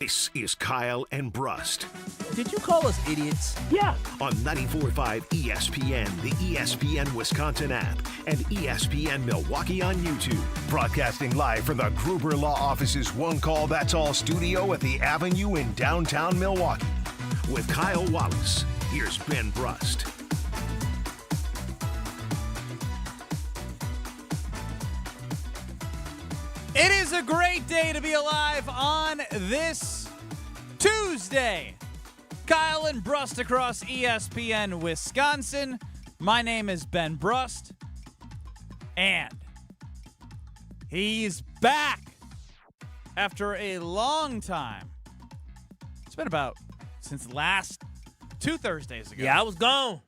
This is Kyle and Brust. Did you call us idiots? Yeah. On 94.5 ESPN, the ESPN Wisconsin app, and ESPN Milwaukee on YouTube. Broadcasting live from the Gruber Law Office's One Call That's All studio at the Avenue in downtown Milwaukee. With Kyle Wallace, here's Ben Brust. It is a great day to be alive on this Tuesday. Kyle and Brust across ESPN Wisconsin. My name is Ben Brust, and he's back after a long time. It's been about since last 2 Thursdays ago. Yeah, I was gone.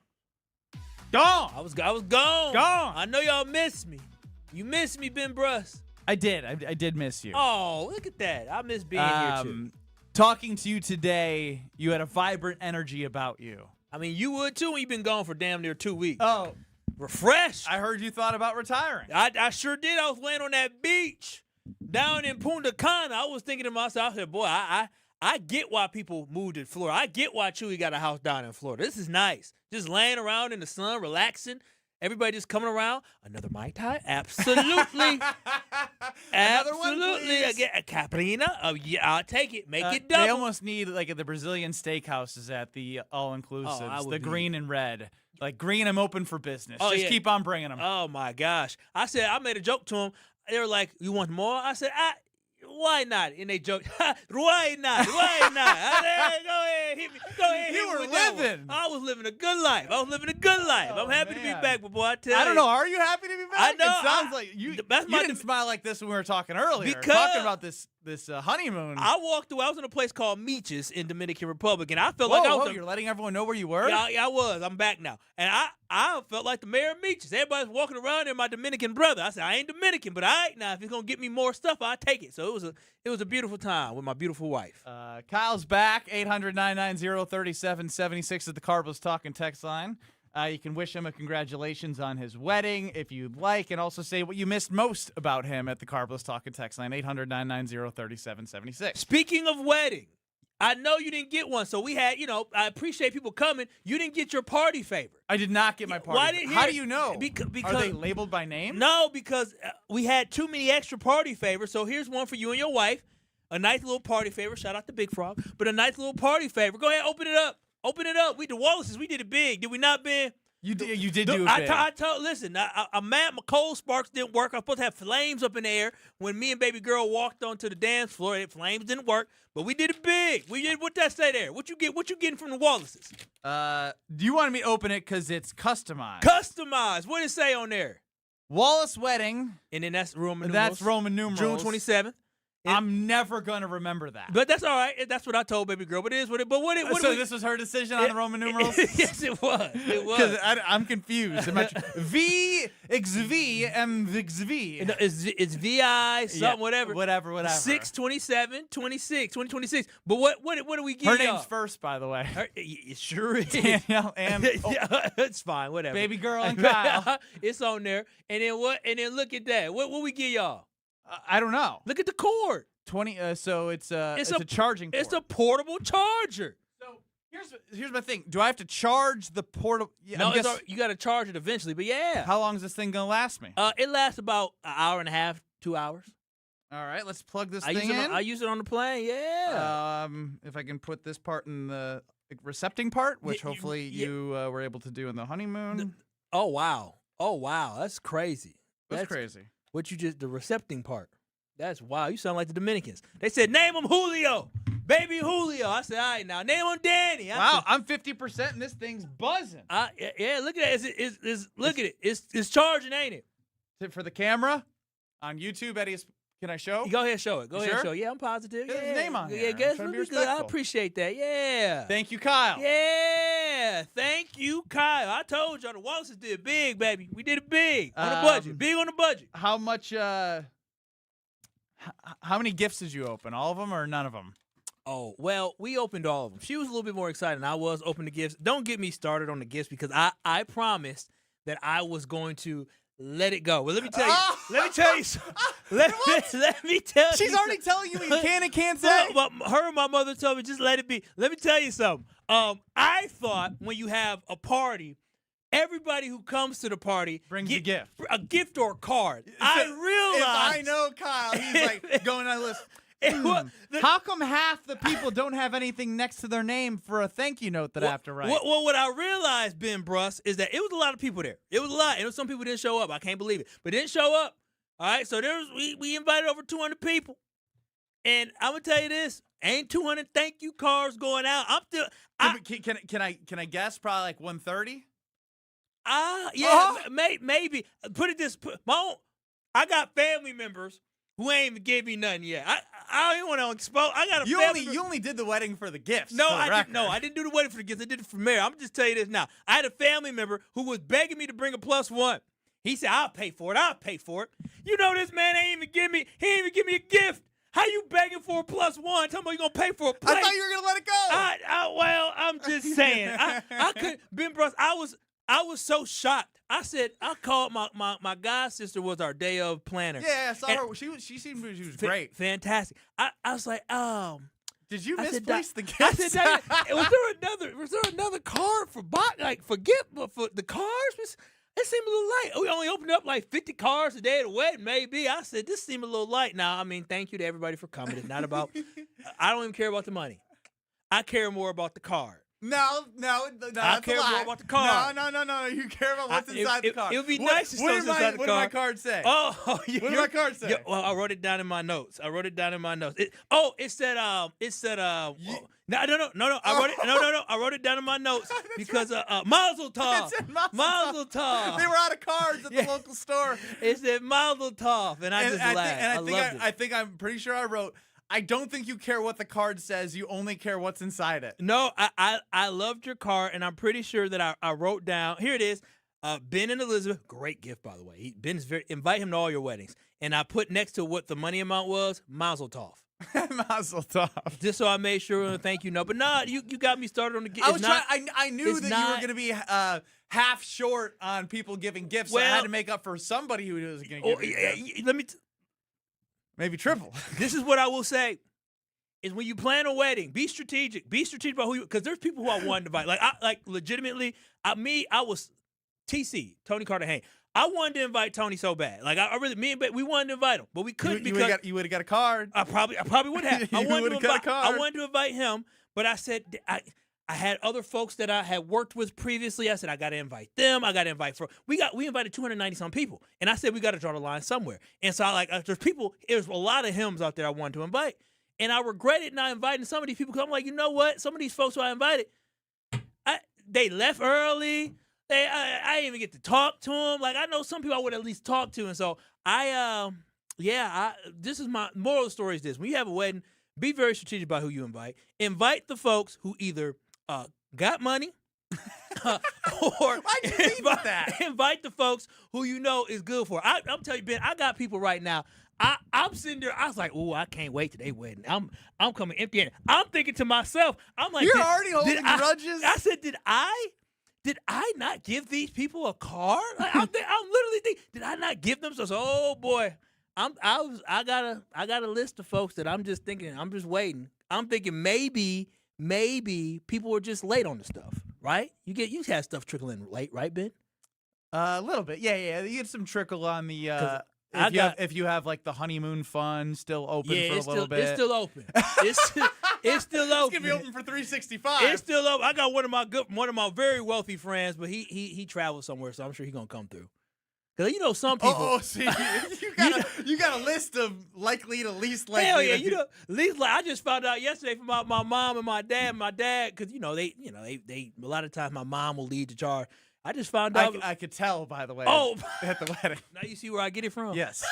Gone. I was gone. Gone. I know y'all missed me. You missed me, Ben Brust. I did miss you. Oh, look at that. I miss being here, too. Talking to you today, you had a vibrant energy about you. I mean, you would, too, when you've been gone for damn near 2 weeks. Oh. Refreshed. I heard you thought about retiring. I sure did. I was laying on that beach down in Punta Cana. I was thinking to myself, I said, boy, I get why people moved to Florida. I get why Chewy got a house down in Florida. This is nice. Just laying around in the sun, relaxing. Everybody just coming around. Another Mai Tai? Absolutely. Absolutely. One, a Caprina? Oh, yeah, I'll take it. Make it double. They almost need, like, the Brazilian steakhouses at the all-inclusives, the green and red. Like, green, I'm open for business. Just keep on bringing them. Oh, my gosh. I made a joke to them. They were like, you want more? I said, why not? And they joked, why not? Why not? I said, hey, go ahead, hit me. Go ahead, You hit me were with that one. living. I was living a good life. I'm happy to be back, but boy, I tell you. I don't know. Are you happy to be back? I know. It sounds like you didn't smile like this when we were talking earlier. Because talking about this honeymoon. I walked away. I was in a place called Meaches in Dominican Republic, and I felt like I was. You're letting everyone know where you were? Yeah, I was. I'm back now. And I felt like the mayor of Meaches. Everybody's walking around there, my Dominican brother. I said, I ain't Dominican, but all right, now, if it's going to get me more stuff, I'll take it. So it was a beautiful time with my beautiful wife. Kyle's back, 800-990-3776 at the Cardinals Talking text line. You can wish him a congratulations on his wedding if you'd like, and also say what you missed most about him at the Cardinals Talking text line, 800-990-3776. Speaking of wedding, I know you didn't get one, so we had, I appreciate people coming. You didn't get your party favor. I did not get my party. How do you know? Because are they labeled by name? No, because we had too many extra party favors. So here's one for you and your wife. A nice little party favor. Shout out to Big Frog. But a nice little party favor. Go ahead, open it up. Open it up. We the Wallaces. We did it big. Did we not, Ben? You did do it big. I told. Listen, I'm mad. My cold sparks didn't work. I was supposed to have flames up in the air when me and baby girl walked onto the dance floor. The flames didn't work, but we did it big. We did. What that say there? What you getting from the Wallaces? Do you want me to open it because it's customized? Customized. What did it say on there? Wallace wedding. And then that's Roman numerals. That's Roman numerals. June 27th. I'm never gonna remember that. But that's all right. That's what I told baby girl. But it is what it. But what? So this was her decision on the Roman numerals. Yes, it was. It was. Because I'm confused. V X V M X V. It's VI something whatever. Whatever. 6/27/26 2026. But what do we get? Her name's first, by the way. It sure is. Danielle and it's fine. Whatever. Baby girl and Kyle. It's on there. And then what? And then look at that. What we get y'all? I don't know. Look at the cord. 20. So it's a charging cord. It's a portable charger. So here's my thing. Do I have to charge the portable? Yeah, no, you got to charge it eventually. But yeah. How long is this thing gonna last me? It lasts about an hour and a half, 2 hours. All right, let's plug this thing in. I use it on the plane. Yeah. If I can put this part in the recepting part, which hopefully you were able to do in the honeymoon. Oh wow. That's crazy. That's crazy. The recepting part. That's wild. You sound like the Dominicans. They said, name him Julio. Baby Julio. I said, all right, now name him Danny. Wow, I'm 50% and this thing's buzzing. Yeah, look at that. Look at it. It's charging, ain't it? For the camera on YouTube, Eddie, can I show? Go ahead, show it. Go ahead, sure? show it. Yeah, I'm positive. Get his name on here. Yeah, guess really good. I appreciate that. Yeah. Thank you, Kyle. Yeah. Thank you, Kyle. I told y'all the Wallaces did big, baby. We did it big on the budget. Big on the budget. How much? How many gifts did you open? All of them or none of them? Oh, well, we opened all of them. She was a little bit more excited than I was opening the gifts. Don't get me started on the gifts because I promised that I was going to let it go. Well, let me tell you. Let me tell you. Let me tell you. She's already telling you what you can and can't say. But her and my mother told me, just let it be. Let me tell you something. I thought when you have a party, everybody who comes to the party brings a gift or a card. I realized. If I know Kyle, he's like going on the list. How come half the people don't have anything next to their name for a thank you note that I have to write? Well, what I realized, Ben Brust, is that it was a lot of people there. It was a lot. And some people didn't show up. I can't believe it. But didn't show up. All right, so we invited over 200 people. And I'm going to tell you this. Ain't 200 thank you cards going out. I'm still. Can I guess? Probably like 130? Yeah, maybe. Put it this. I got family members who ain't even gave me nothing yet. I don't even want to expose. I got a family. You only did the wedding for the gifts. No, I didn't. No, I didn't do the wedding for the gifts. I did it for Mary. I'm just tell you this now. I had a family member who was begging me to bring a +1. He said, "I'll pay for it. I'll pay for it." You know, this man ain't even give me. He ain't even give me a gift. How you begging for a +1? Tell me you gonna pay for a plate. I thought you were gonna let it go. Well, I'm just saying. I could. Ben Brust, I was so shocked. I said, I called my god sister was our day of planner. Yeah, I saw her. She seemed she was great. Fantastic. I was like, did you misplace the gift? I said, was there another card for for the cards? It seemed a little light. We only opened up like 50 cards a day at the wedding, maybe. I said, this seemed a little light. Now, I mean, thank you to everybody for coming. It's not about, I don't even care about the money. I care more about the card. No, I care more about the card. No. You care about what's inside the card. It would be nice to show what's inside the card. What did my card say? What did my card say? Well, I wrote it down in my notes. It said No. I wrote it down in my notes because Mazel Tov. It said Mazel Tov. They were out of cards at the local store. It said Mazel Tov, and I just laughed. I'm pretty sure I wrote, I don't think you care what the card says. You only care what's inside it. No, I loved your card, and I'm pretty sure that I wrote down. Here it is. Ben and Elizabeth, great gift, by the way. Ben's invite him to all your weddings. And I put next to what the money amount was, Mazel Tov. Mazel Tov. Just so I made sure. Thank you. No, but you got me started on the gift. I knew that you were going to be half short on people giving gifts. Well, so I had to make up for somebody who was going to give let me. Maybe triple. This is what I will say: is when you plan a wedding, be strategic. Be strategic about who you. Because there's people who I wanted to invite. Legitimately, I was TC Tony Carter-Hayne. I wanted to invite Tony so bad. Like we wanted to invite him, but we couldn't because you would have got a card. I probably would have. I wanted to invite him, but I said I had other folks that I had worked with previously. I said I got to invite them. I got to invite we invited 290 some people, and I said we got to draw the line somewhere. And so there's a lot of hymns out there I wanted to invite, and I regretted not inviting some of these people because I'm like, you know what? Some of these folks who I invited, they left early. I didn't even get to talk to them. Like, I know some people I would at least talk to. And so this is my moral of the story is this. When you have a wedding, be very strategic about who you invite. Invite the folks who either got money or invite the folks who you know is good for. I'm telling you, Ben, I got people right now. I'm sitting there. I was like, "Ooh, I can't wait to their wedding. I'm coming empty-handed." I'm thinking to myself, "I'm like, you're already holding grudges." I said, "Did I not give these people a card? Like, I'm literally thinking, did I not give them?" So, oh boy, I got a list of folks that I'm just thinking. I'm just waiting. I'm thinking maybe people were just late on the stuff, right? You had stuff trickle in late, right, Ben? A little bit, yeah. You get some trickle on the. If you have like the honeymoon fund still open for a little bit. It's still open. It's still open. It's gonna be open for 365. It's still open. I got one of my very wealthy friends, but he travels somewhere, so I'm sure he's gonna come through. Cause some people. See, you got a list of likely to least likely. Hell yeah, least like I just found out yesterday from my mom and my dad. My dad, cause they a lot of times my mom will lead the charge. I just found out. I could tell, by the way. Oh, at the wedding. Now you see where I get it from. Yes.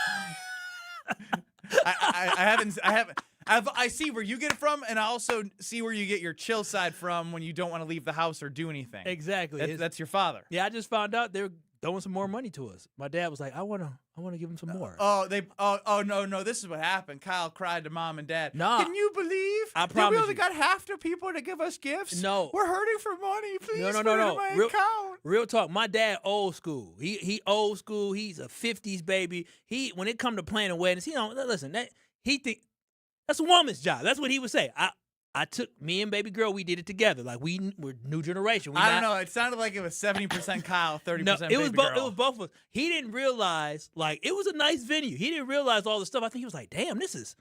I see where you get it from, and I also see where you get your chill side from when you don't want to leave the house or do anything. Exactly. That's your father. Yeah, I just found out they're throwing some more money to us. My dad was like, I want to give him some more. No, this is what happened. Kyle cried to mom and dad. Nah. Can you believe that we only got half the people to give us gifts? No. We're hurting for money. Please no. put it in my account. Real talk. My dad old school. He old school. He's a 50s baby. When it come to planning weddings, he don't listen. He think that's a woman's job. That's what he would say. I took me and baby girl. We did it together. Like we're new generation. I don't know. It sounded like it was 70% Kyle, 30% no, baby girl. It was both of us. He didn't realize like it was a nice venue. He didn't realize all the stuff. I think he was like, damn, this is.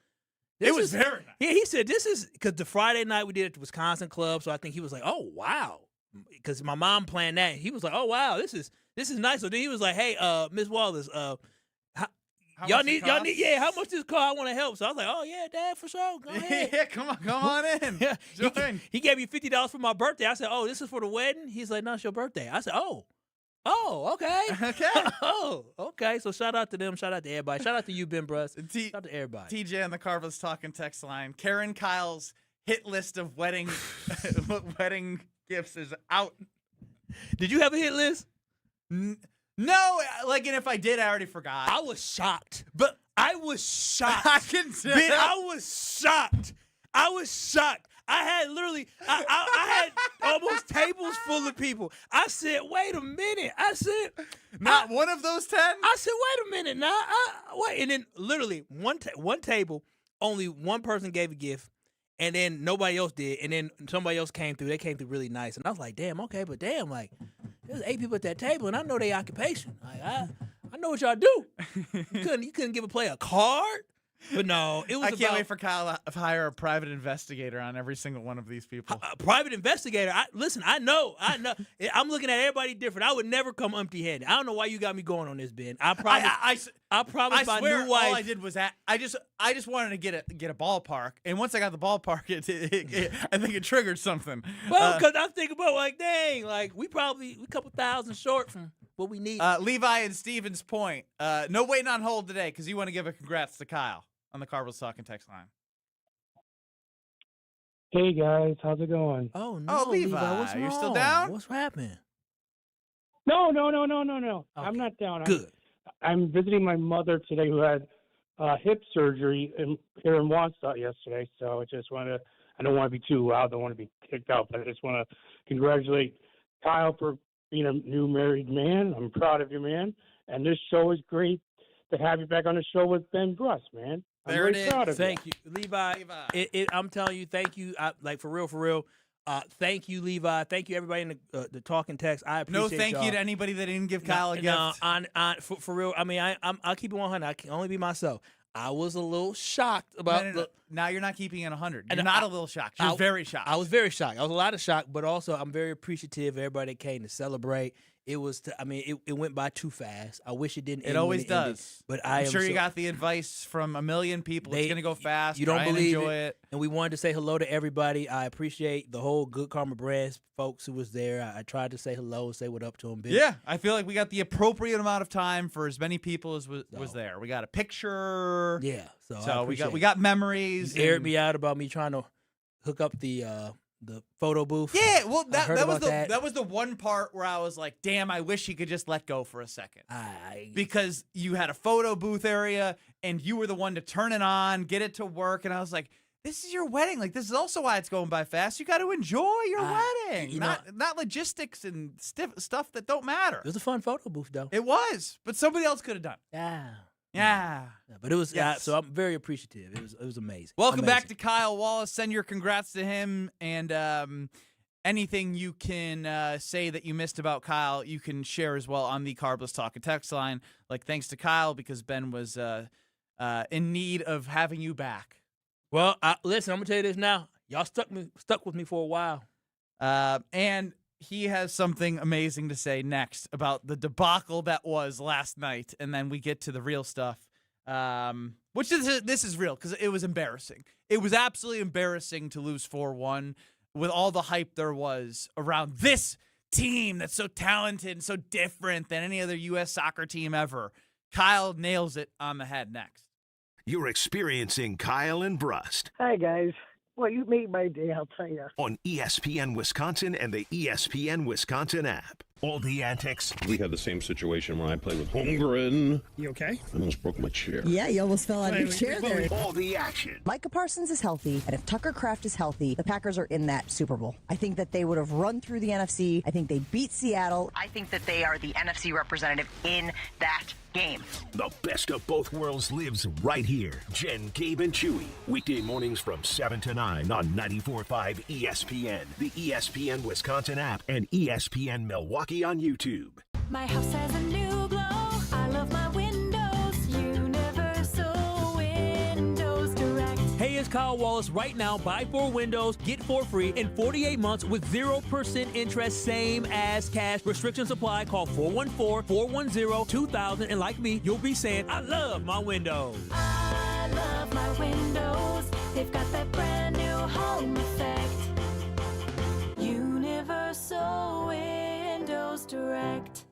It was very nice. Yeah, he said this is because the Friday night we did it at the Wisconsin club. So I think he was like, oh wow, because my mom planned that. He was like, oh wow, this is nice. So then he was like, hey, Miss Wallace, y'all need, yeah. How much this car? I want to help. So I was like, oh yeah, Dad, for sure. Go ahead. Yeah, come on in. Yeah. He gave me $50 for my birthday. I said, oh, this is for the wedding. He's like, no, it's your birthday. I said, oh, okay. Okay. Oh, okay. So shout out to them. Shout out to everybody. Shout out to you, Ben Brust. Shout out to everybody. TJ on the Carlos Talking text line. Karen Kyle's hit list of wedding gifts is out. Did you have a hit list? No, like, and if I did, I already forgot. I was shocked. But I was shocked. I can say Ben, I was shocked. I had literally, I had almost tables full of people. I said, wait a minute. I said, not one of those 10? I said, wait a minute now. Wait. And then literally one table, only one person gave a gift, and then nobody else did. And then somebody else came through. They came through really nice. And I was like, damn, okay, but damn, like, there's 8 people at that table, and I know their occupation. Like, I know what y'all do. You couldn't give a player a card? But no, it was I can't wait for Kyle to hire a private investigator on every single one of these people. A private investigator? Listen, I know. I'm looking at everybody different. I would never come empty-handed. I don't know why you got me going on this, Ben. I promise. I promise my swear new wife. all I did was I just wanted to get a ballpark, and once I got the ballpark, I think it triggered something. Well, because I'm thinking about like, dang, like we a couple thousand short from what we need. Levi and Steven's point. No waiting on hold today because you want to give a congrats to Kyle on the Cardinals Talking text line. Hey guys, how's it going? Oh no, Levi, what's wrong? you're still down? What's happening? No. Okay. I'm not down. Good. I'm visiting my mother today who had hip surgery here in Wausau yesterday. So I don't want to be too loud. I don't want to be kicked out, but I just want to congratulate Kyle for being a new married man. I'm proud of you, man. And this show is great to have you back on the show with Ben Brust, man. I'm There very it is. proud of Thank you, Levi. I'm telling you, thank you. Like for real. Thank you, Levi. Thank you, everybody in the talking text. I appreciate. No, thank y'all. you to anybody that didn't give Kyle a gift. No, for real. I mean, I'll keep it 100. I can only be myself. I was a little shocked about. No. Now you're not keeping it 100. You're not a little shocked. You're very shocked. I was very shocked. I was a lot of shock, but also I'm very appreciative of everybody that came to celebrate. It was, it went by too fast. I wish it didn't. It always does. Ended, but I'm sure you got the advice from a million people. It's going to go fast. You don't believe enjoy it. And we wanted to say hello to everybody. I appreciate the whole Good Karma Brands folks who was there. I tried to say hello, say what up to them. Yeah, I feel like we got the appropriate amount of time for as many people as was there. We got a picture. Yeah, so we got memories. You aired me out about me trying to hook up the photo booth. Yeah, well, that was the one part where I was like, damn, I wish he could just let go for a second. Because you had a photo booth area, and you were the one to turn it on, get it to work, and I was like, this is your wedding. Like, this is also why it's going by fast. You got to enjoy your wedding, not logistics and stuff that don't matter. It was a fun photo booth, though. It was, but somebody else could have done it. Yeah. But it was, so I'm very appreciative. It was amazing. Welcome back to Kyle Wallace. Send your congrats to him, and anything you can say that you missed about Kyle, you can share as well on the Carbless Talk and text line. Like, thanks to Kyle because Ben was in need of having you back. Well, listen, I'm going to tell you this now. Y'all stuck with me for a while. And he has something amazing to say next about the debacle that was last night, and then we get to the real stuff, which this is real because it was embarrassing. It was absolutely embarrassing to lose 4-1 with all the hype there was around this team that's so talented and so different than any other U.S. soccer team ever. Kyle nails it on the head next. You're experiencing Kyle and Brust Hi, guys. Well, you made my day, I'll tell you. on ESPN Wisconsin and the ESPN Wisconsin app. All the antics. We had the same situation when I played with Holmgren. You okay? I almost broke my chair. Yeah, you almost fell out of your chair there. All the action. Micah Parsons is healthy, and if Tucker Kraft is healthy, the Packers are in that Super Bowl. I think that they would have run through the NFC. I think they beat Seattle. I think that they are the NFC representative in that game. The best of both worlds lives right here. Jen, Gabe, and Chewy. Weekday mornings from 7 to 9 on 94.5 ESPN, the ESPN Wisconsin app, and ESPN Milwaukee on YouTube. My house has a new glow. I love my windows. Universal Windows Direct. Hey, it's Kyle Wallace. Right now, buy 4 windows, get 4 free in 48 months with 0% interest, same as cash. Restrictions apply. Call 414-410-2000. And like me, you'll be saying, I love my windows. I love my windows. They've got that brand new home effect. Universal Windows Direct.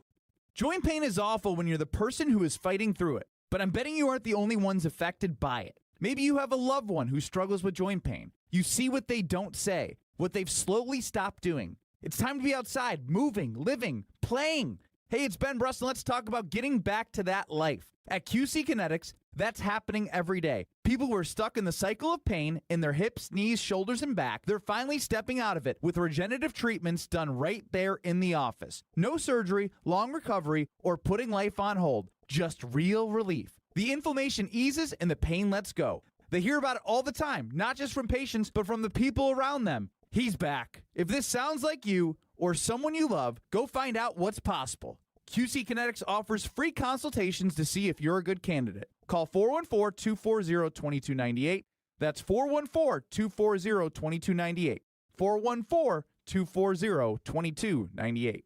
Joint pain is awful when you're the person who is fighting through it, but I'm betting you aren't the only ones affected by it. Maybe you have a loved one who struggles with joint pain. You see what they don't say, what they've slowly stopped doing. It's time to be outside, moving, living, playing. Hey, it's Ben Brust, and let's talk about getting back to that life. At QC Kinetics, that's happening every day. People who are stuck in the cycle of pain in their hips, knees, shoulders, and back, they're finally stepping out of it with regenerative treatments done right there in the office. No surgery, long recovery, or putting life on hold. Just real relief. The inflammation eases and the pain lets go. They hear about it all the time, not just from patients, but from the people around them. He's back. If this sounds like you or someone you love, go find out what's possible. QC Kinetics offers free consultations to see if you're a good candidate. Call 414-240-2298. That's 414-240-2298. 414-240-2298.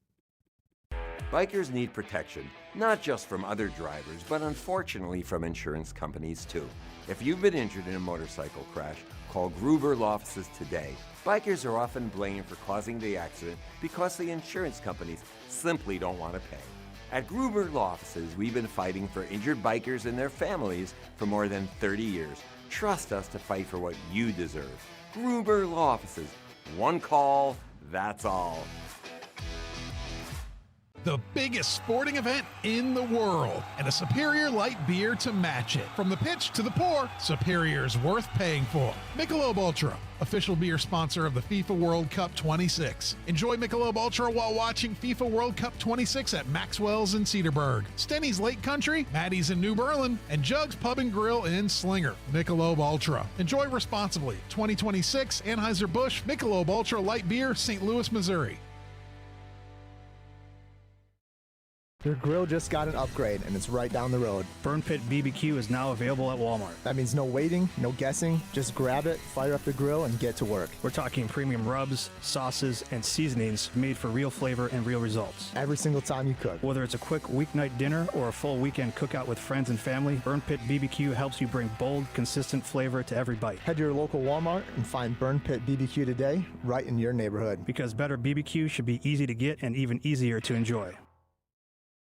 Bikers need protection, not just from other drivers, but unfortunately from insurance companies too. If you've been injured in a motorcycle crash, call Gruber Law Offices today. Bikers are often blamed for causing the accident because the insurance companies simply don't want to pay. At Gruber Law Offices, we've been fighting for injured bikers and their families for more than 30 years. Trust us to fight for what you deserve. Gruber Law Offices. One call, that's all. The biggest sporting event in the world, and a Superior light beer to match it. From the pitch to the pour, Superior's worth paying for. Michelob Ultra, official beer sponsor of the FIFA World Cup 26. Enjoy Michelob Ultra while watching FIFA World Cup 26 at Maxwell's in Cedarburg, Stenny's Lake Country, Maddie's in New Berlin, and Jug's Pub and Grill in Slinger. Michelob Ultra. Enjoy responsibly. 2026 Anheuser-Busch Michelob Ultra Light Beer, St. Louis, Missouri. Your grill just got an upgrade, and it's right down the road. Burn Pit BBQ is now available at Walmart. That means no waiting, no guessing. Just grab it, fire up the grill, and get to work. We're talking premium rubs, sauces, and seasonings made for real flavor and real results. Every single time you cook. Whether it's a quick weeknight dinner or a full weekend cookout with friends and family, Burn Pit BBQ helps you bring bold, consistent flavor to every bite. Head to your local Walmart and find Burn Pit BBQ today, right in your neighborhood. Because better BBQ should be easy to get and even easier to enjoy.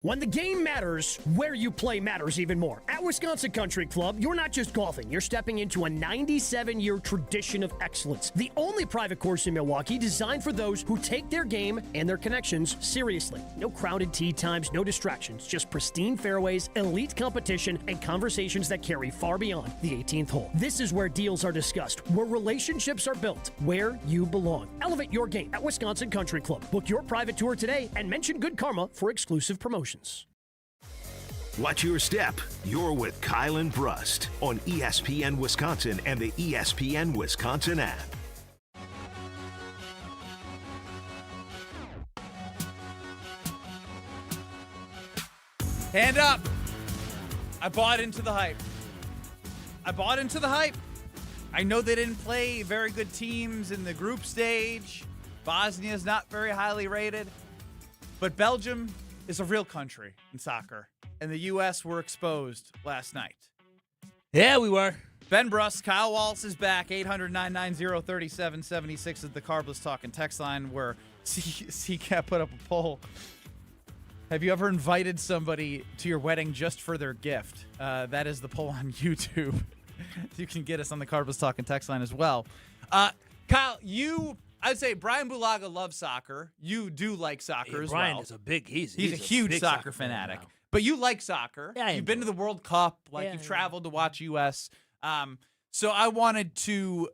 When the game matters, where you play matters even more. At Wisconsin Country Club, you're not just golfing, you're stepping into a 97-year tradition of excellence. The only private course in Milwaukee designed for those who take their game and their connections seriously. No crowded tee times, no distractions, just pristine fairways, elite competition, and conversations that carry far beyond the 18th hole. This is where deals are discussed, where relationships are built, where you belong. Elevate your game at Wisconsin Country Club. Book your private tour today and mention Good Karma for exclusive promotions. Watch your step. You're with Kyle and Brust on ESPN Wisconsin and the ESPN Wisconsin app. Hand up. I bought into the hype. I know they didn't play very good teams in the group stage. Bosnia's not very highly rated. But Belgium is a real country in soccer. And the U.S. were exposed last night. Yeah, we were. Ben Brust, Kyle Wallace is back. 800-990-3776 is the Carbless Talking text line where CCAP put up a poll. Have you ever invited somebody to your wedding just for their gift? That is the poll on YouTube. You can get us on the Carbless Talking text line as well. Kyle, I'd say Brian Bulaga loves soccer. You do like soccer as Brian well. is a big. He's a huge big soccer fanatic. now. But you like soccer. Yeah, You've been to the World Cup. You've traveled to watch U.S. So I wanted to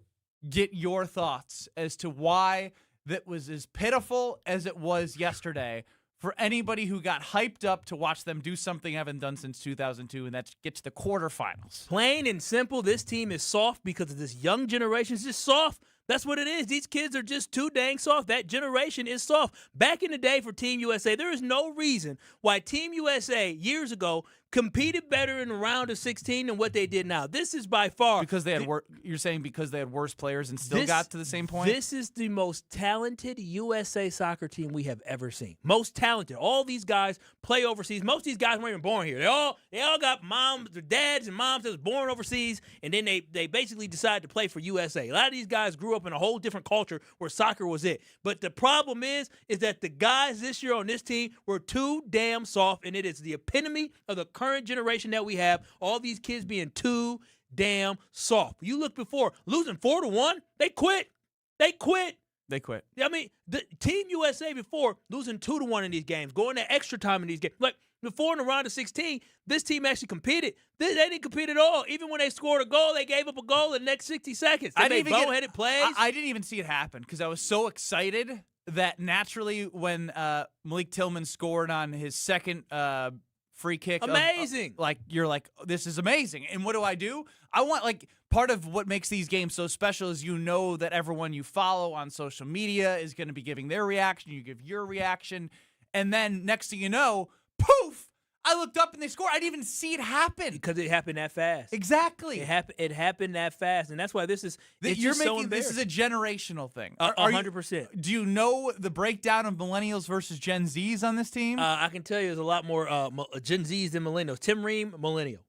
get your thoughts as to why that was as pitiful as it was yesterday for anybody who got hyped up to watch them do something I haven't done since 2002, and that's get to the quarterfinals. Plain and simple, this team is soft because of this young generation. It's just soft. That's what it is. These kids are just too dang soft. That generation is soft. Back in the day for Team USA, there is no reason why Team USA years ago competed better in the round of 16 than what they did now. This is by far because they had you're saying because they had worse players and still got to the same point? This is the most talented USA soccer team we have ever seen. Most talented. All these guys play overseas. Most of these guys weren't even born here. They all got moms, their dads and moms that was born overseas, and then they basically decided to play for USA. A lot of these guys grew up in a whole different culture where soccer was it. But the problem is that the guys this year on this team were too damn soft, and it is the epitome of the current generation that we have. All these kids being too damn soft. You look before losing 4-1, they quit. They quit. I mean, the Team USA before losing 2-1 in these games, going to extra time in these games. Like before in the round of 16, this team actually competed. They didn't compete at all. Even when they scored a goal, they gave up a goal in the next 60 seconds. They made boneheaded plays. I didn't even see it happen because I was so excited that naturally when Malik Tillman scored on his second free kick. Amazing. You're like, this is amazing. And what do? I want, part of what makes these games so special is that everyone you follow on social media is going to be giving their reaction. You give your reaction. And then next thing you know, poof, I looked up and they scored. I didn't even see it happen. Because it happened that fast. Exactly. It happened that fast. And that's why this is this is a generational thing. 100%. Do you know the breakdown of millennials versus Gen Zs on this team? I can tell you there's a lot more Gen Zs than millennials. Tim Ream, millennial.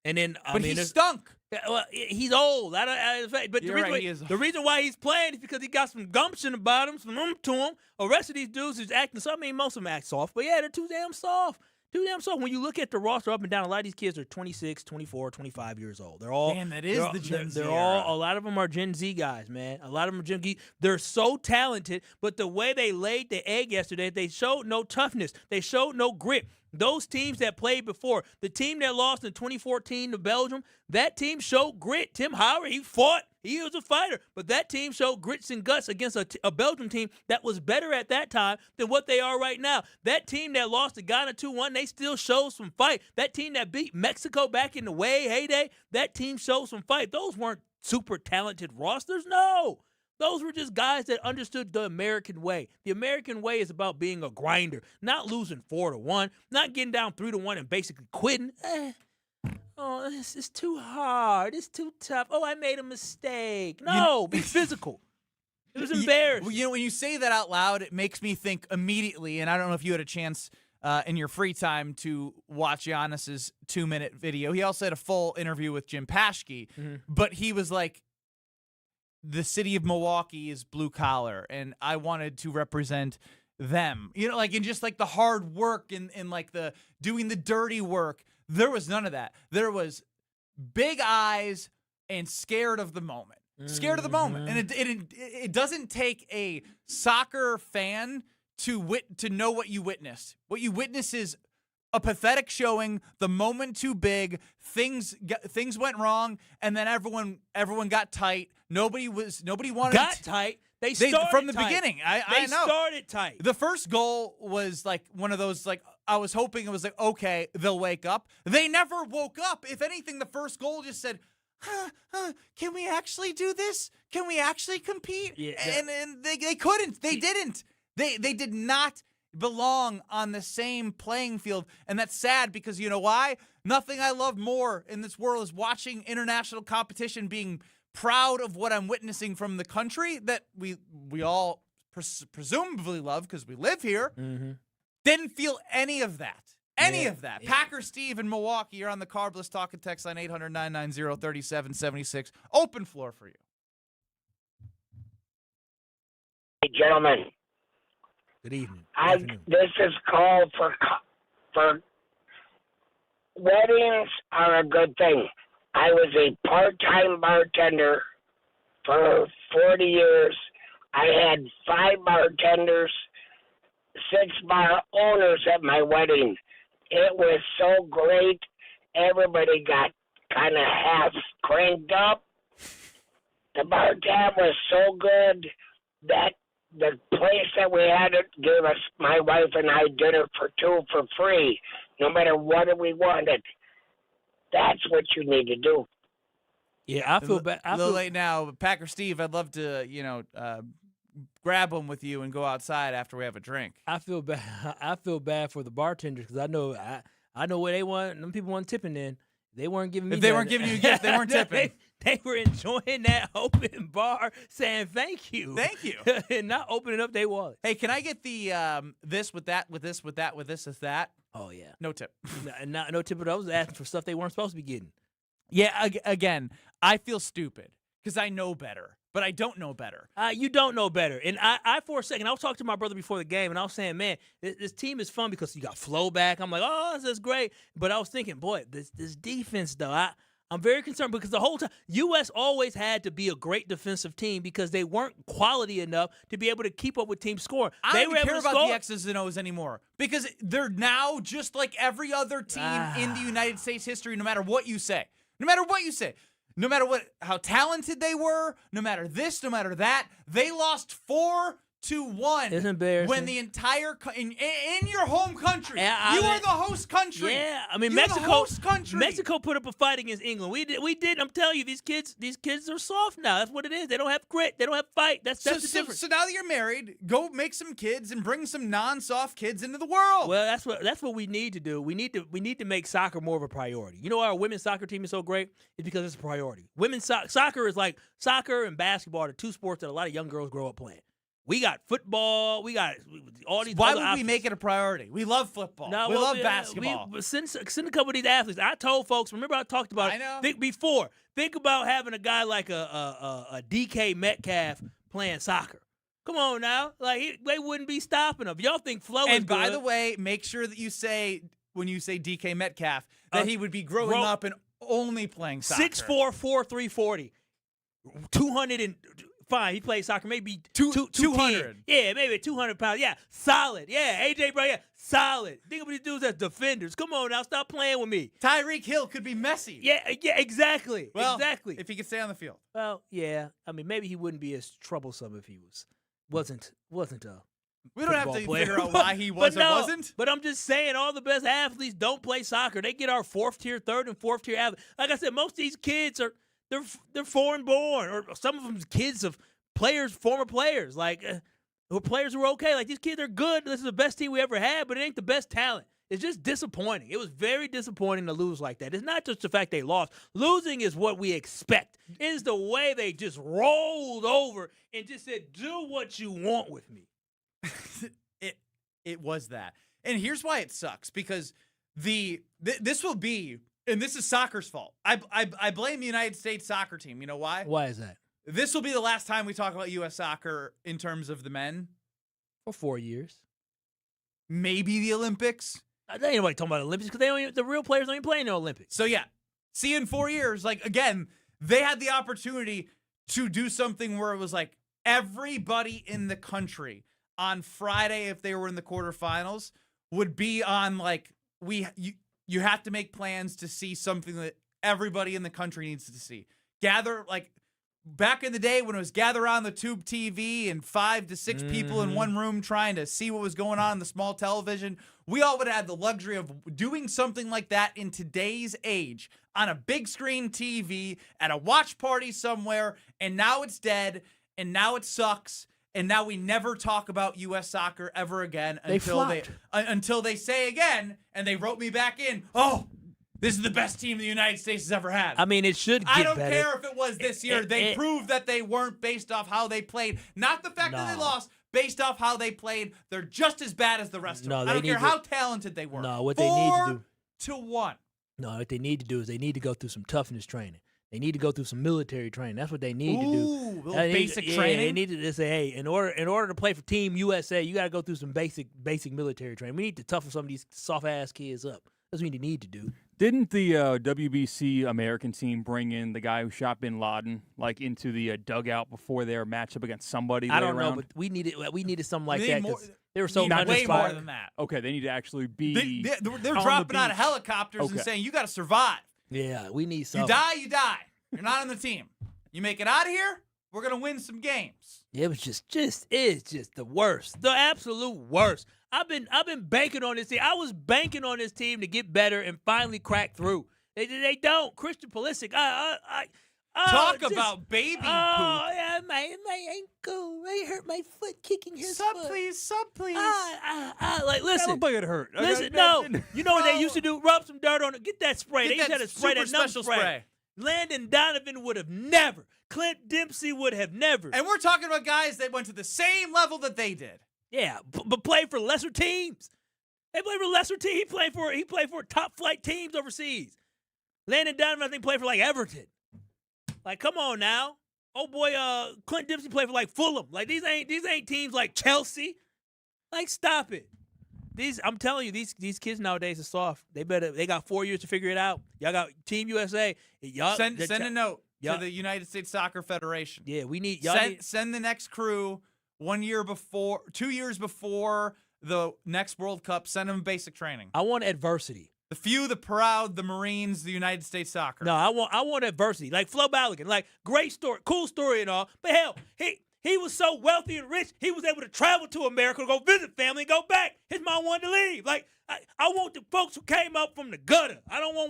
And then, he stunk. Well, he's old. But the reason why he's playing is because he got some gumption about him, some to him. The rest of these dudes is acting. So I mean, most of them act soft, but yeah, they're too damn soft. Too damn soft. When you look at the roster up and down, a lot of these kids are 26, 24, 25 years old. They're all. Damn, that is the Gen Z. They're all. A lot of them are Gen Z guys, man. A lot of them are Gen Z. They're so talented, but the way they laid the egg yesterday, they showed no toughness. They showed no grit. Those teams that played before, the team that lost in 2014 to Belgium, that team showed grit. Tim Howard, he fought. He was a fighter. But that team showed grits and guts against a Belgium team that was better at that time than what they are right now. That team that lost to Ghana 2-1, they still showed some fight. That team that beat Mexico back in the heyday, that team showed some fight. Those weren't super talented rosters, no. Those were just guys that understood the American way. The American way is about being a grinder, not losing 4-1, not getting down 3-1 and basically quitting. Oh, this is too hard. It's too tough. Oh, I made a mistake. No, be physical. It was embarrassing. When you say that out loud, it makes me think immediately, and I don't know if you had a chance in your free time to watch Giannis's 2-minute video. He also had a full interview with Jim Paschke, but he was like, the city of Milwaukee is blue collar, and I wanted to represent them. And just the hard work and the doing the dirty work. There was none of that. There was big eyes and scared of the moment. Scared of the moment. And it doesn't take a soccer fan to know what you witnessed. What you witness is a pathetic showing, the moment too big, things went wrong, and then everyone got tight. Nobody wanted tight. They started from the tight. beginning. They know. started tight. The first goal was one of those I was hoping it was okay, they'll wake up. They never woke up. If anything, the first goal just said, can we actually do this? Can we actually compete? Yeah, and they couldn't. They didn't. They did not belong on the same playing field, and that's sad because you know why? Nothing I love more in this world is watching international competition, being proud of what I'm witnessing from the country that we all presumably love because we live here. Didn't feel any of that. Of that. Packer Steve in Milwaukee, you're on the Carbless Talking Text line 800-990-3776. Open floor for you. Hey, gentlemen. Good evening. This is called for weddings are a good thing. I was a part-time bartender for 40 years I had 5 bartenders, 6 bar owners at my wedding. It was so great. Everybody got kind of half cranked up. The bar tab was so good that the place that we had it gave us, my wife and I, dinner for 2 for free, no matter what we wanted. That's what you need to do. Yeah, I feel bad. A little late now, but Packer Steve, I'd love to, grab them with you and go outside after we have a drink. I feel bad. I feel bad for the bartenders because I know what they want. Them people weren't tipping in. They weren't giving me. If they weren't giving you a gift, they weren't tipping. They were enjoying that open bar, saying thank you, and not opening up their wallet. Hey, can I get the this with that with this with that with this with that? Oh yeah, no tip. No tip. But I was asking for stuff they weren't supposed to be getting. Yeah, again, I feel stupid because I know better, but I don't know better. You don't know better. And I for a second, I was talking to my brother before the game, and I was saying, man, this team is fun because you got flow back. I'm like, oh, this is great. But I was thinking, boy, this defense, though, I'm very concerned because the whole time, U.S. always had to be a great defensive team because they weren't quality enough to be able to keep up with team scoring. I don't care about the X's and O's anymore because they're now just like every other team in the United States history, no matter what you say. No matter what you say. No matter how talented they were, no matter this, no matter that, they lost 4-1. It's embarrassing. When the entire in your home country, you are the host country. Yeah, I mean You're Mexico. the host country. Mexico put up a fight against England. We did. I'm telling you, these kids are soft now. That's what it is. They don't have grit. They don't have fight. That's the difference. So now that you're married, go make some kids and bring some non-soft kids into the world. Well, that's what we need to do. We need to make soccer more of a priority. You know why our women's soccer team is so great? It's because it's a priority. Women's soccer is like soccer and basketball are the 2 sports that a lot of young girls grow up playing. We got football. We got all these. Why would options. we make it a priority? We love football. We love basketball. Send a couple of these athletes. I told folks. Remember, I talked about. I know. Think about having a guy like a DK Metcalf playing soccer. Come on now, like they wouldn't be stopping him. Y'all think Flo is And by good. the way, make sure that you say when you say DK Metcalf that he would be growing up and only playing soccer. 6'4", 340, 200 and. Fine, he plays soccer, maybe 200. Yeah, maybe 200 pounds. Yeah, solid. Yeah, AJ Brown, yeah, solid. Think of these dudes as defenders. Come on now, stop playing with me. Tyreek Hill could be Messi. Yeah, exactly. Well, exactly. If he could stay on the field. Well, yeah. I mean, maybe he wouldn't be as troublesome if he wasn't a. We don't have to player. figure out why he was or wasn't. But I'm just saying, all the best athletes don't play soccer. They get our 4th tier, 3rd and 4th tier athletes. Like I said, most of these kids are. They're foreign born, or some of them kids of players, former players, like or players who are okay. Like these kids are good. This is the best team we ever had, but it ain't the best talent. It's just disappointing. It was very disappointing to lose like that. It's not just the fact they lost. Losing is what we expect. It is the way they just rolled over and just said, "Do what you want with me." It was that, and here's why it sucks because this will be. And this is soccer's fault. I blame the United States soccer team. You know why? Why is that? This will be the last time we talk about U.S. soccer in terms of the men. For 4 years. Maybe the Olympics. There ain't nobody talking about Olympics because the real players don't even play in the Olympics. So, yeah. See you in 4 years. Like, again, they had the opportunity to do something where it was like everybody in the country on Friday, if they were in the quarterfinals, would be on, like, you have to make plans to see something that everybody in the country needs to see. Gather, like, back in the day when it was gather on the tube TV and 5 to 6 people in one room trying to see what was going on the small television, we all would have had the luxury of doing something like that in today's age on a big screen TV at a watch party somewhere, and now it's dead, and now it sucks. And now we never talk about U.S. soccer ever again until they say again, and they wrote me back in, oh, this is the best team the United States has ever had. I mean, it should get I don't better. care if it was this year. They proved that they weren't based off how they played. Not the fact that they lost, based off how they played. They're just as bad as the rest of them. I don't care how talented they were. No, what they need to do. 4-1. No, what they need to do is they need to go through some toughness training. They need to go through some military training. That's what they need to do. Ooh, basic training. They need to say, hey, in order to play for Team USA, you got to go through some basic military training. We need to toughen some of these soft ass kids up. That's what we need to do. Didn't the WBC American team bring in the guy who shot Bin Laden into the dugout before their matchup against somebody? I don't know, but we needed something like that. They were so way more than that. Okay, they need to actually be. They're dropping out of helicopters and saying you got to survive. Yeah, we need something. You die. You're not on the team. You make it out of here, we're gonna win some games. It was just the worst, the absolute worst. I've been banking on this team. I was banking on this team to get better and finally crack through. They don't. Christian Pulisic. Talk about baby poop. Oh, yeah, my ankle. I hurt my foot kicking his foot. Sub, please. Listen. Everybody get hurt. Listen, no. You know what they used to do? Rub some dirt on it. Get that spray. They used to have to spray that numb spray. Landon Donovan would have never. Clint Dempsey would have never. And we're talking about guys that went to the same level that they did. Yeah, but played for lesser teams. They played for lesser teams. He played for top flight teams overseas. Landon Donovan, I think, played for Everton. Come on now. Oh boy, Clint Dempsey played for Fulham. These ain't teams like Chelsea. Stop it. I'm telling you, these kids nowadays are soft. They got 4 years to figure it out. Y'all got Team USA. Y'all send a note to the United States Soccer Federation. Yeah, we need send the next crew 2 years before the next World Cup. Send them basic training. I want adversity. The few, the proud, the Marines, the United States Soccer. No, I want adversity. Flo Balogun, great story, cool story and all. But hell, he was so wealthy and rich, he was able to travel to America to go visit family and go back. His mom wanted to leave. I want the folks who came up from the gutter.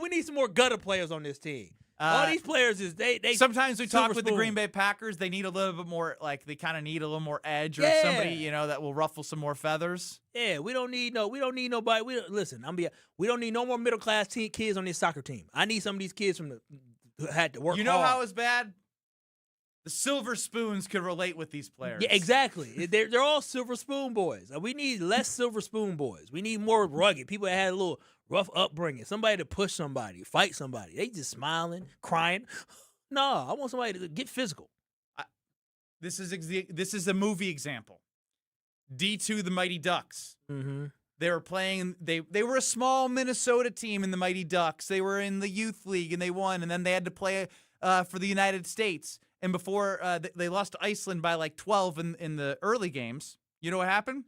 We need some more gutter players on this team. All these players they sometimes we talk with the Green Bay Packers. They need a little bit more, they kind of need a little more edge or somebody, that will ruffle some more feathers. Yeah, we don't need nobody. We don't need no more middle class kids on this soccer team. I need some of these kids who had to work. You know hard. how it's bad? The silver spoons could relate with these players. Yeah, exactly. They're all silver spoon boys. We need less silver spoon boys. We need more rugged people that had a little rough upbringing. Somebody to push somebody, fight somebody. They just smiling, crying. No, I want somebody to get physical. This is a movie example. D2, the Mighty Ducks. Mm-hmm. They were playing. They were a small Minnesota team in the Mighty Ducks. They were in the youth league and they won. And then they had to play for the United States. And before they lost to Iceland by 12 in the early games. You know what happened?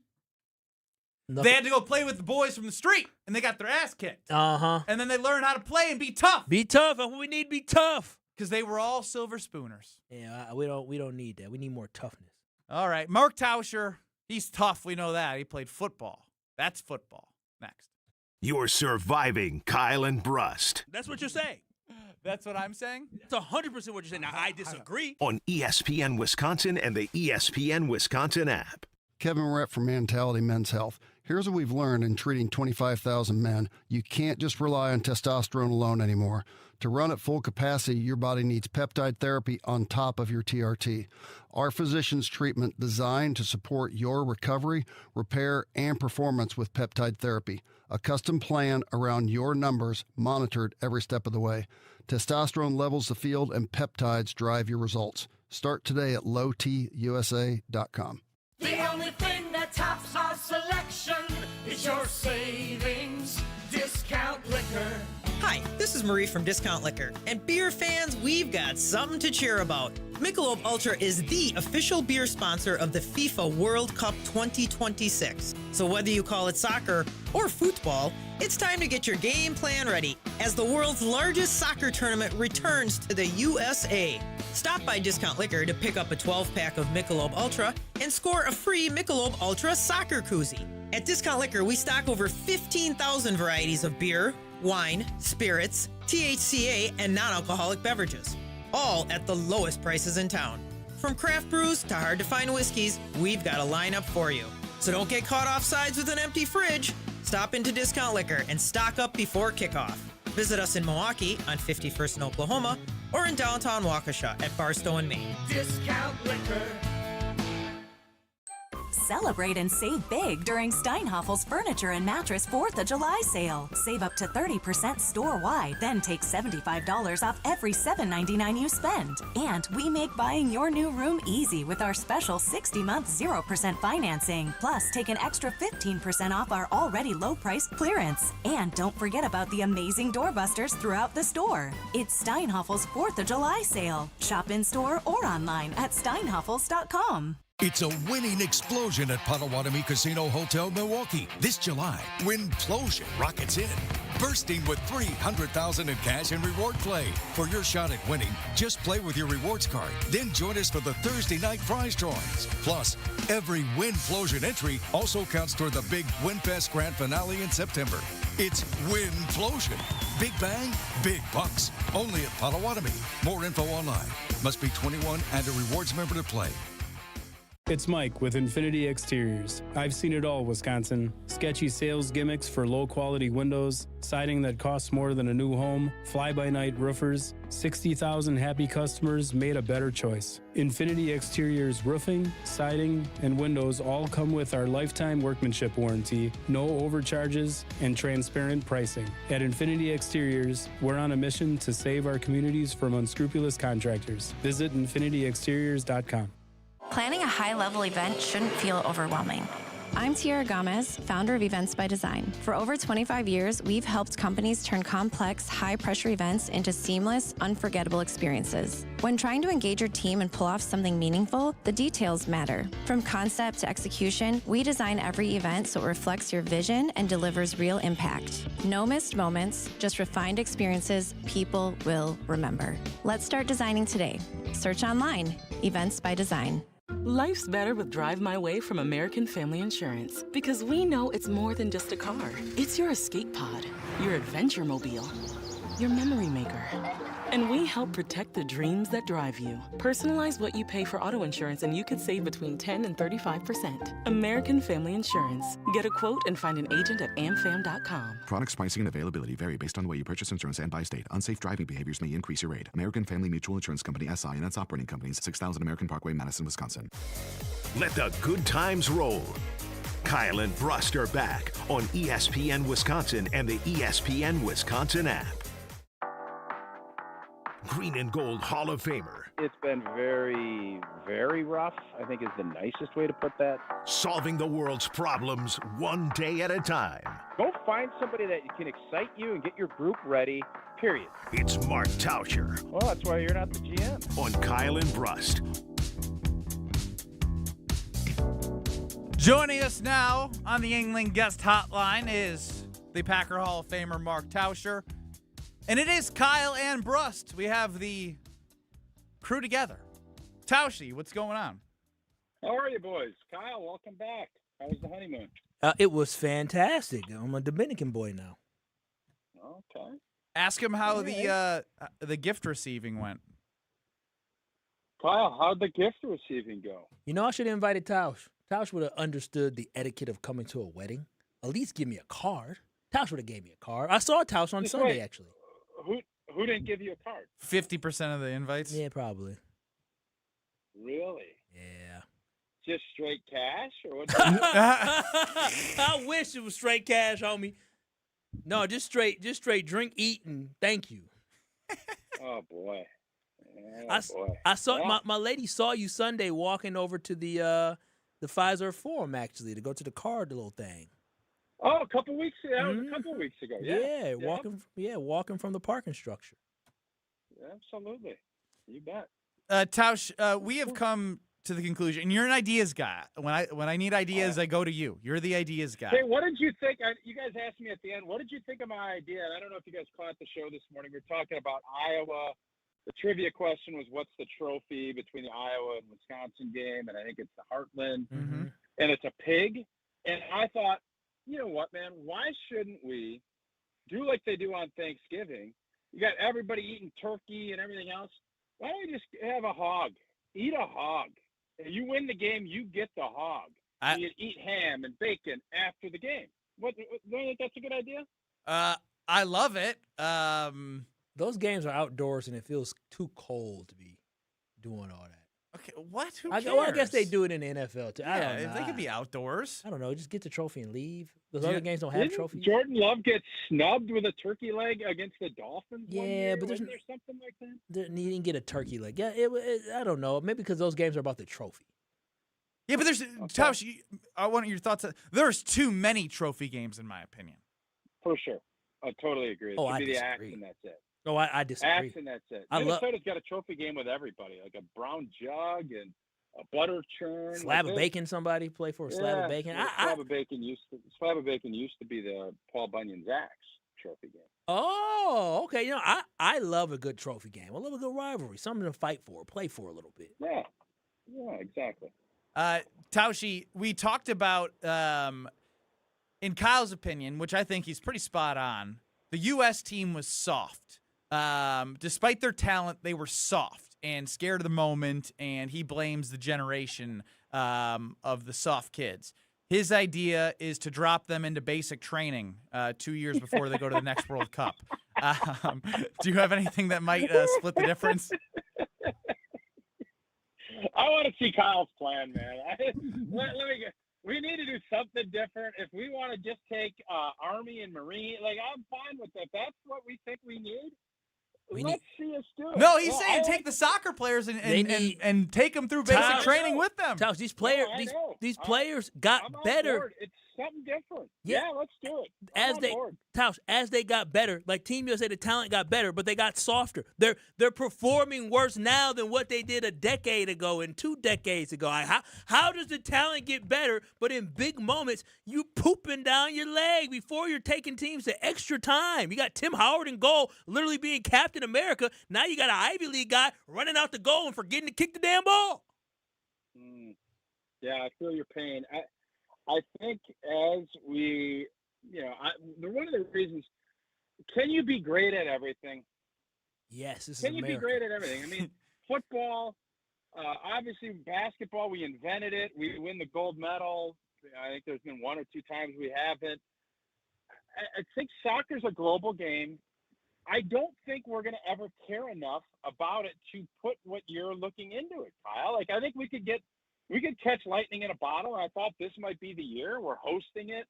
Nothing. They had to go play with the boys from the street, and they got their ass kicked. Uh-huh. And then they learned how to play and be tough. Be tough. We need to be tough. Because they were all silver spooners. Yeah, we don't need that. We need more toughness. All right. Mark Tauscher, he's tough. We know that. He played football. That's football. Next. You're surviving Kyle and Brust. That's what you're saying. That's what I'm saying? That's 100% what you're saying. Now, I disagree. On ESPN Wisconsin and the ESPN Wisconsin app. Kevin Rett from Mentality Men's Health. Here's what we've learned in treating 25,000 men. You can't just rely on testosterone alone anymore. To run at full capacity, your body needs peptide therapy on top of your TRT. Our physician's treatment designed to support your recovery, repair, and performance with peptide therapy. A custom plan around your numbers, monitored every step of the way. Testosterone levels the field and peptides drive your results. Start today at lowtusa.com. The only thing that tops our selection is your savings discount liquor. Hi, this is Marie from Discount Liquor. And beer fans, we've got something to cheer about. Michelob Ultra is the official beer sponsor of the FIFA World Cup 2026. So whether you call it soccer or football, it's time to get your game plan ready as the world's largest soccer tournament returns to the USA. Stop by Discount Liquor to pick up a 12-pack of Michelob Ultra and score a free Michelob Ultra soccer koozie. At Discount Liquor, we stock over 15,000 varieties of beer, wine, spirits, THCA, and non-alcoholic beverages, all at the lowest prices in town. From craft brews to hard-to-find whiskeys, we've got a lineup for you. So don't get caught off sides with an empty fridge. Stop into Discount Liquor and stock up before kickoff. Visit us in Milwaukee on 51st and Oklahoma or in downtown Waukesha at Barstow and Maine. Discount liquor. Celebrate and save big during Steinhaffel's Furniture and Mattress 4th of July sale. Save up to 30% store-wide, then take $75 off every $7.99 you spend. And we make buying your new room easy with our special 60-month 0% financing. Plus, take an extra 15% off our already low-priced clearance. And don't forget about the amazing doorbusters throughout the store. It's Steinhaffel's 4th of July sale. Shop in-store or online at steinhaffels.com. It's a winning explosion at Potawatomi Casino Hotel, Milwaukee. This July, Winplosion rockets in, bursting with $300,000 in cash and reward play. For your shot at winning, just play with your rewards card. Then join us for the Thursday night prize drawings. Plus, every Winplosion entry also counts toward the big WinFest Grand Finale in September. It's Winplosion. Big bang, big bucks. Only at Potawatomi. More info online. Must be 21 and a rewards member to play. It's Mike with Infinity Exteriors. I've seen it all, Wisconsin. Sketchy sales gimmicks for low-quality windows, siding that costs more than a new home, fly-by-night roofers. 60,000 happy customers made a better choice. Infinity Exteriors roofing, siding, and windows all come with our lifetime workmanship warranty, no overcharges, and transparent pricing. At Infinity Exteriors, we're on a mission to save our communities from unscrupulous contractors. Visit infinityexteriors.com. Planning a high-level event shouldn't feel overwhelming. I'm Tiara Gomez, founder of Events by Design. For over 25 years, we've helped companies turn complex, high-pressure events into seamless, unforgettable experiences. When trying to engage your team and pull off something meaningful, the details matter. From concept to execution, we design every event so it reflects your vision and delivers real impact. No missed moments, just refined experiences people will remember. Let's start designing today. Search online, Events by Design. Life's better with Drive My Way from American Family Insurance because we know it's more than just a car. It's your escape pod, your adventure mobile, your memory maker. And we help protect the dreams that drive you. Personalize what you pay for auto insurance and you could save between 10 and 35%. American Family Insurance. Get a quote and find an agent at amfam.com. Products, pricing, and availability vary based on the way you purchase insurance and by state. Unsafe driving behaviors may increase your rate. American Family Mutual Insurance Company, SI, and its operating companies, 6000 American Parkway, Madison, Wisconsin. Let the good times roll. Kyle and Brust are back on ESPN Wisconsin and the ESPN Wisconsin app. Green and Gold Hall of Famer. It's been very, very rough, I think is the nicest way to put that. Solving the world's problems one day at a time. Go find somebody that can excite you and get your group ready, period. It's Mark Tauscher. Well, that's why you're not the GM. On Kyle and Brust. Joining us now on the Yingling Guest Hotline is the Packer Hall of Famer Mark Tauscher. And it is Kyle and Brust. We have the crew together. Tauschi, what's going on? How are you, boys? Kyle, welcome back. How was the honeymoon? It was fantastic. I'm a Dominican boy now. Okay. Ask him how the gift receiving went. Kyle, how'd the gift receiving go? You know, I should have invited Tausch. Tausch would have understood the etiquette of coming to a wedding. At least give me a card. Tausch would have gave me a card. I saw Tausch on Sunday, actually. Who didn't give you a card? 50% of the invites? Yeah, probably. Really? Yeah. Just straight cash? Or what? I wish it was straight cash, homie. No, just straight drink, eat, and thank you. Oh, boy. I saw my lady saw you Sunday walking over to the Pfizer Forum, actually, to go to the card little thing. Oh, a couple weeks ago. That was a couple weeks ago. Yeah. Walking from the parking structure. Absolutely. You bet. Tausch, we have come to the conclusion. You're an ideas guy. When I need ideas, I go to you. You're the ideas guy. Hey, what did you think? You guys asked me at the end, what did you think of my idea? And I don't know if you guys caught the show this morning. We were talking about Iowa. The trivia question was, what's the trophy between the Iowa and Wisconsin game? And I think it's the Heartland. Mm-hmm. And it's a pig. And I thought, you know what, man? Why shouldn't we do like they do on Thanksgiving? You got everybody eating turkey and everything else. Why don't we just have a hog? Eat a hog. If you win the game, you get the hog. You eat ham and bacon after the game. Don't you think that's a good idea? I love it. Those games are outdoors, and it feels too cold to be doing all that. Okay, what? Who I cares? guess they do it in the NFL too. I don't know. If they could be outdoors. I don't know. Just get the trophy and leave. Those other games don't have trophies. Jordan Love gets snubbed with a turkey leg against the Dolphins. one year? But Wasn't there something like that? He didn't get a turkey leg. Yeah, I don't know. Maybe because those games are about the trophy. Yeah, but there's Tausch, I want your thoughts. There's too many trophy games, in my opinion. For sure. I totally agree. It Oh, should I be the axe disagree. and that's it. No, I disagree. Axe and that's it. I love Minnesota's got a trophy game with everybody, like a brown jug and a butter churn. slab like of bacon. Somebody play for a slab of bacon. Slab of bacon used to be the Paul Bunyan's axe trophy game. Oh, okay. I love a good trophy game. I love a good rivalry. Something to fight for, play for a little bit. Yeah, exactly. Taushi, we talked about, in Kyle's opinion, which I think he's pretty spot on, the U.S. team was soft. Despite their talent, they were soft and scared of the moment, and he blames the generation of the soft kids. His idea is to drop them into basic training 2 years before they go to the next World Cup. Do you have anything that might split the difference? I want to see Kyle's plan, man. We need to do something different. If we want to just take Army and Marine, I'm fine with that. That's what we think we need. Let's see us do it. No, he's saying take the soccer players and take them through basic training with them. Tausch, these players got better. Board. It's something different. Yeah, let's do it. As they got better, like Team USA, the talent got better, but they got softer. They're performing worse now than what they did a decade ago and 2 decades ago. How does the talent get better? But in big moments, you pooping down your leg before you're taking teams to extra time. You got Tim Howard in goal, literally being Captain America. Now you got an Ivy League guy running out the goal and forgetting to kick the damn ball. Yeah, I feel your pain. I think as we, one of the reasons, can you be great at everything? Yes, this is Can America. you be great at everything? I mean, football, obviously basketball, we invented it. We win the gold medal. I think there's been 1 or 2 times we haven't. I think soccer's a global game. I don't think we're going to ever care enough about it to put what you're looking into it, Kyle. I think we could catch lightning in a bottle. I thought this might be the year. We're hosting it.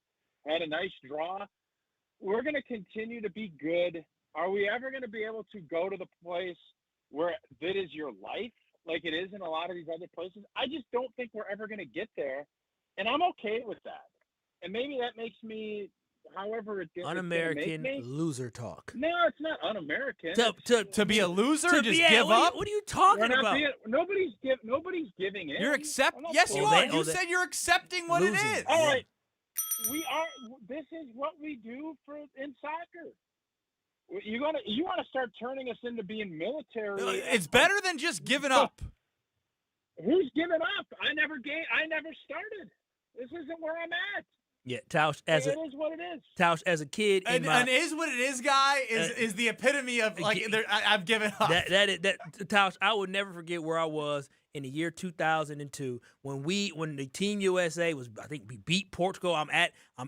Had a nice draw. We're going to continue to be good. Are we ever going to be able to go to the place where that is your life, like it is in a lot of these other places? I just don't think we're ever going to get there, and I'm okay with that. And maybe that makes me, however it gets, Un-American loser talk. No, it's not un-American. To be a loser, just give up. What are you talking about? Nobody's giving in. You're Yes, you are. You said you're accepting what it is. All right, we are. This is what we do in soccer. You want to start turning us into being military? It's better than just giving up. Who's giving up? I never started. This isn't where I'm at. Yeah, Tausch, it is what it is. Tausch, as a kid, an is what it is guy is the epitome of I've given up. That Tausch, I would never forget where I was in the year 2002 when the Team USA was, I think we beat Portugal. I'm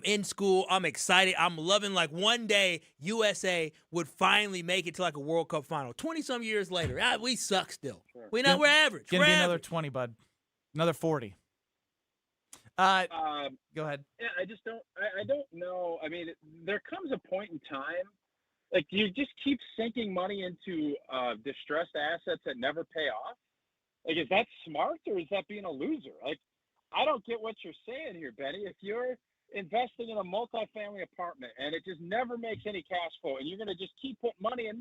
in school. I'm excited. I'm loving one day USA would finally make it to a World Cup final. 20-some years later, we suck still. Sure. We're average. Gonna be another 20, bud. Another 40. Go ahead. Yeah, I don't know. I mean, there comes a point in time, you just keep sinking money into distressed assets that never pay off. Is that smart or is that being a loser? I don't get what you're saying here, Benny. If you're investing in a multifamily apartment and it just never makes any cash flow and you're going to just keep putting money in,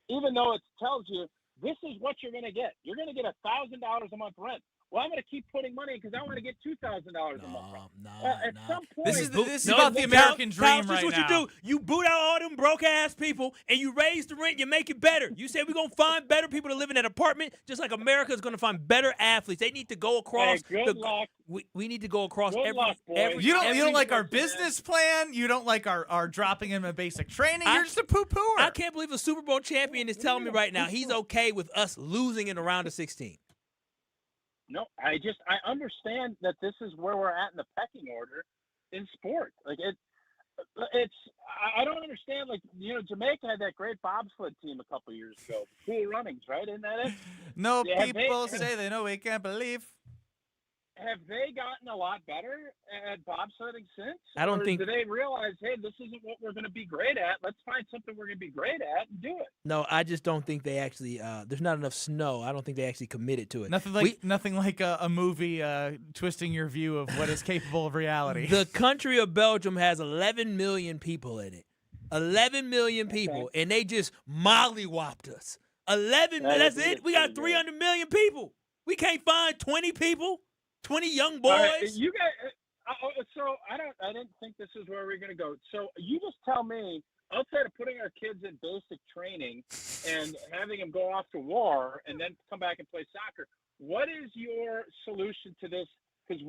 even though it tells you this is what you're going to get. You're going to get $1,000 a month rent. Well, I'm going to keep putting money because I want to get $2,000 a month. At some point, this is about the American dream right now. This is what you do. You boot out all them broke ass people and you raise the rent. You make it better. You say we're going to find better people to live in that apartment, just like America is going to find better athletes. They need to go across. Hey, good luck. We need to go across every. You don't like our business plan. You don't like our dropping him in basic training. You're just a poo-pooer. I can't believe a Super Bowl champion is telling me right now he's okay with us losing in the round of 16. No, I understand that this is where we're at in the pecking order in sport. I don't understand. Like, Jamaica had that great bobsled team a couple years ago. Cool Runnings, right? Isn't that it? No, people say they know we can't believe. Have they gotten a lot better at bobsledding since? I don't think. Do they realize, hey, this isn't what we're going to be great at? Let's find something we're going to be great at and do it. No, I just don't think they actually. There's not enough snow. I don't think they actually committed to it. Nothing like a movie twisting your view of what is capable of reality. The country of Belgium has 11 million people in it. 11 million people, and they just mollywopped us. 11. That's it. We got 300 million people. We can't find 20 people. 20 young boys. Right, you guys. So I didn't think this is where we're going to go. So you just tell me, outside of putting our kids in basic training and having them go off to war and then come back and play soccer, what is your solution to this? Because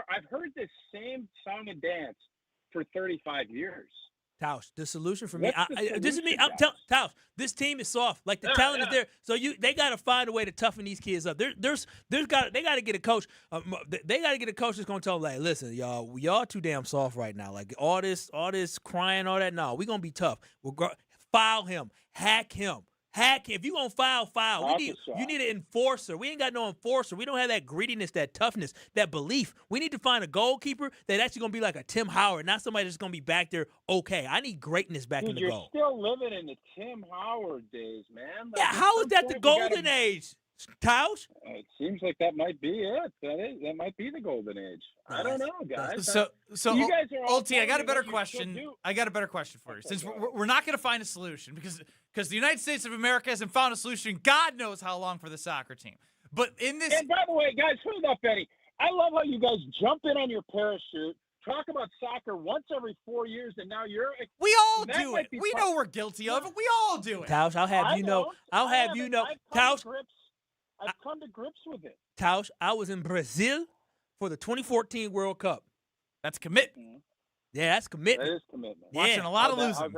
I've heard this same song and dance for 35 years. Tausch, the solution for me, this is me. I'm telling Tausch, this team is soft. Like the talent is there, so they got to find a way to toughen these kids up. They got to get a coach. They got to get a coach that's gonna tell them, like, listen, y'all too damn soft right now. Like all this crying, all that. No, we gonna be tough. Foul him, hack him. If you gonna foul. You need an enforcer. We ain't got no enforcer. We don't have that grittiness, that toughness, that belief. We need to find a goalkeeper that actually gonna be like a Tim Howard, not somebody that's gonna be back there. Okay, I need greatness back in the goal. You're still living in the Tim Howard days, man. Like, how is that the golden age, Tausch? It seems like that might be it. That might be the golden age. I don't know, guys. So you guys are all Ulti, I got a better question. For you. Since we're not going to find a solution because the United States of America hasn't found a solution, God knows how long for the soccer team. But in this, and by the way, guys, hold up, Benny. I love how you guys jump in on your parachute, talk about soccer once every 4 years, and now you're. We all do it. We know we're guilty of it. We all do it. Tausch, I'll have you know. Tausch, I've come to grips with it. Tausch, I was in Brazil for the 2014 World Cup. That's commitment. Yeah, that's commitment. That is commitment. Watching a lot of losing.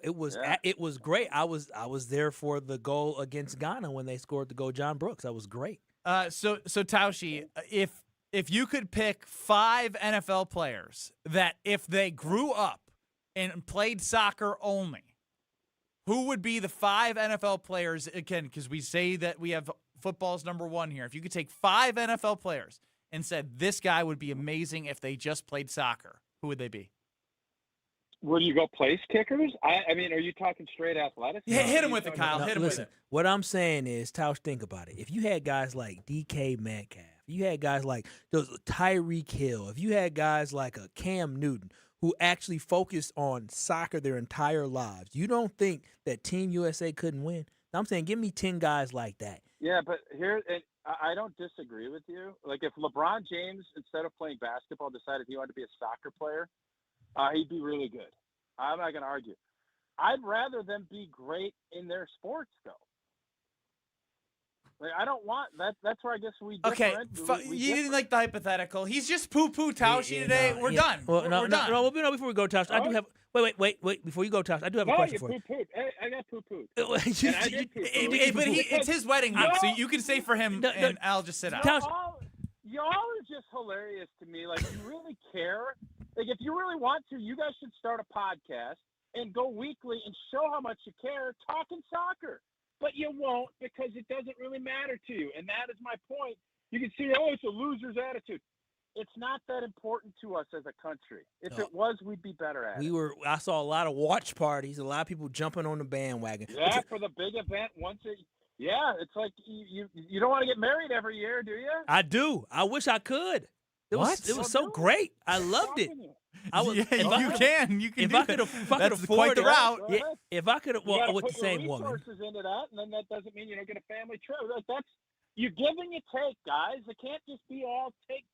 It was great. I was there for the goal against Ghana when they scored the goal. John Brooks. That was great. So Taushi, if you could pick 5 NFL players that if they grew up and played soccer only, who would be the 5 NFL players, again, because we say that we have football's number 1 here. If you could take 5 NFL players and said this guy would be amazing if they just played soccer, who would they be? Would you go place kickers? I mean, are you talking straight athletics? Yeah, hit him with it, Kyle. Hit him with it. What I'm saying is, Tausch, think about it. If you had guys like DK Metcalf, if you had guys like those Tyreek Hill, if you had guys like a Cam Newton who actually focused on soccer their entire lives, you don't think that Team USA couldn't win? I'm saying give me 10 guys like that. Yeah, but I don't disagree with you. Like if LeBron James, instead of playing basketball, decided he wanted to be a soccer player, he'd be really good. I'm not going to argue. I'd rather them be great in their sports, though. Like, I don't want that. That's where I guess we different. Okay, you didn't like the hypothetical. He's just poo-poo Taushi today. We're done. Well, we're done. No, before we go, Tausch, I do have. Wait. Before you go, Tausch, I do have a question for you. Hey, I got poo-pooed. But it's his wedding week, so you can say for him, and I'll just sit out. Y'all are just hilarious to me. Like, you really care. Like, if you really want to, you guys should start a podcast and go weekly and show how much you care talking soccer. But you won't because it doesn't really matter to you. And that is my point. You can see, it's a loser's attitude. It's not that important to us as a country. If it was, we'd be better at it. I saw a lot of watch parties, a lot of people jumping on the bandwagon. Yeah, for the big event yeah, it's like you don't want to get married every year, do you? I do. I wish I could. It was so great. I loved it. You can. If I could afford the route. Yeah, if I could, well, with the same woman. Resources into that, and then that doesn't mean you don't get a family trip. That's you give and you take, guys. It can't just be all take.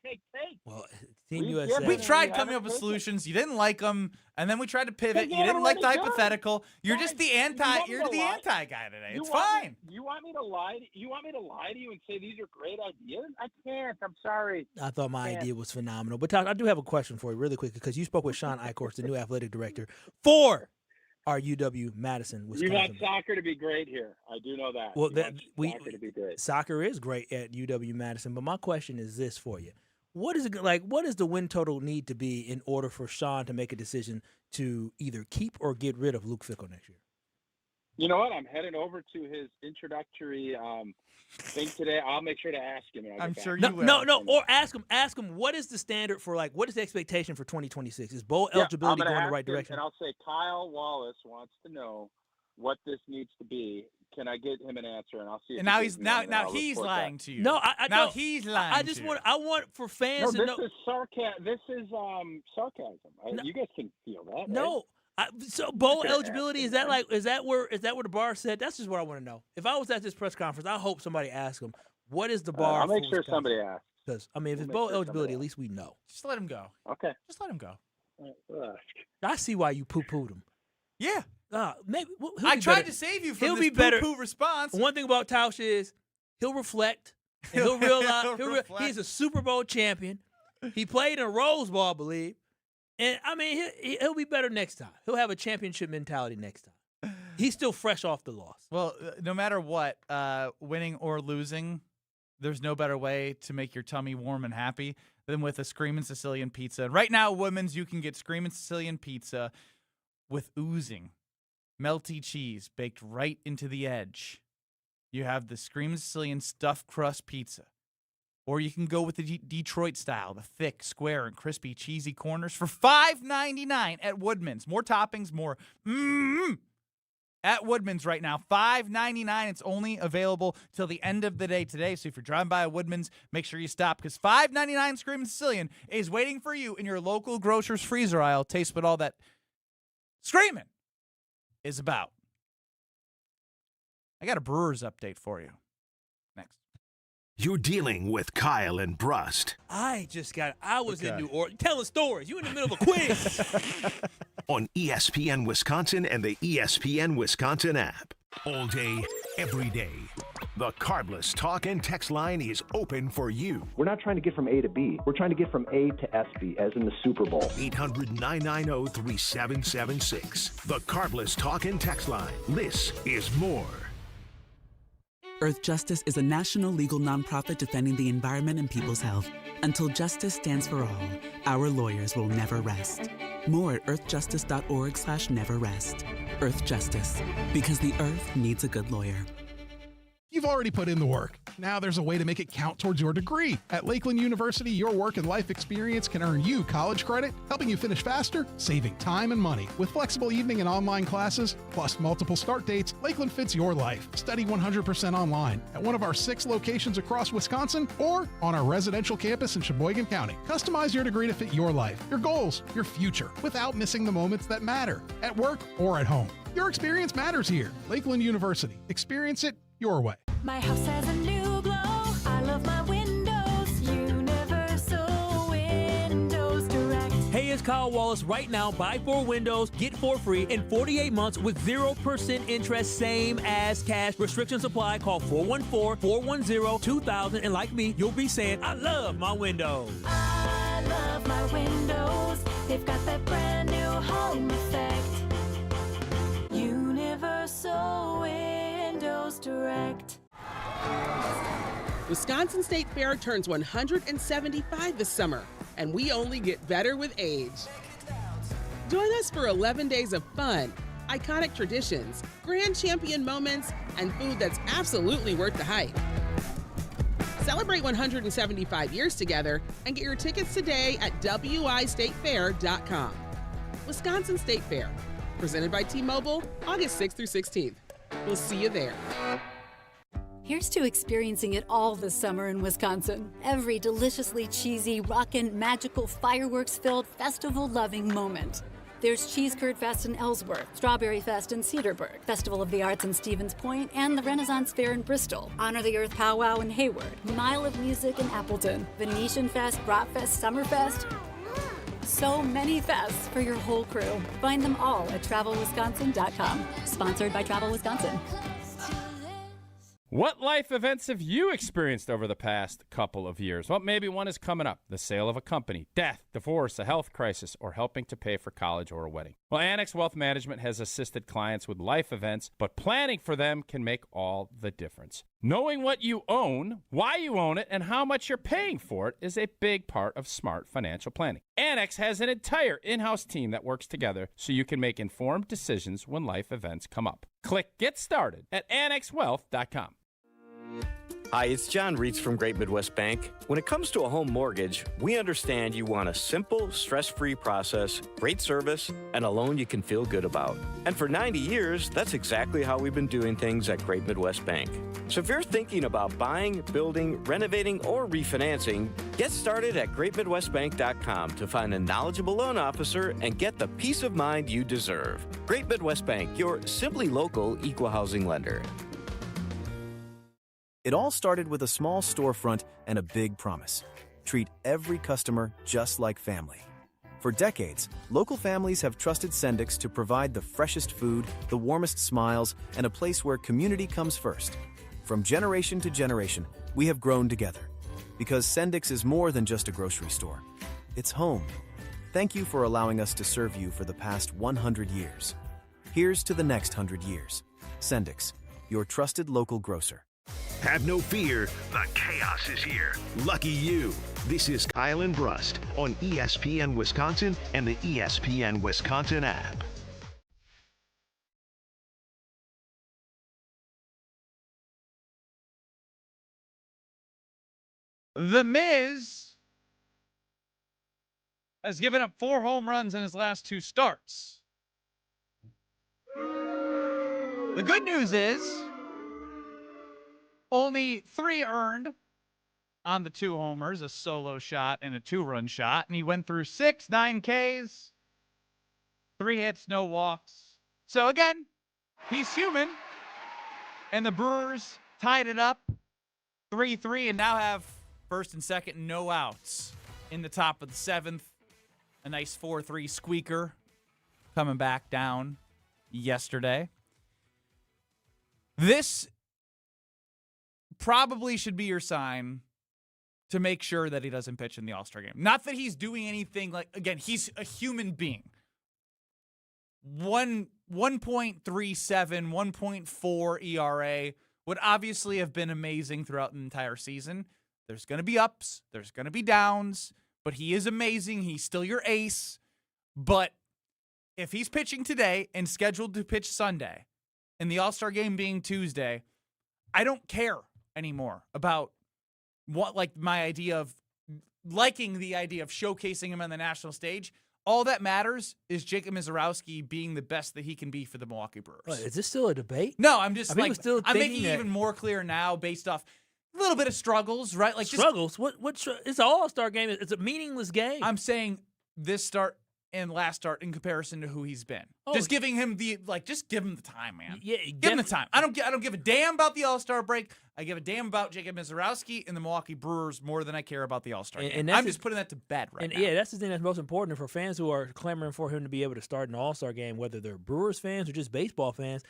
Well, Team USA. We tried coming up with solutions. You didn't like them, and then we tried to pivot. You didn't like the hypothetical. You're just the anti. You're the anti guy today. It's fine. You want me to lie? You want me to lie to you and say these are great ideas? I can't. I'm sorry. I thought my idea was phenomenal. But Todd, I do have a question for you, really quick, because you spoke with Sean Eichhorst, the new athletic director for our UW-Madison, Wisconsin. You want soccer to be great here. I do know that. Well, soccer to be great. Soccer is great at UW-Madison, but my question is this for you. what is it like? What does the win total need to be in order for Sean to make a decision to either keep or get rid of Luke Fickell next year? You know what? I'm heading over to his introductory thing today. I'll make sure to ask him. And I'm sure you will. No. Or ask him. What is the standard for what is the expectation for 2026? Is bowl eligibility going in the right direction? And I'll say Kyle Wallace wants to know what this needs to be. Can I get him an answer? And I'll see. And now he's lying to you. No, I he's lying. I just want for fans to know. This is sarcasm. This is sarcasm. You guys can feel that. No. Right? So bowl eligibility, is that where the bar set? That's just what I want to know. If I was at this press conference, I hope somebody asked him, what is the bar? I'll make sure Wisconsin? somebody asks. Because if it's bowl eligibility, at least we know. Just let him go. Okay. Just let him go. I see why you poo-pooed him. Yeah. Maybe I tried to save you from this poo-poo response. One thing about Tausch is he'll reflect. And he'll realize he's a Super Bowl champion. He played in a Rose Bowl, I believe. And, I mean, he'll be better next time. He'll have a championship mentality next time. He's still fresh off the loss. Well, no matter what, winning or losing, there's no better way to make your tummy warm and happy than with a Screamin' Sicilian pizza. And right now, Women's, you can get Screamin' Sicilian pizza with oozing, melty cheese baked right into the edge. You have the Screamin' Sicilian stuffed crust pizza. Or you can go with the Detroit style, the thick, square, and crispy, cheesy corners for $5.99 at Woodman's. More toppings, more at Woodman's right now. $5.99. It's only available till the end of the day today. So if you're driving by a Woodman's, make sure you stop because $5.99 Screamin' Sicilian is waiting for you in your local grocer's freezer aisle. Taste what all that screaming is about. I got a Brewers update for you. Next. You're dealing with Kyle and Brust. I was in New Orleans telling stories. You in the middle of a quiz. On ESPN Wisconsin and the ESPN Wisconsin app. All day, every day. The Cardless talk and text line is open for you. We're not trying to get from A to B. We're trying to get from A to SB, as in the Super Bowl. 800-990-3776. The Cardless talk and text line. This is more. Earth Justice is a national legal nonprofit defending the environment and people's health. Until justice stands for all, our lawyers will never rest. More at earthjustice.org/neverrest. Earth Justice, because the earth needs a good lawyer. You've already put in the work. Now there's a way to make it count towards your degree. At Lakeland University, your work and life experience can earn you college credit, helping you finish faster, saving time and money. With flexible evening and online classes, plus multiple start dates, Lakeland fits your life. Study 100% online at one of our 6 locations across Wisconsin or on our residential campus in Sheboygan County. Customize your degree to fit your life, your goals, your future, without missing the moments that matter, at work or at home. Your experience matters here. Lakeland University. Experience it your way. My house has a new glow. I love my windows. Universal Windows Direct. Hey, it's Kyle Wallace. Right now, buy 4 windows, get 4 free in 48 months with 0% interest, same as cash. Restrictions apply. Call 414-410-2000. And like me, you'll be saying, I love my windows. I love my windows. They've got that brand new home effect. Universal Windows Direct. Wisconsin State Fair turns 175 this summer, and we only get better with age. Join us for 11 days of fun, iconic traditions, grand champion moments, and food that's absolutely worth the hype. Celebrate 175 years together and get your tickets today at wistatefair.com. Wisconsin State Fair, presented by T-Mobile, August 6th through 16th. We'll see you there. Here's to experiencing it all this summer in Wisconsin. Every deliciously cheesy, rockin', magical, fireworks-filled, festival-loving moment. There's Cheese Curd Fest in Ellsworth, Strawberry Fest in Cedarburg, Festival of the Arts in Stevens Point, and the Renaissance Fair in Bristol, Honor the Earth Powwow in Hayward, Mile of Music in Appleton, Venetian Fest, Bratfest, Summerfest. So many fests for your whole crew. Find them all at TravelWisconsin.com. Sponsored by Travel Wisconsin. What life events have you experienced over the past couple of years? Well, maybe one is coming up. The sale of a company, death, divorce, a health crisis, or helping to pay for college or a wedding. Well, Annex Wealth Management has assisted clients with life events, but planning for them can make all the difference. Knowing what you own, why you own it, and how much you're paying for it is a big part of smart financial planning. Annex has an entire in-house team that works together so you can make informed decisions when life events come up. Click Get Started at annexwealth.com. Hi, it's John Reitz from Great Midwest Bank. When it comes to a home mortgage, we understand you want a simple, stress-free process, great service, and a loan you can feel good about. And for 90 years, that's exactly how we've been doing things at Great Midwest Bank. So if you're thinking about buying, building, renovating, or refinancing, get started at greatmidwestbank.com to find a knowledgeable loan officer and get the peace of mind you deserve. Great Midwest Bank, your simply local equal housing lender. It all started with a small storefront and a big promise. Treat every customer just like family. For decades, local families have trusted Sendix to provide the freshest food, the warmest smiles, and a place where community comes first. From generation to generation, we have grown together. Because Sendix is more than just a grocery store. It's home. Thank you for allowing us to serve you for the past 100 years. Here's to the next 100 years. Sendix, your trusted local grocer. Have no fear, the chaos is here. Lucky you. This is Kyle and Brust on ESPN Wisconsin and the ESPN Wisconsin app. The Miz has given up 4 home runs in his last 2 starts. The good news is only 3 earned on the 2 homers, a solo shot and a 2-run shot. And he went through 6, 9 Ks, 3 hits, no walks. So again, he's human. And the Brewers tied it up 3-3 and now have first and second, no outs in the top of the 7th. A nice 4-3 squeaker coming back down yesterday. This probably should be your sign to make sure that he doesn't pitch in the All-Star game. Not that he's doing anything like, again, he's a human being. 1.37, 1.4 ERA would obviously have been amazing throughout the entire season. There's going to be ups, there's going to be downs, but he is amazing. He's still your ace. But if he's pitching today and scheduled to pitch Sunday, and the All-Star game being Tuesday, I don't care anymore about what, like, my idea of liking the idea of showcasing him on the national stage. All that matters is Jacob Misiorowski being the best that he can be for the Milwaukee Brewers. What, is this still a debate? No, I'm just I'm making it even more clear now based off a little bit of struggles, right? Like struggles. It's an All-Star game. It's a meaningless game. I'm saying this start and last start in comparison to who he's been. Just giving him just give him the time, man. Yeah, give him the time. I don't give a damn about the All-Star break. I give a damn about Jacob Misiorowski and the Milwaukee Brewers more than I care about the All-Star game. And I'm just putting that to bed right now. Yeah, that's the thing that's most important for fans who are clamoring for him to be able to start an All-Star game, whether they're Brewers fans or just baseball fans.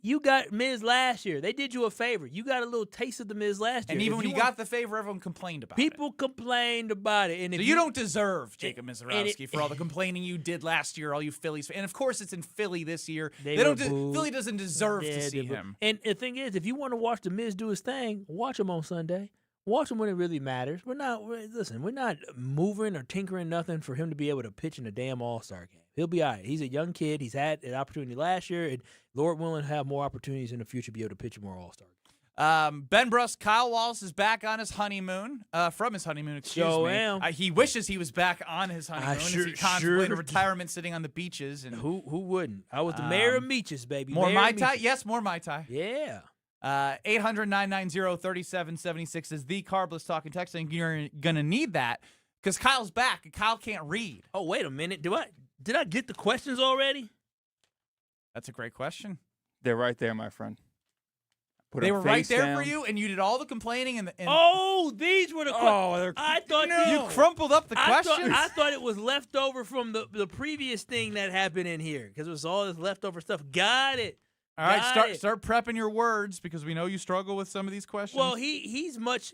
You got Miz last year. They did you a favor. You got a little taste of the Miz last year. And even when you got the favor, everyone complained about it. People complained about it. And so you don't deserve Jacob Misiorowski for all the complaining you did last year, all you Phillies. And, of course, it's in Philly this year. Philly doesn't deserve to see him. And the thing is, if you want to watch the Miz do his thing, watch him on Sunday. Watch him when it really matters. We're not moving or tinkering nothing for him to be able to pitch in a damn All-Star game. He'll be all right. He's a young kid. He's had an opportunity last year, and Lord willing, have more opportunities in the future to be able to pitch in more All-Star games. Ben Brust, Kyle Wallace is back on his honeymoon, from his honeymoon, excuse me. He wishes he was back on his honeymoon as he contemplated retirement sitting on the beaches. And who wouldn't? I was the mayor of Meaches, baby. More Mai Tai? Yes, more Mai Tai. Yeah. 800-990-3776 is the Carbless talking text, and you're going to need that because Kyle's back, and Kyle can't read. Oh, wait a minute. Did I get the questions already? That's a great question. They're right there, my friend. They were right there for you, and you did all the complaining. And oh, these were the questions. I thought you crumpled up the questions. I thought it was left over from the previous thing that happened in here because it was all this leftover stuff. Got it. All right, start prepping your words because we know you struggle with some of these questions. Well, he makes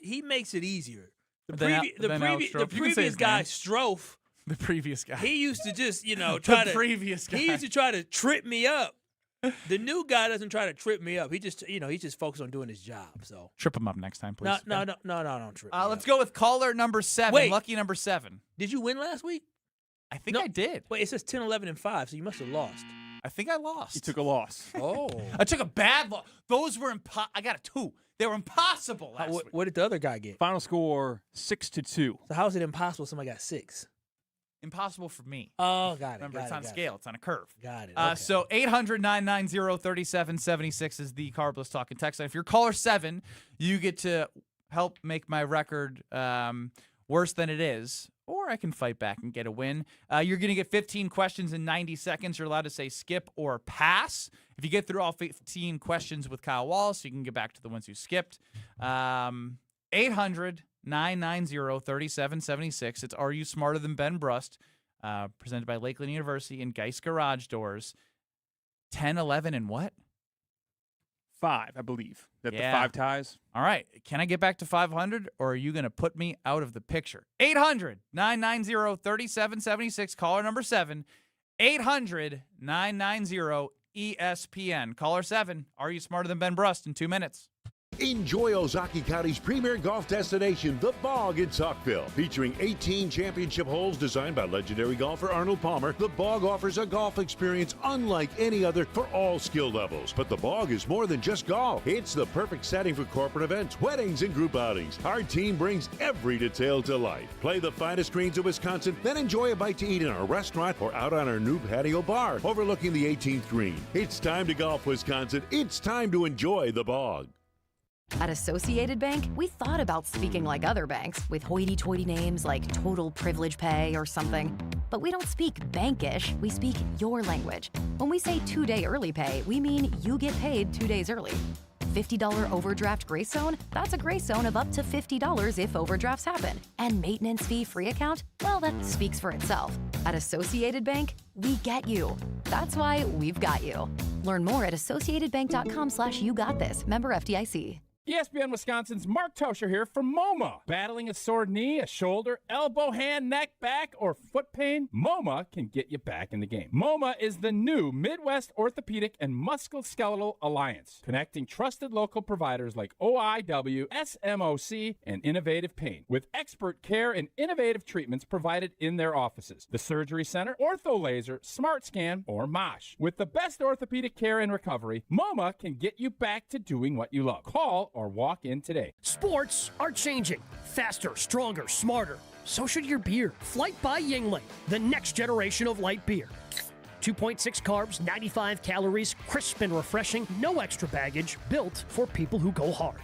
it easier. The previous guy, Strofe. The previous guy. He used to just, He used to try to trip me up. The new guy doesn't try to trip me up. He just, he's just focused on doing his job. So trip him up next time, please. No, don't trip. Let's go with caller number 7. Wait. Lucky number 7. Did you win last week? I think I did. Wait, it says 10, 11, and 5, so you must have lost. I think I lost. You took a loss. Oh. I took a bad loss. Those were I got a 2. They were impossible last week. What did the other guy get? Final score 6-2. So how is it impossible somebody got 6? Impossible for me. Oh, got it. Remember, it's on scale. It's on a curve. Got it. Okay. So 800-990-3776 is the Carbless Talking text line. If you're caller 7, you get to help make my record worse than it is, or I can fight back and get a win. You're going to get 15 questions in 90 seconds. You're allowed to say skip or pass. If you get through all 15 questions with Kyle Wallace, you can get back to the ones you skipped. 800-990-3776. It's Are You Smarter Than Ben Brust? Presented by Lakeland University and Geist Garage Doors. 10, 11, and what? 5, I believe. The 5 ties. All right. Can I get back to 500, or are you going to put me out of the picture? 800-990-3776. Caller number 7. 800-990-ESPN. Caller 7. Are You Smarter Than Ben Brust? In 2 minutes. Enjoy Ozaukee County's premier golf destination, The Bog in Saukville. Featuring 18 championship holes designed by legendary golfer Arnold Palmer, The Bog offers a golf experience unlike any other for all skill levels. But The Bog is more than just golf. It's the perfect setting for corporate events, weddings, and group outings. Our team brings every detail to life. Play the finest greens of Wisconsin, then enjoy a bite to eat in our restaurant or out on our new patio bar overlooking the 18th green. It's time to golf, Wisconsin. It's time to enjoy The Bog. At Associated Bank, we thought about speaking like other banks with hoity-toity names like Total Privilege Pay or something. But we don't speak bankish, we speak your language. When we say 2-day early pay, we mean you get paid 2 days early. $50 overdraft grace zone? That's a grace zone of up to $50 if overdrafts happen. And maintenance fee-free account? Well, that speaks for itself. At Associated Bank, we get you. That's why we've got you. Learn more at associatedbank.com/YouGotThis. Member FDIC. ESPN Wisconsin's Mark Tosher here from MoMA. Battling a sore knee, a shoulder, elbow, hand, neck, back, or foot pain? MoMA can get you back in the game. MoMA is the new Midwest Orthopedic and Musculoskeletal Alliance, connecting trusted local providers like OIW, SMOC, and Innovative Pain, with expert care and innovative treatments provided in their offices. The Surgery Center, Ortho Laser, Smart Scan, or MOSH. With the best orthopedic care and recovery, MoMA can get you back to doing what you love. Call or walk in today. Sports are changing. Faster, stronger, smarter. So should your beer. Flight by Yuengling, the next generation of light beer. 2.6 carbs, 95 calories, crisp and refreshing, no extra baggage, built for people who go hard.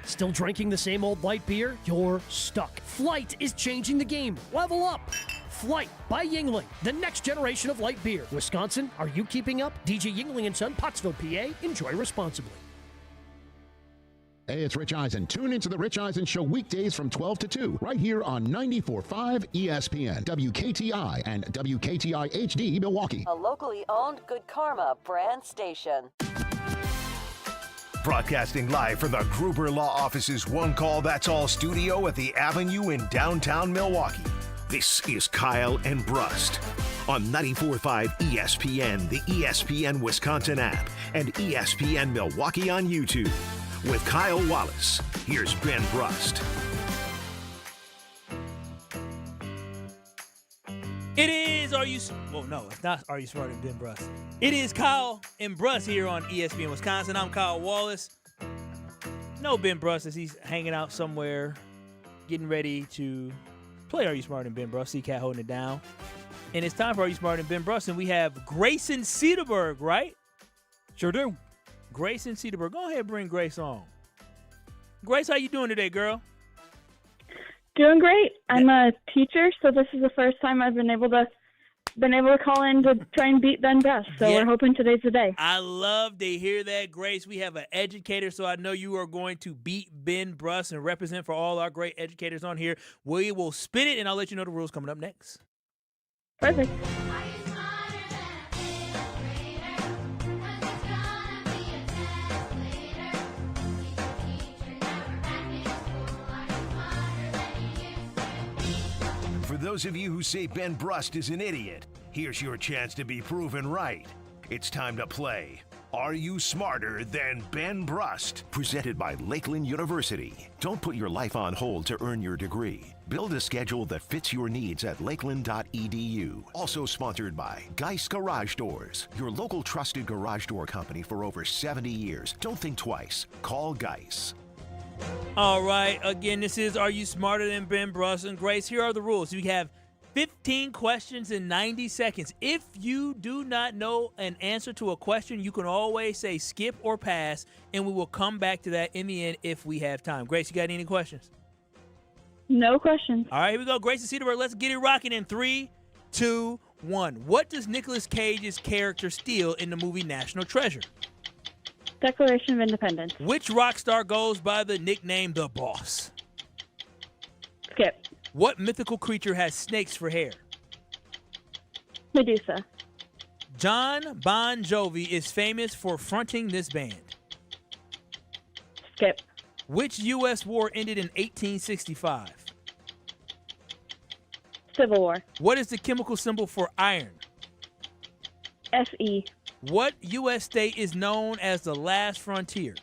Still drinking the same old light beer? You're stuck. Flight is changing the game. Level up. Flight by Yuengling, the next generation of light beer. Wisconsin, are you keeping up? DJ Yuengling & Son, Pottsville, PA. Enjoy responsibly. Hey, it's Rich Eisen. Tune into the Rich Eisen Show weekdays from 12 to 2, right here on 94.5 ESPN, WKTI, and WKTI HD Milwaukee. A locally owned Good Karma brand station. Broadcasting live from the Gruber Law Office's One Call That's All studio at the Avenue in downtown Milwaukee. This is Kyle and Brust on 94.5 ESPN, the ESPN Wisconsin app, and ESPN Milwaukee on YouTube. With Kyle Wallace, here's Ben Brust. It is it's not Are You Smarter Than Ben Brust? It is Kyle and Brust here on ESPN Wisconsin. I'm Kyle Wallace. No Ben Brust as he's hanging out somewhere, getting ready to play Are You Smarter Than Ben Brust? C-Cat holding it down. And it's time for Are You Smarter Than Ben Brust? And we have Grayson Cedarberg, right? Sure do. Grayson Cedarberg. Go ahead and bring Grace on. Grace, how you doing today, girl? Doing great. I'm a teacher, so this is the first time I've been able to call in to try and beat Ben Brust. So we're hoping today's the day. I love to hear that, Grace. We have an educator, so I know you are going to beat Ben Brust and represent for all our great educators on here. We will spin it, and I'll let you know the rules coming up next. Perfect. those of you who say Ben Brust is an idiot, here's your chance to be proven right. It's time to play Are You Smarter Than Ben Brust? Presented by Lakeland University. Don't put your life on hold to earn your degree. Build a schedule that fits your needs at lakeland.edu. Also sponsored by Geist Garage Doors, your local trusted garage door company for over 70 years. Don't think twice. Call Geist. All right. Again, this is Are You Smarter Than Ben Brust? And Grace, here are the rules. We have 15 questions in 90 seconds. If you do not know an answer to a question, you can always say skip or pass, and we will come back to that in the end if we have time. Grace, you got any questions? No questions. All right, here we go. Grace and Cedarburg, let's get it rocking in 3, 2, 1. What does Nicolas Cage's character steal in the movie National Treasure? Declaration of Independence. Which rock star goes by the nickname The Boss? Skip. What mythical creature has snakes for hair? Medusa. John Bon Jovi is famous for fronting this band. Skip. Which U.S. war ended in 1865? Civil War. What is the chemical symbol for iron? Fe. What U.S. state is known as the last frontier?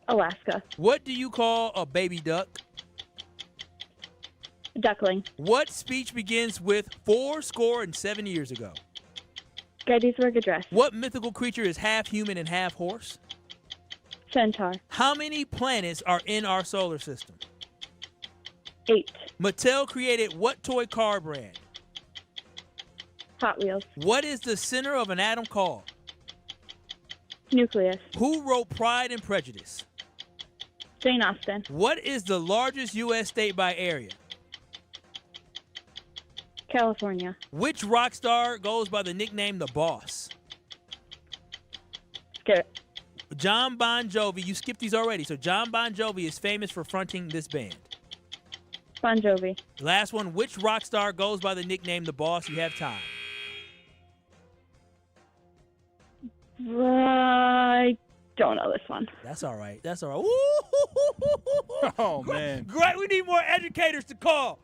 Alaska. What do you call a baby duck? Duckling. What speech begins with 7 years ago? Gettysburg Address. What mythical creature is half human and half horse? Centaur. How many planets are in our solar system? 8. Mattel created what toy car brand? Hot Wheels. What is the center of an atom called? Nucleus. Who wrote Pride and Prejudice? Jane Austen. What is the largest U.S. state by area? California. Which rock star goes by the nickname The Boss? Skip. John Bon Jovi. You skipped these already. So John Bon Jovi is famous for fronting this band. Bon Jovi. Last one. Which rock star goes by the nickname The Boss? You have time. I don't know this one. That's all right. That's all right. Oh, man. Great. We need more educators to call.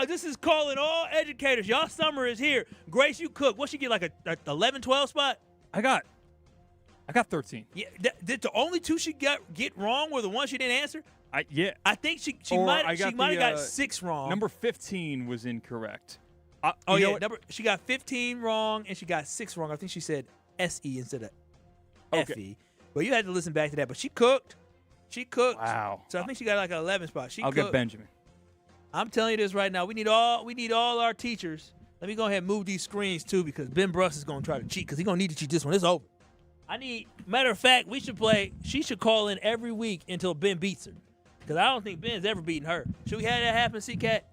This is calling all educators. Y'all summer is here. Grace, you cook. What she get, like a 11, 12 spot? I got 13. Yeah. Did the only two she get wrong were the ones she didn't answer? Yeah. I think she might have got 6 wrong. Number 15 was incorrect. She got 15 wrong and she got 6 wrong. I think she said SE instead of FE. Well, you had to listen back to that. But she cooked. Wow. So I think she got like an 11 spot. I'll get Benjamin. I'm telling you this right now. We need all our teachers. Let me go ahead and move these screens too, because Ben Brust is going to try to cheat because he's going to need to cheat this one. It's over. Matter of fact, she should call in every week until Ben beats her, because I don't think Ben's ever beaten her. Should we have that happen, C-Cat?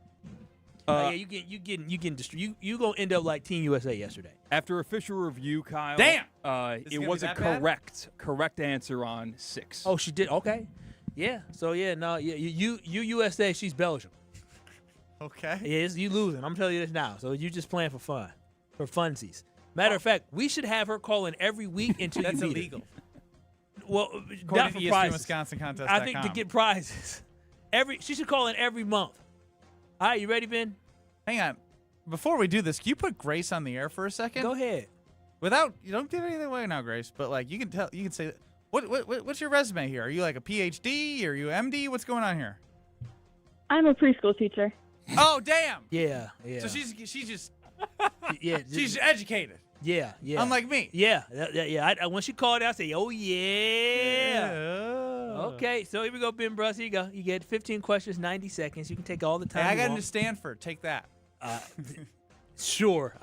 You gonna end up like Team USA yesterday. After official review, Kyle. Damn. It was a correct answer on 6. Oh, she did. Okay. Yeah. So you USA. She's Belgium. Okay. Yes, you losing. I'm telling you this now. So you just playing for fun, for funsies. Matter of fact, we should have her call in every week until That's you beat illegal. Her. Well, According not to for ESPN prizes. Wisconsin contest. I think to get prizes. She should call in every month. All right, you ready, Ben? Hang on. Before we do this, can you put Grace on the air for a second? Go ahead. You don't give anything away now, Grace. But like, you can say, what's your resume here? Are you like a PhD? Are you MD? What's going on here? I'm a preschool teacher. Oh, damn. Yeah. So she's just she's educated. Yeah. Unlike me. Yeah. When she called out, I said, "Oh yeah." Okay, so here we go, Ben Brust. Here you go. You get 15 questions, 90 seconds. You can take all the time. Hey, I got into Stanford. Take that. Sure.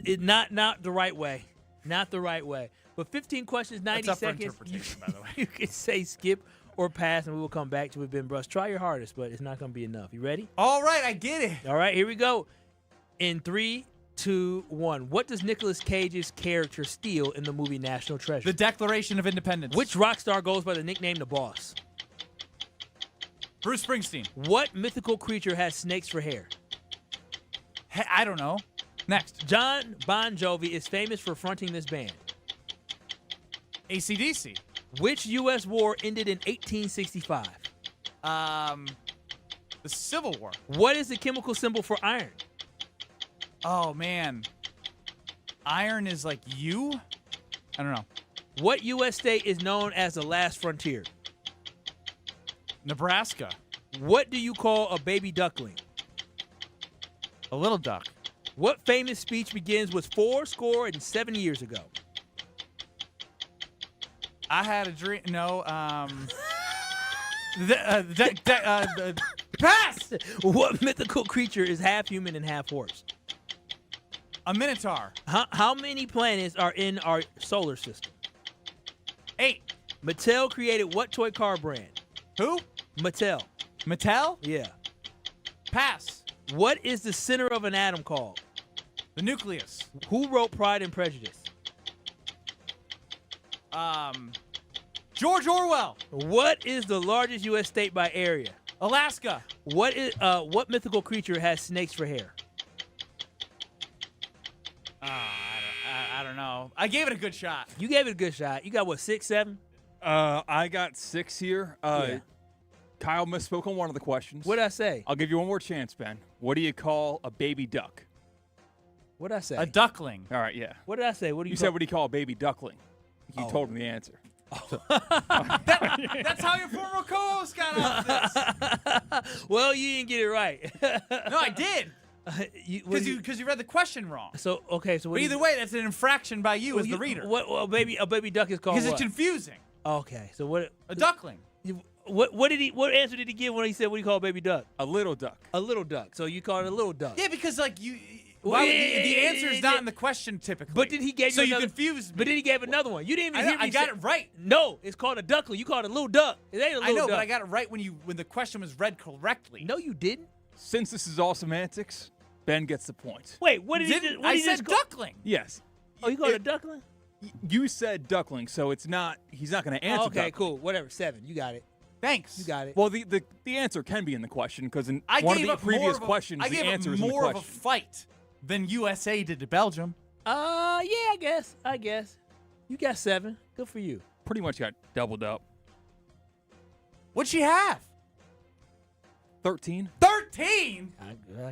Not the right way. Not the right way. But 15 questions, 90 That's up seconds. for interpretation, by the way. You can say skip or pass, and we will come back to it, Ben Brust. Try your hardest, but it's not going to be enough. You ready? All right, I get it. All right, here we go. In 3, 2, 1. What does Nicolas Cage's character steal in the movie National Treasure? The Declaration of Independence. Which rock star goes by the nickname The Boss? Bruce Springsteen. What mythical creature has snakes for hair? I don't know. Next. John Bon Jovi is famous for fronting this band. AC/DC. Which U.S. war ended in 1865? The Civil War. What is the chemical symbol for iron? Oh, man. Iron is like U? I don't know. What U.S. state is known as the last frontier? Nebraska. What do you call a baby duckling? A little duck. What famous speech begins with 407 years ago? I had a dream. No. Pass! What mythical creature is half human and half horse? A minotaur. How many planets are in our solar system? 8. Mattel created what toy car brand? Who? Mattel. Mattel? Yeah. Pass. What is the center of an atom called? The nucleus. Who wrote Pride and Prejudice? George Orwell. What is the largest U.S. state by area? Alaska. What mythical creature has snakes for hair? I don't know. I gave it a good shot. You gave it a good shot. You got what, 6, 7? I got 6 here. Yeah. Kyle misspoke on one of the questions. What'd I say? I'll give you one more chance, Ben. What do you call a baby duck? What'd I say? A duckling. All right, yeah. What did I say? What do You you said call? what do you call a baby duckling? You told him the answer. That's how your former co-host got off this. Well, you didn't get it right. No, I did. Because you read the question wrong. So okay, so what But either way, that's an infraction by you as the reader. What a baby duck is called? Because it's what? confusing. Okay, so what? A duckling. What answer did he give when he said what do you call a baby duck? A little duck. A little duck. So you call it a little duck. Yeah, because like you. Well, the answer is not in the question typically. But did he give you so another? you confused me. But then he gave another one. You didn't even hear me. I got it right. No, it's called a duckling. You called it a little duck. It ain't a little I know, duck. but I got it right when the question was read correctly. No, you didn't. Since this is all semantics, Ben gets the point. Wait, what did he just? What I did he said just call? duckling. Yes. Oh, you called it a duckling? You said duckling, so it's not. He's not going to answer. Oh, okay, duckling. cool. Whatever. 7. You got it. Thanks. You got it. Well, the answer can be in the question because in I one of gave the up previous more of questions, I the gave answer up is in the more of question. a fight than USA did to Belgium. Yeah, I guess. You got 7. Good for you. Pretty much got doubled up. What'd she have? 13. 13?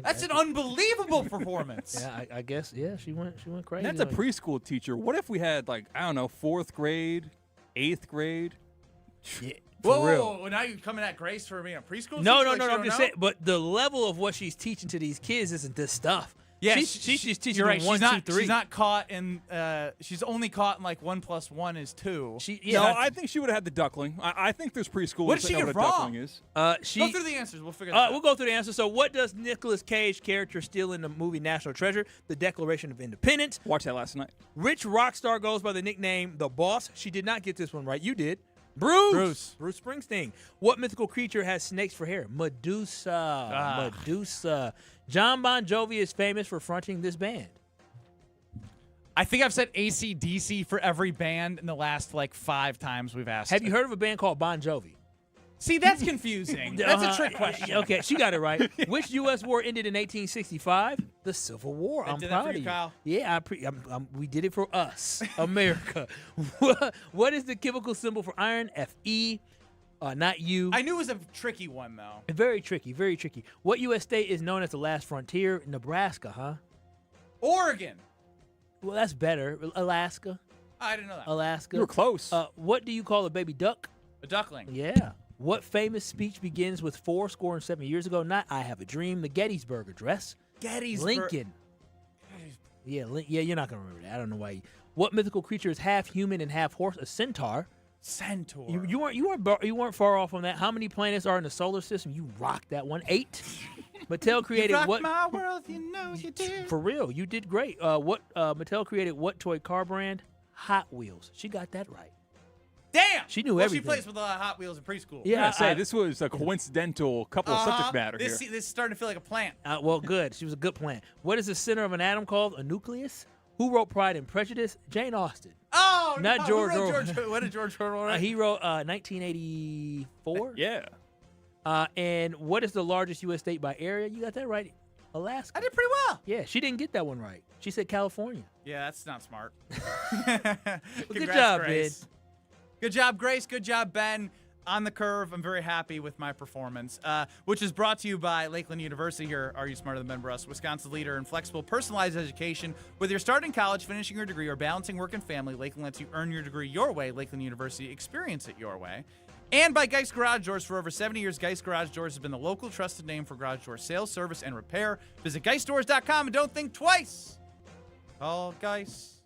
That's an unbelievable performance. Yeah, I guess. Yeah, she went crazy. And that's a preschool teacher. What if we had 4th grade, 8th grade? Yeah. Whoa, now you're coming at Grace for being a preschool No, teacher? no. I'm just saying. But the level of what she's teaching to these kids isn't this stuff. Yeah, she's just teaching you're right. them 1, 2, 3. She's not caught in. She's only caught in 1 + 1 is 2. No, I think she would have had the duckling. I think there's preschoolers What did she that know get what a duckling wrong? is. Go through the answers. We'll figure it out. We'll go through the answer. So, what does Nicolas Cage character steal in the movie National Treasure? The Declaration of Independence. Watched that last night. Which rock star goes by the nickname The Boss? She did not get this one right. You did. Bruce Springsteen. What mythical creature has snakes for hair? Medusa. Medusa. John Bon Jovi is famous for fronting this band. I think I've said AC/DC for every band in the last 5 times we've asked. Have you heard of a band called Bon Jovi? See, that's confusing. That's a trick question. Okay, she got it right. Which U.S. war ended in 1865? The Civil War. I'm did proud that for of you, you. Kyle. Yeah, we did it for us, America. What is the chemical symbol for iron? Fe. Not U. I knew it was a tricky one, though. Very tricky, very tricky. What U.S. state is known as the last frontier? Nebraska, huh? Oregon. Well, that's better. Alaska. I didn't know that. Alaska. You were close. What do you call a baby duck? A duckling. Yeah. What famous speech begins with 407 years ago? Not I Have a Dream. The Gettysburg Address. Lincoln. Yeah, you're not going to remember that. I don't know why. What mythical creature is half human and half horse? A centaur. Centaur. You weren't far off on that. How many planets are in the solar system? You rocked that one. 8. Mattel created you rocked what? My world, you know you did. For real, you did great. Mattel created what toy car brand? Hot Wheels. She got that right. Damn! She knew well, everything. She plays with Hot Wheels in preschool. Yeah, this was a coincidental couple of subject matter here. This is starting to feel like a plant. Well, good. She was a good plant. What is the center of an atom called? A nucleus? Who wrote Pride and Prejudice? Jane Austen. Oh, not no. George Orwell. What did George Orwell write? He wrote 1984. Yeah. And what is the largest U.S. state by area? You got that right. Alaska. I did pretty well. Yeah, she didn't get that one right. She said California. Yeah, that's not smart. Good job, Grace. Ben. Good job, Grace. Good job, Ben. on the curve. I'm very happy with my performance, which is brought to you by Lakeland University. Here, Are You Smarter Than Ben Brust? Wisconsin's leader in flexible, personalized education. Whether you're starting college, finishing your degree, or balancing work and family, Lakeland lets you earn your degree your way. Lakeland University, experience it your way. And by Geist Garage Doors. For over 70 years, Geist Garage Doors has been the local trusted name for garage door sales, service, and repair. Visit GeistDoors.com and don't think twice. Call Geist.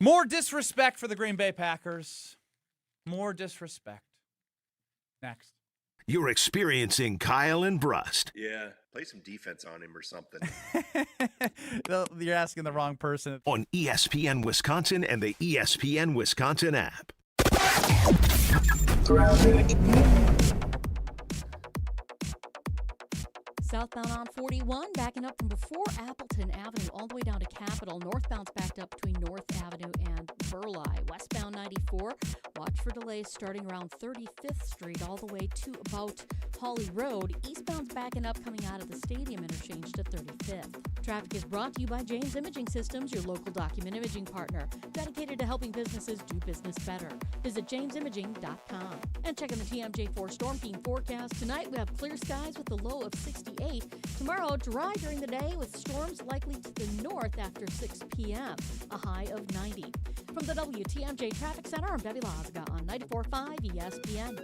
More disrespect for the Green Bay Packers. More disrespect. Next. You're experiencing Kyle and Brust. Yeah, play some defense on him or something. You're asking the wrong person. On ESPN Wisconsin and the ESPN Wisconsin app. Southbound on 41, backing up from before Appleton Avenue all the way down to Capitol. Northbound's backed up between North Avenue and Burleigh. Westbound 94, watch for delays starting around 35th Street all the way to about Hawley Road. Eastbound's backing up coming out of the Stadium interchange to 35th. Traffic is brought to you by James Imaging Systems, your local document imaging partner, dedicated to helping businesses do business better. Visit jamesimaging.com. And checking the TMJ4 Storm Team forecast. Tonight we have clear skies with a low of 68. Tomorrow, dry during the day with storms likely to the north after 6 p.m., a high of 90. From the WTMJ Traffic Center, I'm Debbie Lazga on 94.5 ESPN.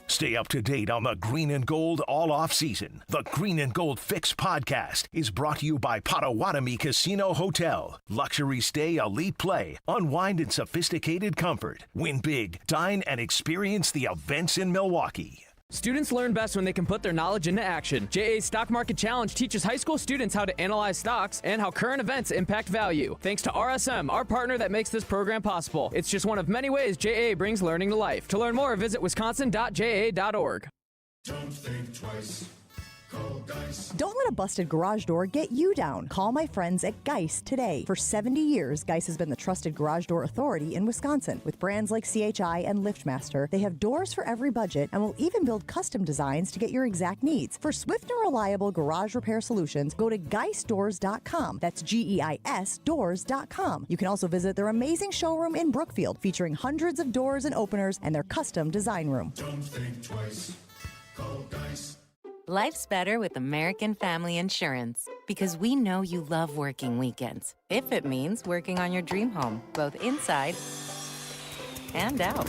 Stay up to date on the Green and Gold all off season. The Green and Gold Fix podcast is brought to you by Potawatomi Casino Hotel. Luxury stay, elite play, unwind in sophisticated comfort. Win big, dine, and experience the events in Milwaukee. Students learn best when they can put their knowledge into action. JA's Stock Market Challenge teaches high school students how to analyze stocks and how current events impact value. Thanks to RSM, our partner that makes this program possible. It's just one of many ways JA brings learning to life. To learn more, visit wisconsin.ja.org. Don't think twice. Call Geist. Don't let a busted garage door get you down. Call my friends at Geist today. For 70 years, Geist has been the trusted garage door authority in Wisconsin. With brands like CHI and LiftMaster, they have doors for every budget and will even build custom designs to get your exact needs. For swift and reliable garage repair solutions, go to geistdoors.com. That's GEIS doors.com. You can also visit their amazing showroom in Brookfield, featuring hundreds of doors and openers and their custom design room. Don't think twice. Call Geist. Life's better with American Family Insurance because we know you love working weekends. If it means working on your dream home, both inside and out.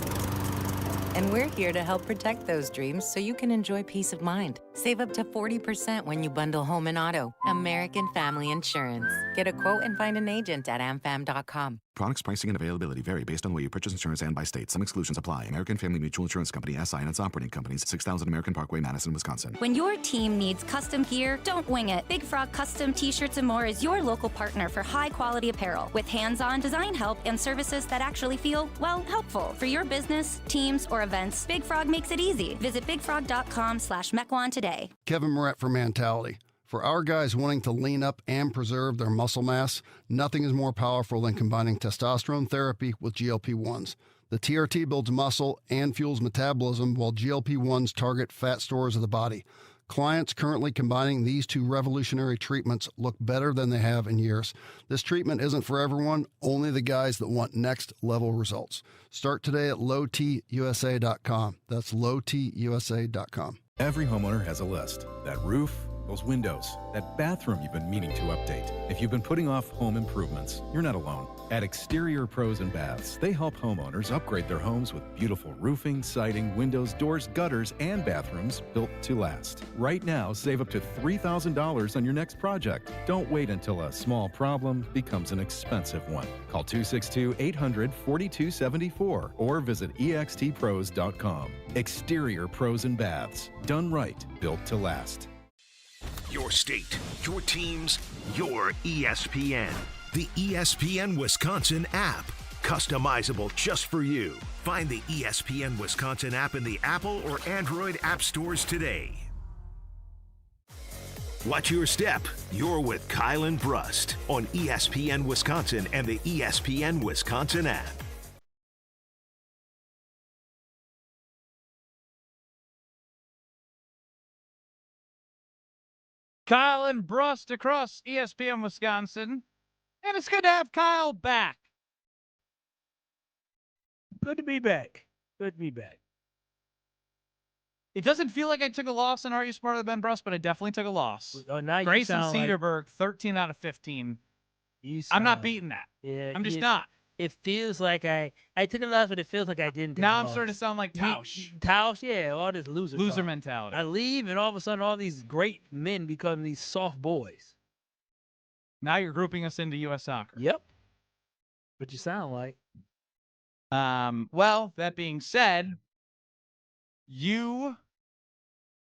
And we're here to help protect those dreams so you can enjoy peace of mind. Save up to 40% when you bundle home and auto. American Family Insurance. Get a quote and find an agent at amfam.com. Products, pricing, and availability vary based on where you purchase insurance and by state. Some exclusions apply. American Family Mutual Insurance Company, SI, and its operating companies, 6000 American Parkway, Madison, Wisconsin. When your team needs custom gear, don't wing it. Big Frog Custom T-Shirts and More is your local partner for high-quality apparel with hands-on design help and services that actually feel, well, helpful. For your business, teams, or events, Big Frog makes it easy. Visit bigfrog.com/Mequon today. Kevin Moret for Mentality. For our guys wanting to lean up and preserve their muscle mass, nothing is more powerful than combining testosterone therapy with GLP-1s. The TRT builds muscle and fuels metabolism, while GLP-1s target fat stores of the body. Clients currently combining these two revolutionary treatments look better than they have in years. This treatment isn't for everyone, only the guys that want next-level results. Start today at lowtusa.com. That's lowtusa.com. Every homeowner has a list. That roof, those windows, that bathroom you've been meaning to update. If you've been putting off home improvements, you're not alone. At Exterior Pros and Baths, they help homeowners upgrade their homes with beautiful roofing, siding, windows, doors, gutters, and bathrooms built to last. Right now, save up to $3,000 on your next project. Don't wait until a small problem becomes an expensive one. Call 262-800-4274 or visit extpros.com. Exterior Pros and Baths. Done right, built to last. Your state, your teams, your ESPN. The ESPN Wisconsin app. Customizable just for you. Find the ESPN Wisconsin app in the Apple or Android app stores today. Watch your step. You're with Kyle and Brust on ESPN Wisconsin and the ESPN Wisconsin app. Kyle and Brust across ESPN Wisconsin. And it's good to have Kyle back. Good to be back. Good to be back. It doesn't feel like I took a loss in Are You Smarter Than Ben Brust, but I definitely took a loss. Oh, now you Grayson sound Cedarburg, 13 out of 15. I'm not beating that. Yeah, I'm just not. It feels like I took a loss, but it feels like I didn't. take Now a I'm loss. starting to sound like Tausch. Tausch, yeah, all this loser talk. mentality. I leave, and all of a sudden, all these great men become these soft boys. Now you're grouping us into U.S. soccer. Yep. What you sound like. Well, that being said,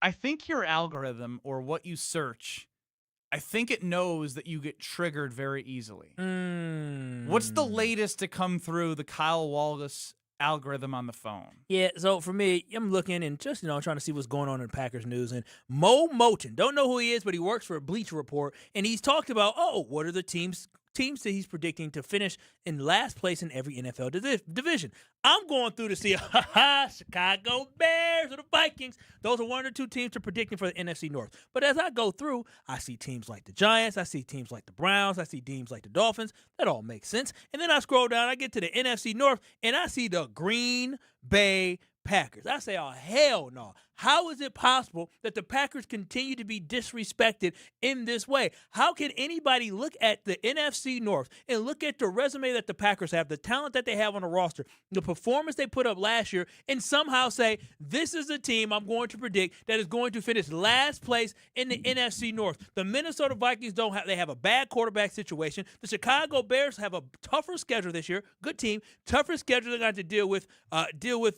I think your algorithm or what you search, I think it knows that you get triggered very easily. What's the latest to come through the Kyle Wallace algorithm on the phone? Yeah, so for me, I'm looking and just, trying to see what's going on in Packers news. And Mo Moton, don't know who he is, but he works for a Bleacher Report, and he's talked about, what are the teams that he's predicting to finish in last place in every NFL division. I'm going through to see, Chicago Bears or the Vikings. Those are one or two teams they're predicting for the NFC North. But as I go through, I see teams like the Giants. I see teams like the Browns. I see teams like the Dolphins. That all makes sense. And then I scroll down. I get to the NFC North, and I see the Green Bay Packers. I say, oh, hell no. How is it possible that the Packers continue to be disrespected in this way? How can anybody look at the NFC North and look at the resume that the Packers have, the talent that they have on the roster, the performance they put up last year, and somehow say, this is a team I'm going to predict that is going to finish last place in the NFC North? The Minnesota Vikings they have a bad quarterback situation. The Chicago Bears have a tougher schedule this year. Good team. Tougher schedule they're going to deal with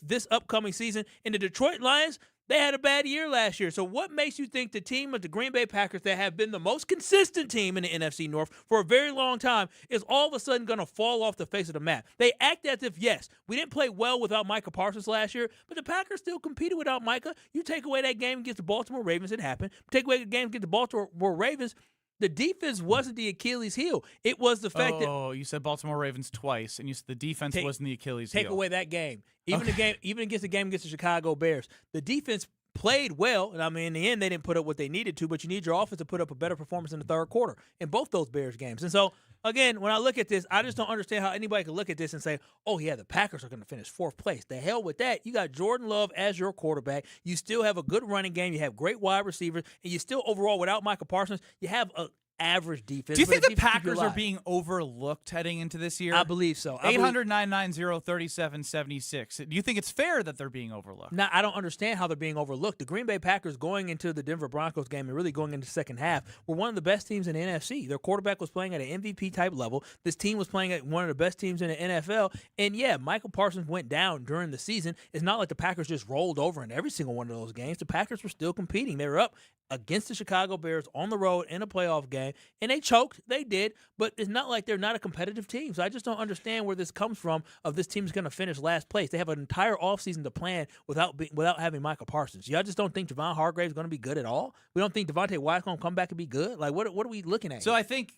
this upcoming season. And the Detroit Lions, they had a bad year last year. So what makes you think the team of the Green Bay Packers that have been the most consistent team in the NFC North for a very long time is all of a sudden going to fall off the face of the map? They act as if, yes, we didn't play well without Micah Parsons last year, but the Packers still competed without Micah. You take away that game against the Baltimore Ravens, it happened. Take away the game against the Baltimore Ravens, the defense wasn't the Achilles heel. It was the fact that... Oh, you said Baltimore Ravens twice, and you said the defense wasn't the Achilles heel. Take away that game. Even against the game against the Chicago Bears, the defense played well, and I mean, in the end, they didn't put up what they needed to, but you need your offense to put up a better performance in the third quarter in both those Bears games. And so, again, when I look at this, I just don't understand how anybody can look at this and say, oh, yeah, the Packers are going to finish fourth place. The hell with that. You got Jordan Love as your quarterback. You still have a good running game. You have great wide receivers, and you still, overall, without Micah Parsons, you have a average defense. Do you think the Packers are being overlooked heading into this year? I believe so. 800-990-3776. Do you think it's fair that they're being overlooked? Now, I don't understand how they're being overlooked. The Green Bay Packers going into the Denver Broncos game and really going into the second half were one of the best teams in the NFC. Their quarterback was playing at an MVP-type level. This team was playing at one of the best teams in the NFL. And, yeah, Michael Parsons went down during the season. It's not like the Packers just rolled over in every single one of those games. The Packers were still competing. They were up against the Chicago Bears on the road in a playoff game, and they choked. They did, but it's not like they're not a competitive team. So I just don't understand where this comes from of this team's going to finish last place. They have an entire offseason to plan without having Micah Parsons. Y'all just don't think Javon Hargrave's going to be good at all? We don't think Devontae Wyatt's going to come back and be good? Like, what are we looking at? So I think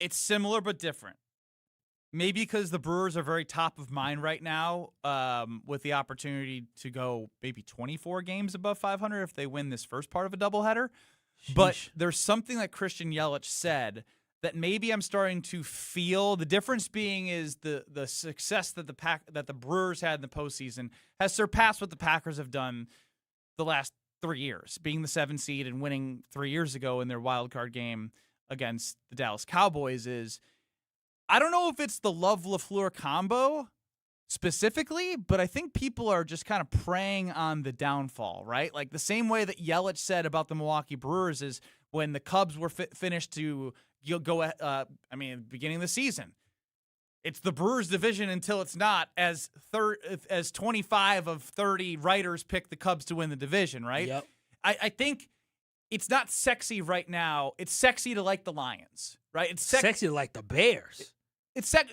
it's similar but different. Maybe because the Brewers are very top of mind right now with the opportunity to go maybe 24 games above 500 if they win this first part of a doubleheader. Sheesh. But there's something that Christian Yelich said that maybe I'm starting to feel. The difference being is the success that the Brewers had in the postseason has surpassed what the Packers have done the last 3 years, being the 7th seed and winning 3 years ago in their wild card game against the Dallas Cowboys is – I don't know if it's the Love-LaFleur combo specifically, but I think people are just kind of preying on the downfall, right? Like the same way that Yelich said about the Milwaukee Brewers is when the Cubs were finished to go beginning of the season. It's the Brewers division until it's not, as 25 of 30 writers pick the Cubs to win the division, right? Yep. I think it's not sexy right now. It's sexy to like the Lions, right? It's sexy to like the Bears.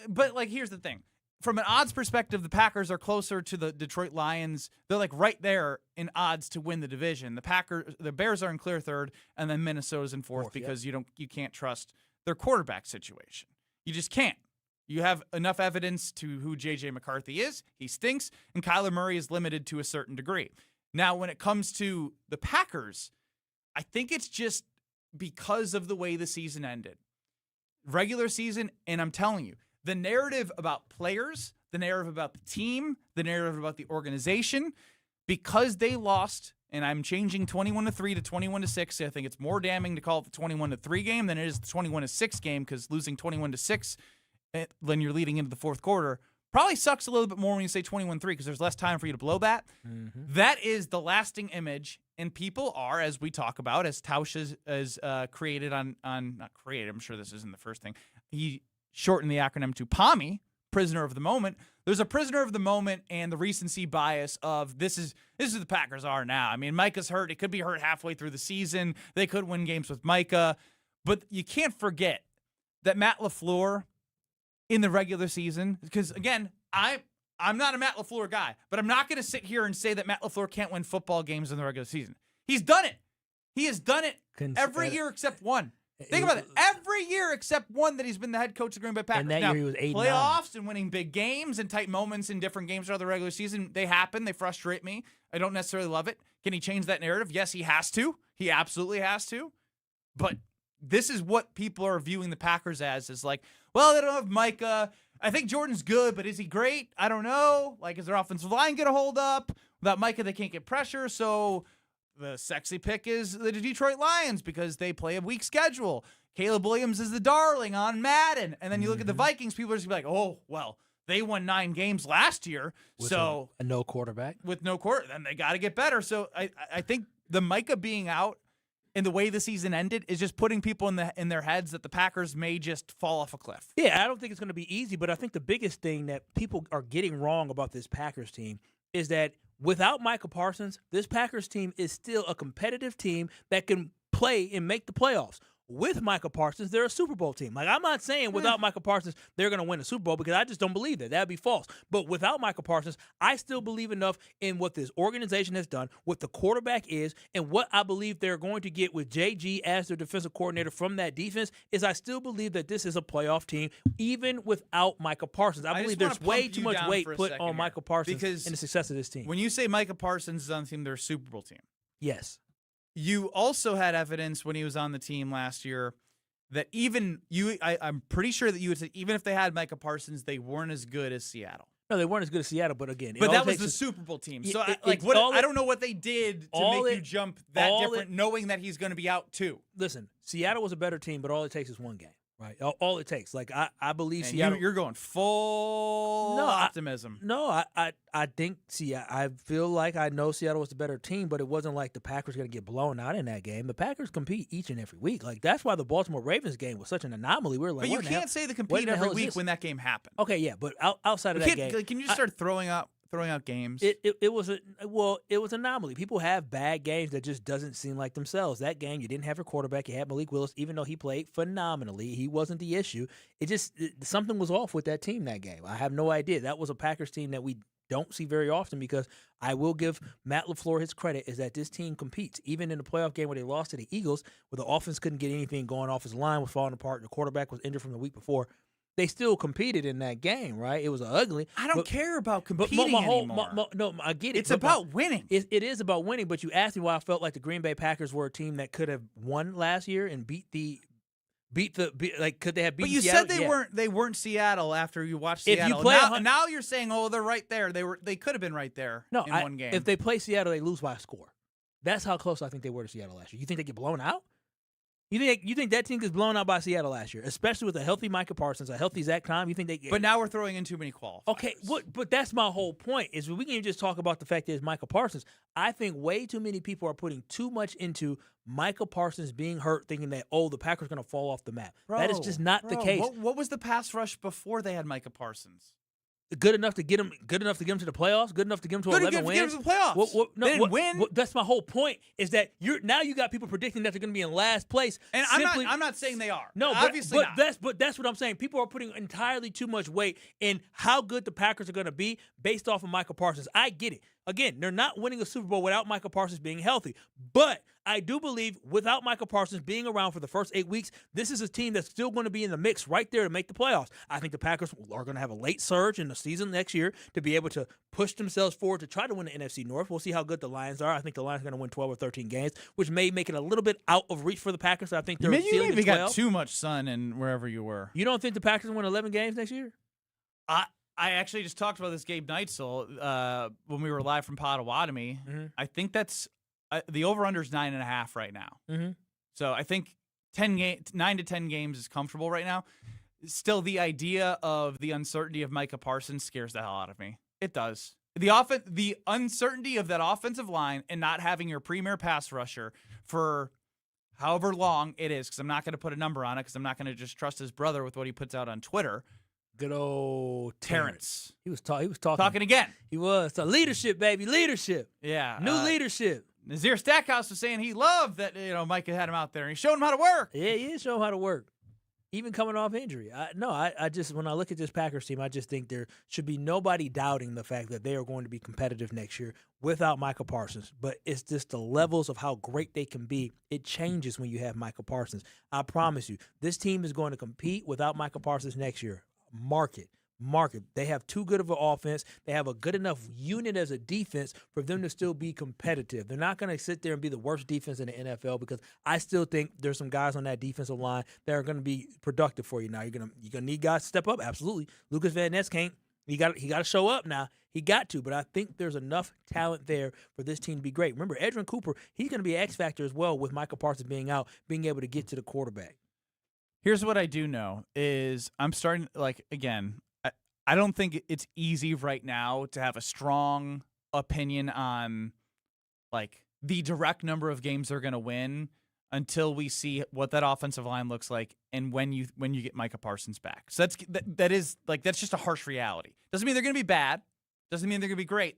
But like, here's the thing. From an odds perspective, the Packers are closer to the Detroit Lions. They're like right there in odds to win the division. The Bears are in clear third, and then Minnesota's in fourth because you can't trust their quarterback situation. You just can't. You have enough evidence to who J.J. McCarthy is. He stinks, and Kyler Murray is limited to a certain degree. Now, when it comes to the Packers, I think it's just because of the way the season ended. Regular season, and I'm telling you, the narrative about players, the narrative about the team, the narrative about the organization, because they lost, and I'm changing 21-3 to 21-6. I think it's more damning to call it the 21-3 game than it is the 21-6 game, because losing 21-6 when you're leading into the fourth quarter probably sucks a little bit more when you say 21-3 because there's less time for you to blow that. Mm-hmm. That is the lasting image, and people are, as we talk about, as Tausch is created on not created, I'm sure this isn't the first thing. He shortened the acronym to PAMI, prisoner of the moment. There's a prisoner of the moment and the recency bias of this is who the Packers are now. I mean, Micah's hurt. He could be hurt halfway through the season. They could win games with Micah. But you can't forget that Matt LaFleur in the regular season, because, again, I'm not a Matt LaFleur guy, but I'm not going to sit here and say that Matt LaFleur can't win football games in the regular season. He's done it. He has done it every year except one. Think about it. Every year except one that he's been the head coach of the Green Bay Packers. And that now, year he was 8-9. Playoffs and winning big games and tight moments in different games throughout the regular season, they happen. They frustrate me. I don't necessarily love it. Can he change that narrative? Yes, he has to. He absolutely has to. But this is what people are viewing the Packers as, is like, well, they don't have Micah. I think Jordan's good, but is he great? I don't know. Like, is their offensive line get a hold up? Without Micah, they can't get pressure, so the sexy pick is the Detroit Lions because they play a weak schedule. Caleb Williams is the darling on Madden. And then you look at the Vikings, people are just like, oh, well, they won 9 games last year. With so a no quarterback. With no quarterback, then they got to get better. So I think the Micah being out and the way the season ended is just putting people in their heads that the Packers may just fall off a cliff. Yeah, I don't think it's going to be easy, but I think the biggest thing that people are getting wrong about this Packers team is that without Micah Parsons, this Packers team is still a competitive team that can play and make the playoffs. With Micah Parsons, they're a Super Bowl team. Like, I'm not saying without Micah Parsons, they're going to win a Super Bowl because I just don't believe that. That would be false. But without Micah Parsons, I still believe enough in what this organization has done, what the quarterback is, and what I believe they're going to get with JG as their defensive coordinator from that defense is I still believe that this is a playoff team, even without Micah Parsons. I believe there's way too much weight put on Micah Parsons because in the success of this team. When you say Micah Parsons is on the team, they're a Super Bowl team. Yes. You also had evidence when he was on the team last year that I'm pretty sure that you would say even if they had Micah Parsons, they weren't as good as Seattle. No, they weren't as good as Seattle, but again. But that was the Super Bowl team. So I don't know what they did to make you jump that different, knowing that he's going to be out too. Listen, Seattle was a better team, but all it takes is one game. Right, all it takes. Like I believe and Seattle. You're going full optimism. I think I feel like I know Seattle was the better team, but it wasn't like the Packers going to get blown out in that game. The Packers compete each and every week. Like that's why the Baltimore Ravens game was such an anomaly. We were like, but you can't say they compete every week when that game happened. Okay, yeah, but outside of that game, can you just start throwing out games? It was an anomaly. People have bad games that just doesn't seem like themselves. That game, you didn't have your quarterback. You had Malik Willis, even though he played phenomenally. He wasn't the issue. Something was off with that team that game. I have no idea. That was a Packers team that we don't see very often because I will give Matt LaFleur his credit is that this team competes. Even in the playoff game where they lost to the Eagles, where the offense couldn't get anything going off, his line was falling apart, and the quarterback was injured from the week before, they still competed in that game, right? It was ugly. I don't care about competing anymore. No, I get it. It's about winning. It is about winning, but you asked me why I felt like the Green Bay Packers were a team that could have won last year and could they have beaten Seattle? But you said they weren't Seattle after you watched Seattle. Now you're saying, they're right there. They could have been right there in one game. If they play Seattle, they lose by a score. That's how close I think they were to Seattle last year. You think they get blown out? You think that team gets blown out by Seattle last year, especially with a healthy Micah Parsons, a healthy Zach Tom? You think they? But now we're throwing in too many qualifiers. Okay, but that's my whole point. Is we can just talk about the fact that it's Micah Parsons. I think way too many people are putting too much into Micah Parsons being hurt, thinking that the Packers are going to fall off the map. That is just not the case. What was the pass rush before they had Micah Parsons? Good enough to get him to the playoffs. Good enough to get him to 11 wins. Get him to the playoffs. They didn't win. That's my whole point. Is that you got people predicting that they're going to be in last place. And I'm not saying they are. No, obviously not. That's what I'm saying. People are putting entirely too much weight in how good the Packers are going to be based off of Micah Parsons. I get it. Again, they're not winning a Super Bowl without Micah Parsons being healthy. But I do believe without Micah Parsons being around for the first 8 weeks, this is a team that's still going to be in the mix right there to make the playoffs. I think the Packers are going to have a late surge in the season next year to be able to push themselves forward to try to win the NFC North. We'll see how good the Lions are. I think the Lions are going to win 12 or 13 games, which may make it a little bit out of reach for the Packers. I think they're you maybe got too much sun in wherever you were. You don't think the Packers win 11 games next year? I actually just talked about this Gabe Neitzel when we were live from Potawatomi. Mm-hmm. I think that's the over-under is 9.5 right now. Mm-hmm. So I think 9 to 10 games is comfortable right now. Still, the idea of the uncertainty of Micah Parsons scares the hell out of me. It does. The uncertainty of that offensive line and not having your premier pass rusher for however long it is, because I'm not going to put a number on it, because I'm not going to just trust his brother with what he puts out on Twitter. Good old Terrence. He was talking. Talking again. He was. So leadership, baby. Leadership. Yeah. New leadership. Nazir Stackhouse was saying he loved that Micah had him out there and he showed him how to work. Yeah, he did show him how to work. Even coming off injury. I just when I look at this Packers team, I just think there should be nobody doubting the fact that they are going to be competitive next year without Micah Parsons. But it's just the levels of how great they can be. It changes when you have Micah Parsons. I promise you, this team is going to compete without Micah Parsons next year. Mark it. They have too good of an offense. They have a good enough unit as a defense for them to still be competitive. They're not going to sit there and be the worst defense in the NFL because I still think there's some guys on that defensive line that are going to be productive for you. Now you're gonna need guys to step up. Absolutely. Lucas Van Ness can't. He got to show up now. He got to, but I think there's enough talent there for this team to be great. Remember, Edgerrin Cooper, he's going to be an X factor as well with Micah Parsons being out, being able to get to the quarterback. Here's what I do know is I'm starting, again, I don't think it's easy right now to have a strong opinion on, the direct number of games they're going to win until we see what that offensive line looks like and when you get Micah Parsons back. So that's just a harsh reality. Doesn't mean they're going to be bad. Doesn't mean they're going to be great.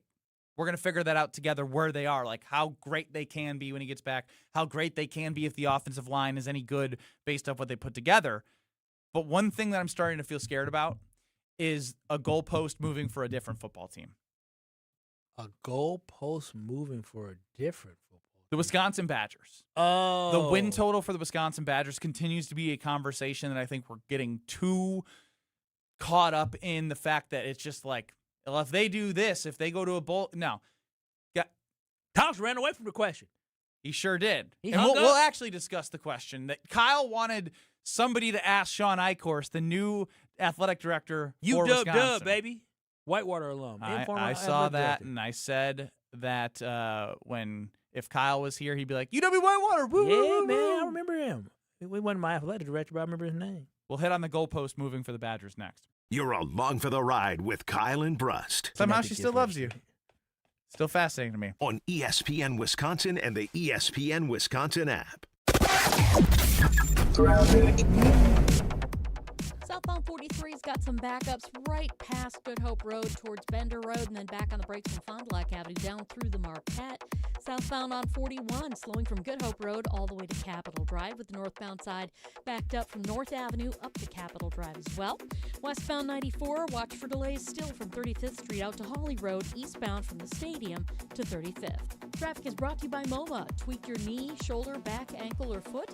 We're going to figure that out together where they are, how great they can be when he gets back, how great they can be if the offensive line is any good based off what they put together. But one thing that I'm starting to feel scared about is a goalpost moving for a different football team. A goalpost moving for a different football team? The Wisconsin Badgers. Oh. The win total for the Wisconsin Badgers continues to be a conversation that I think we're getting too caught up in the fact that it's just well, if they do this, if they go to a bowl, no. Tosh ran away from the question. He sure did. And we'll actually discuss the question that Kyle wanted somebody to ask Sean Eichhorst, the new athletic director for Wisconsin. Dub, baby. Whitewater alum. I saw that, and I said that if Kyle was here, he'd be like, UW Whitewater. Woo, yeah, woo, woo, man, woo. I remember him. He wasn't my athletic director, but I remember his name. We'll hit on the goalpost moving for the Badgers next. You're along for the ride with Kyle and Brust. Somehow she still loves you. Still fascinating to me. On ESPN Wisconsin and the ESPN Wisconsin app. Southbound 43's got some backups right past Good Hope Road towards Bender Road and then back on the brakes from Fond du Lac Avenue down through the Marquette. Southbound on 41, slowing from Good Hope Road all the way to Capitol Drive with the northbound side backed up from North Avenue up to Capitol Drive as well. Westbound 94, watch for delays still from 35th Street out to Hawley Road, eastbound from the stadium to 35th. Traffic is brought to you by MoMA. Tweak your knee, shoulder, back, ankle, or foot.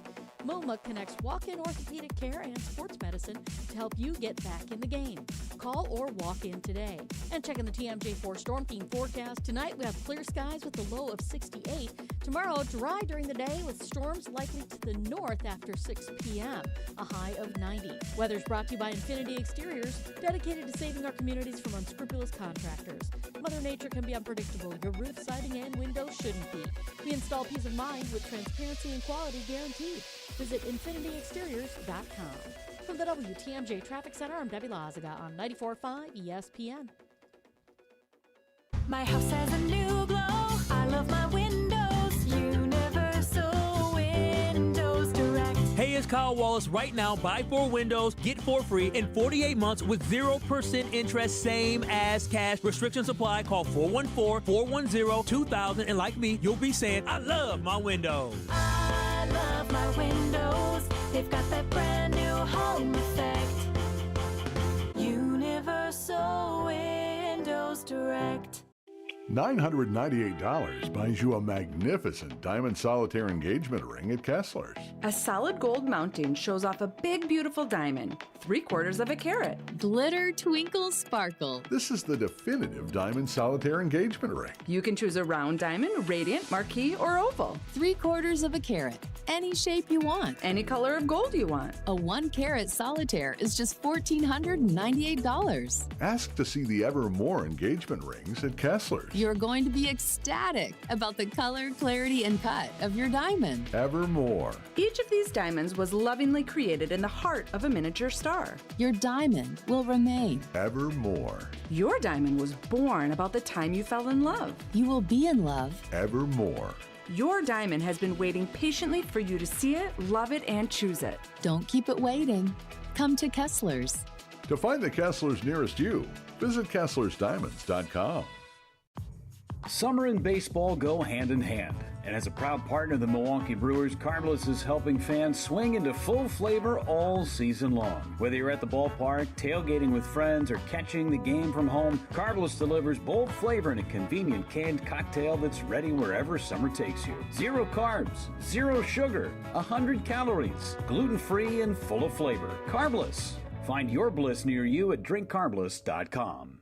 MoMA connects walk-in orthopedic care and sports medicine to help you get back in the game. Call or walk in today. And checking the TMJ4 Storm Team forecast. Tonight we have clear skies with a low of 68. Tomorrow, dry during the day with storms likely to the north after 6 p.m., a high of 90. Weather's brought to you by Infinity Exteriors, dedicated to saving our communities from unscrupulous contractors. Mother Nature can be unpredictable. Your roof, siding, and windows shouldn't be. We install peace of mind with transparency and quality guaranteed. Visit infinityexteriors.com. From the WTMJ Traffic Center, I'm Debbie Lazaga on 94.5 ESPN. My house has a new glow. I love my windows. Universal Windows Direct. Hey, it's Kyle Wallace. Right now, buy 4 windows, get 4 free in 48 months with 0% interest, same as cash. Restrictions apply. Call 414-410-2000. And like me, you'll be saying, I love my windows. I love my windows. They've got that brand new home effect. Universal Windows Direct. $998 buys you a magnificent diamond solitaire engagement ring at Kessler's. A solid gold mounting shows off a big, beautiful diamond, 3/4 of a carat. Glitter, twinkle, sparkle. This is the definitive diamond solitaire engagement ring. You can choose a round diamond, radiant, marquise, or oval. 3/4 of a carat. Any shape you want. Any color of gold you want. A 1-carat solitaire is just $1,498. Ask to see the Evermore engagement rings at Kessler's. You're going to be ecstatic about the color, clarity, and cut of your diamond. Evermore. Each of these diamonds was lovingly created in the heart of a miniature star. Your diamond will remain. Evermore. Your diamond was born about the time you fell in love. You will be in love. Evermore. Your diamond has been waiting patiently for you to see it, love it, and choose it. Don't keep it waiting. Come to Kessler's. To find the Kessler's nearest you, visit KesslersDiamonds.com. Summer and baseball go hand in hand. And as a proud partner of the Milwaukee Brewers, Cardinals is helping fans swing into full flavor all season long. Whether you're at the ballpark, tailgating with friends, or catching the game from home, Cardinals delivers bold flavor in a convenient canned cocktail that's ready wherever summer takes you. 0 carbs, 0 sugar, 100 calories, gluten-free and full of flavor. Carbless. Find your bliss near you at drinkcarbless.com.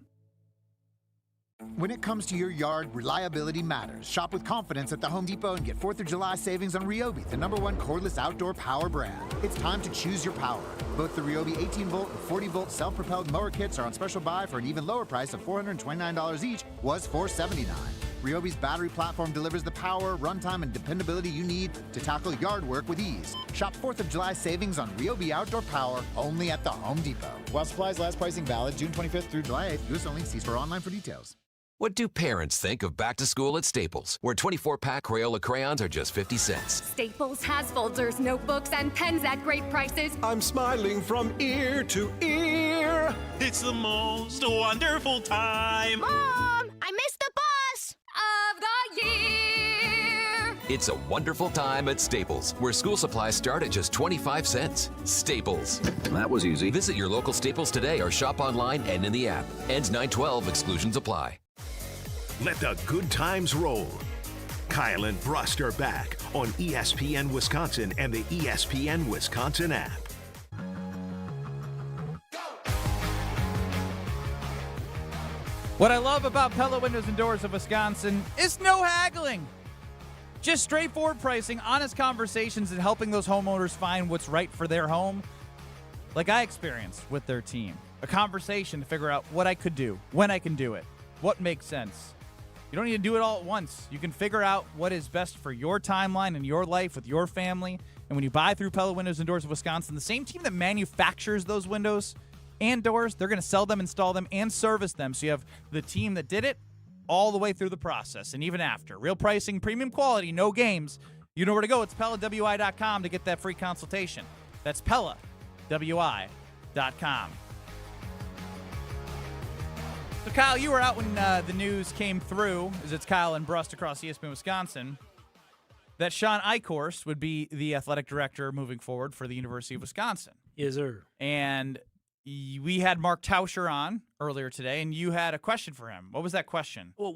When it comes to your yard, reliability matters. Shop with confidence at the Home Depot and get 4th of July savings on Ryobi, the #1 cordless outdoor power brand. It's time to choose your power. Both the Ryobi 18-volt and 40-volt self-propelled mower kits are on special buy for an even lower price of $429 each, was $479. Ryobi's battery platform delivers the power, runtime, and dependability you need to tackle yard work with ease. Shop 4th of July savings on Ryobi outdoor power only at the Home Depot. While supplies last, pricing valid June 25th through July 8th. U.S. only. See store online for details. What do parents think of back to school at Staples, where 24-pack Crayola crayons are just 50 cents? Staples has folders, notebooks, and pens at great prices. I'm smiling from ear to ear. It's the most wonderful time. Mom, I missed the bus of the year. It's a wonderful time at Staples, where school supplies start at just 25 cents. Staples. That was easy. Visit your local Staples today or shop online and in the app. Ends 9/12. Exclusions apply. Let the good times roll. Kyle and Brust are back on ESPN Wisconsin and the ESPN Wisconsin app. What I love about Pella Windows and Doors of Wisconsin is no haggling. Just straightforward pricing, honest conversations, and helping those homeowners find what's right for their home. Like I experienced with their team. A conversation to figure out what I could do, when I can do it, what makes sense. You don't need to do it all at once. You can figure out what is best for your timeline and your life with your family. And when you buy through Pella Windows and Doors of Wisconsin, the same team that manufactures those windows and doors, they're going to sell them, install them, and service them. So you have the team that did it all the way through the process and even after. Real pricing, premium quality, no games. You know where to go. It's PellaWI.com to get that free consultation. That's PellaWI.com. So, Kyle, you were out when the news came through, as it's Kyle and Brust across ESPN Wisconsin, that Sean Eichhorst would be the athletic director moving forward for the University of Wisconsin. Yes, sir. And we had Mark Tauscher on earlier today, and you had a question for him. What was that question? Well,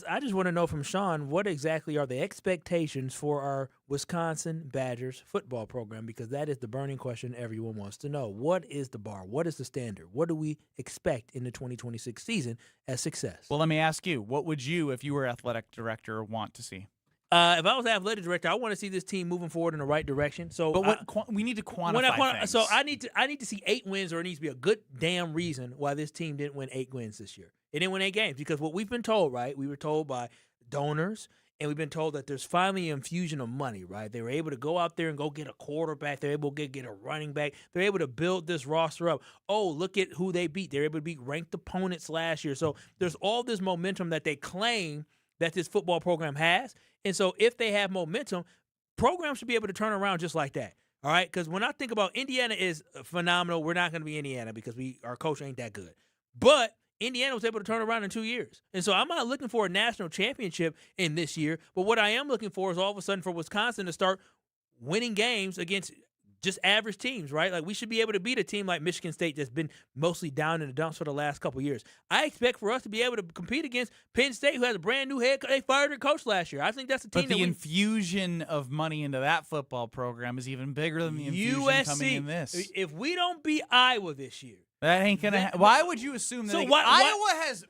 I just want to know from Sean, what exactly are the expectations for our Wisconsin Badgers football program? Because that is the burning question everyone wants to know. What is the bar? What is the standard? What do we expect in the 2026 season as success? Well, let me ask you, what would you, if you were athletic director, want to see? If I was athletic director, I want to see this team moving forward in the right direction. So, but we need to quantify things. So I need to see 8 wins, or it needs to be a good damn reason why this team didn't win 8 wins this year. It didn't win 8 games because what we've been told, right? We were told by donors, and we've been told that there's finally an infusion of money, right? They were able to go out there and go get a quarterback. They're able to get a running back. They're able to build this roster up. Oh, look at who they beat. They're able to beat ranked opponents last year. So there's all this momentum that they claim that this football program has. And so if they have momentum, programs should be able to turn around just like that. All right? Because when I think about Indiana is phenomenal, we're not going to be Indiana because our coach ain't that good. But Indiana was able to turn around in 2 years. And so I'm not looking for a national championship in this year. But what I am looking for is all of a sudden for Wisconsin to start winning games against just average teams, right? Like we should be able to beat a team like Michigan State that's been mostly down in the dumps for the last couple of years. I expect for us to be able to compete against Penn State, who has a brand new head coach. They fired their coach last year. I think that's a team. But the infusion of money into that football program is even bigger than the infusion USC, coming in this. If we don't beat Iowa this year, that ain't gonna. Why would you assume that? Iowa has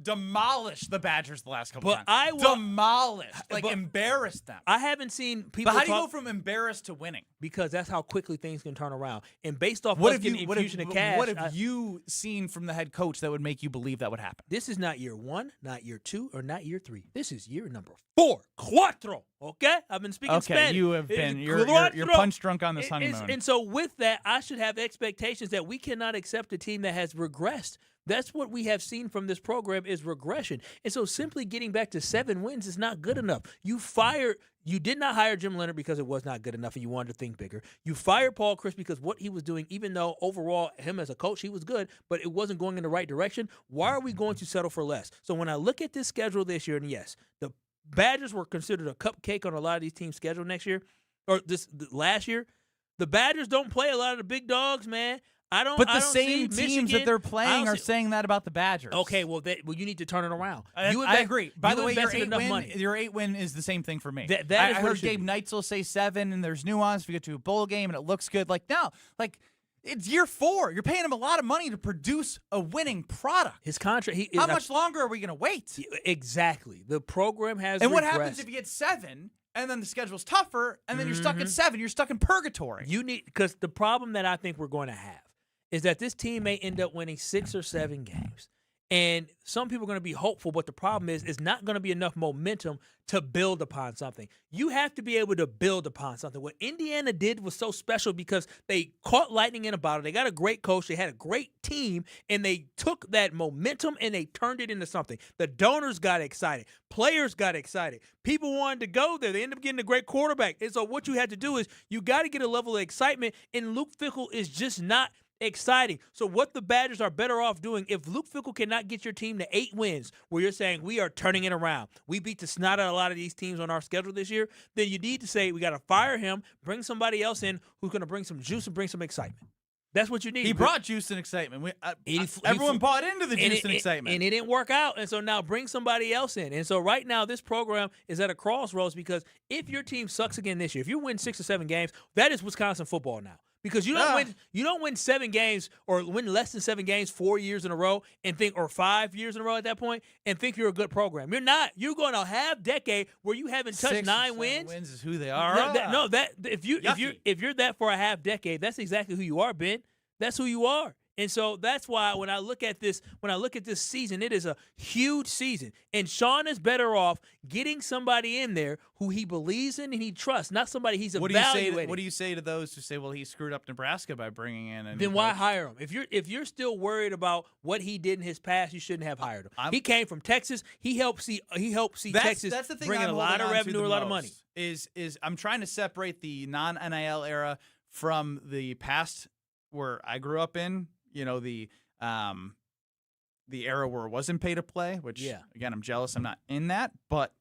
demolished the Badgers the last couple times. Demolished, embarrassed them. I haven't seen people. But how do you go from embarrassed to winning? Because that's how quickly things can turn around. And based off us getting infusion of cash, what have you seen from the head coach that would make you believe that would happen? This is not year 1, not year 2, or not year 3. This is year number 4. Cuatro. Okay, I've been speaking Spanish. Okay, you have been. You're punch drunk on this honeymoon. And so with that, I should have expectations that we cannot accept a team that has regressed. That's what we have seen from this program is regression. And so simply getting back to 7 wins is not good enough. You did not hire Jim Leonard because it was not good enough and you wanted to think bigger. You fired Paul Chryst because what he was doing, even though overall him as a coach, he was good, but it wasn't going in the right direction. Why are we going to settle for less? So when I look at this schedule this year, and yes, the Badgers were considered a cupcake on a lot of these teams' schedule next year, or last year. The Badgers don't play a lot of the big dogs, man. But the same teams that they're playing are saying that about the Badgers. Okay, well, you need to turn it around. I agree. By the way, your 8 win is the same thing for me. I heard Gabe Neitzel say 7, and there's nuance. We get to a bowl game, and it looks good. It's year 4. You're paying him a lot of money to produce a winning product. His contract. How much longer are we going to wait? Exactly. The program has. And regressed. What happens if you get 7? And then the schedule's tougher, and then you're stuck at 7. You're stuck in purgatory. Because the problem that I think we're going to have is that this team may end up winning 6 or 7 games. And some people are going to be hopeful, but the problem is it's not going to be enough momentum to build upon something. You have to be able to build upon something. What Indiana did was so special because they caught lightning in a bottle. They got a great coach. They had a great team, and they took that momentum and they turned it into something. The donors got excited. Players got excited. People wanted to go there. They ended up getting a great quarterback. And so what you had to do is you got to get a level of excitement, and Luke Fickell is just not exciting. So what the Badgers are better off doing, if Luke Fickell cannot get your team to 8 wins, where you're saying we are turning it around, we beat the snot out of a lot of these teams on our schedule this year, then you need to say we got to fire him, bring somebody else in who's going to bring some juice and bring some excitement. That's what you need. He brought juice and excitement. Everyone bought into the juice and excitement. And it didn't work out. And so now bring somebody else in. And so right now this program is at a crossroads because if your team sucks again this year, if you win 6 or 7 games, that is Wisconsin football now. Because you don't win 7 games or win less than 7 games 4 years in a row and think, or 5 years in a row at that point, and think you're a good program. You're not. You're going to have decade where you haven't touched 9 wins. 7 wins is who they are. If you're that for a half decade, that's exactly who you are, Ben. That's who you are. And so that's why when I look at this season, it is a huge season. And Sean is better off getting somebody in there who he believes in and he trusts, not somebody he's evaluating. What do you say to those who say, well, he screwed up Nebraska by bringing in a new Then why coach? hire him? If you're still worried about what he did in his past, you shouldn't have hired him. He came from Texas. He helped see Texas that's the thing bring in a lot of revenue, a lot of money. Is I'm trying to separate the non-NIL era from the past where I grew up in. You know, the era where it wasn't pay to play, which, again, I'm jealous I'm not in that. But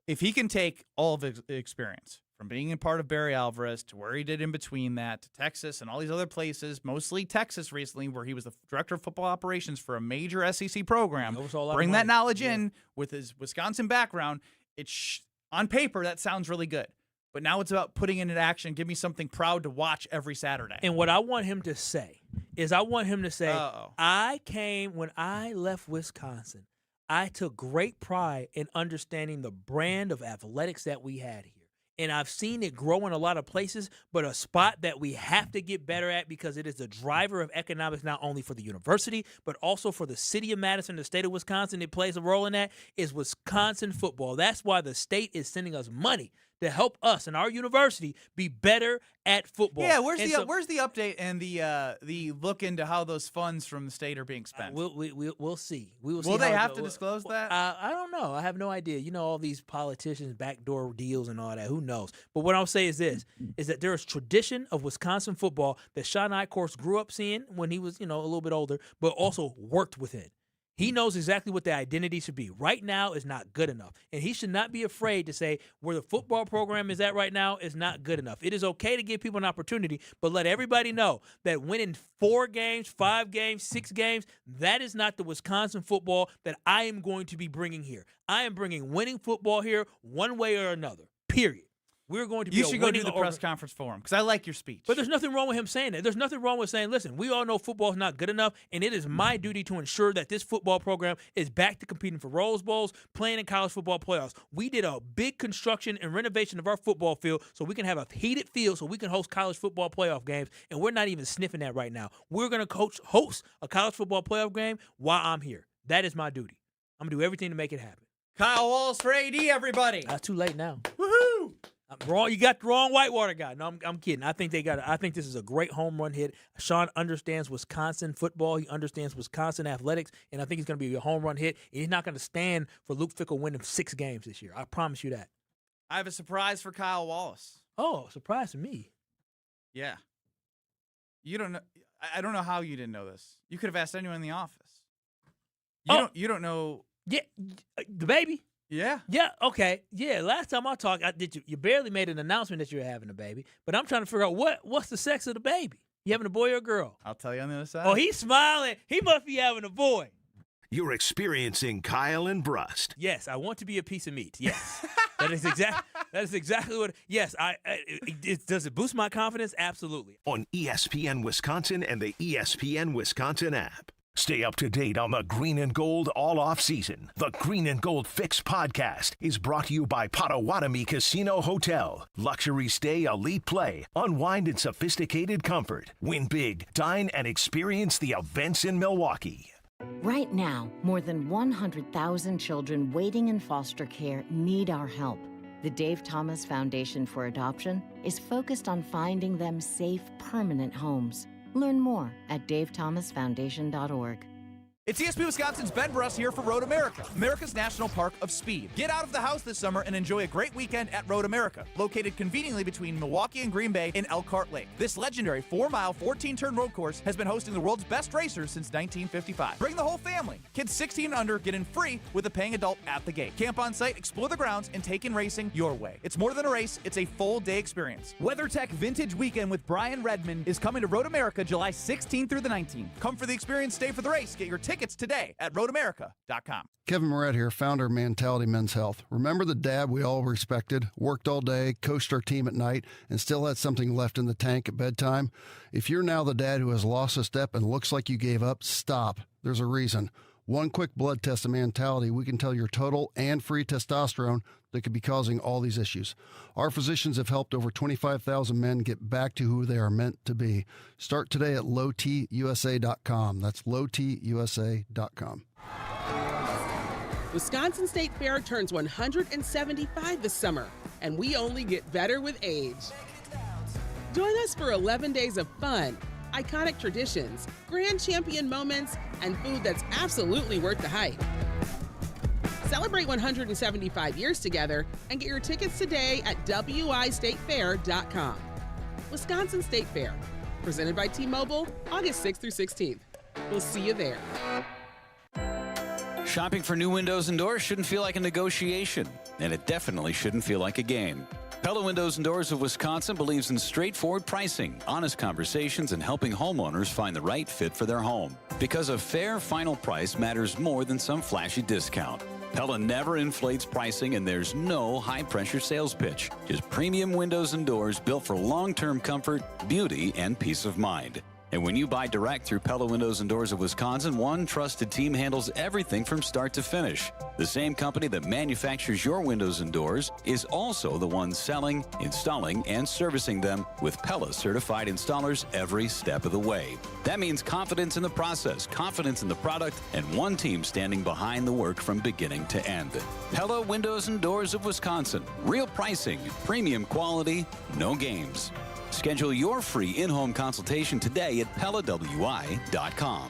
if he can take all of his experience from being a part of Barry Alvarez to where he did in between that to Texas and all these other places, mostly Texas recently, where he was the director of football operations for a major SEC program, bring that knowledge in with his Wisconsin background, on paper, that sounds really good. But now it's about putting it into action. Give me something proud to watch every Saturday. And what I want him to say is I came when I left Wisconsin, I took great pride in understanding the brand of athletics that we had here. And I've seen it grow in a lot of places, but a spot that we have to get better at because it is the driver of economics not only for the university, but also for the city of Madison, the state of Wisconsin. It plays a role in that, is Wisconsin football. That's why the state is sending us money to help us and our university be better at football. Yeah, where's the update and the look into how those funds from the state are being spent? We'll see. Will they have to disclose that? I don't know. I have no idea. You know, all these politicians, backdoor deals and all that. Who knows? But what I'll say is this, is that there is tradition of Wisconsin football that Sean Eichhorst grew up seeing when he was, a little bit older, but also worked within. He knows exactly what the identity should be. Right now is not good enough. And he should not be afraid to say where the football program is at right now is not good enough. It is okay to give people an opportunity, but let everybody know that winning 4 games, 5 games, 6 games, that is not the Wisconsin football that I am going to be bringing here. I am bringing winning football here one way or another, period. We're going to be You should go do the press conference for him because I like your speech. But there's nothing wrong with him saying that. There's nothing wrong with saying, listen, we all know football is not good enough, and it is my duty to ensure that this football program is back to competing for Rose Bowls, playing in college football playoffs. We did a big construction and renovation of our football field so we can have a heated field so we can host college football playoff games, and we're not even sniffing that right now. We're going to host a college football playoff game while I'm here. That is my duty. I'm going to do everything to make it happen. Kyle Wallace for AD, everybody. That's too late now. Woohoo! I'm wrong. You got the wrong Whitewater guy. No, I'm kidding. I think this is a great home run hit. Sean understands Wisconsin football. He understands Wisconsin athletics, and I think he's going to be a home run hit. And he's not going to stand for Luke Fickell winning 6 games this year. I promise you that. I have a surprise for Kyle Wallace. Oh, surprise to me. Yeah. You don't know. I don't know how you didn't know this. You could have asked anyone in the office. You don't know. Yeah, the baby. Yeah. Yeah, okay. Yeah, last time I talked, you barely made an announcement that you were having a baby, but I'm trying to figure out what's the sex of the baby. You having a boy or a girl? I'll tell you on the other side. Oh, he's smiling. He must be having a boy. You're experiencing Kyle and Brust. Yes, I want to be a piece of meat. Yes. That is exactly what. Yes, does it boost my confidence? Absolutely. On ESPN Wisconsin and the ESPN Wisconsin app. Stay up to date on the Green and Gold all off season. The Green and Gold Fix podcast is brought to you by Potawatomi Casino Hotel. Luxury stay, elite play, unwind in sophisticated comfort. Win big, dine, and experience the events in Milwaukee. Right now, more than 100,000 children waiting in foster care need our help. The Dave Thomas Foundation for Adoption is focused on finding them safe, permanent homes. Learn more at davethomasfoundation.org. It's ESPN Wisconsin's Ben Brust here for Road America, America's National Park of Speed. Get out of the house this summer and enjoy a great weekend at Road America, located conveniently between Milwaukee and Green Bay in Elkhart Lake. This legendary 4-mile, 14-turn road course has been hosting the world's best racers since 1955. Bring the whole family. Kids 16 and under get in free with a paying adult at the gate. Camp on site, explore the grounds, and take in racing your way. It's more than a race, it's a full-day experience. WeatherTech Vintage Weekend with Brian Redmond is coming to Road America July 16th through the 19th. Come for the experience, stay for the race. Get your tickets today at roadamerica.com. Kevin Moret here, founder of Mentality Men's Health. Remember the dad we all respected, worked all day, coached our team at night, and still had something left in the tank at bedtime? If you're now the dad who has lost a step and looks like you gave up, stop. There's a reason. One quick blood test of Mentality, we can tell your total and free testosterone that could be causing all these issues. Our physicians have helped over 25,000 men get back to who they are meant to be. Start today at lowtusa.com. That's lowtusa.com. Wisconsin State Fair turns 175 this summer, and we only get better with age. Join us for 11 days of fun, iconic traditions, grand champion moments, and food that's absolutely worth the hype. Celebrate 175 years together and get your tickets today at wistatefair.com. Wisconsin State Fair, presented by T-Mobile, August 6th through 16th. We'll see you there. Shopping for new windows and doors shouldn't feel like a negotiation, and it definitely shouldn't feel like a game. Pella Windows and Doors of Wisconsin believes in straightforward pricing, honest conversations, and helping homeowners find the right fit for their home. Because a fair final price matters more than some flashy discount. Pella never inflates pricing, and there's no high-pressure sales pitch. Just premium windows and doors built for long-term comfort, beauty, and peace of mind. And when you buy direct through Pella Windows and Doors of Wisconsin, one trusted team handles everything from start to finish. The same company that manufactures your windows and doors is also the one selling, installing, and servicing them with Pella certified installers every step of the way. That means confidence in the process, confidence in the product, and one team standing behind the work from beginning to end. Pella Windows and Doors of Wisconsin. Real pricing, premium quality, no games. Schedule your free in-home consultation today at PellaWI.com.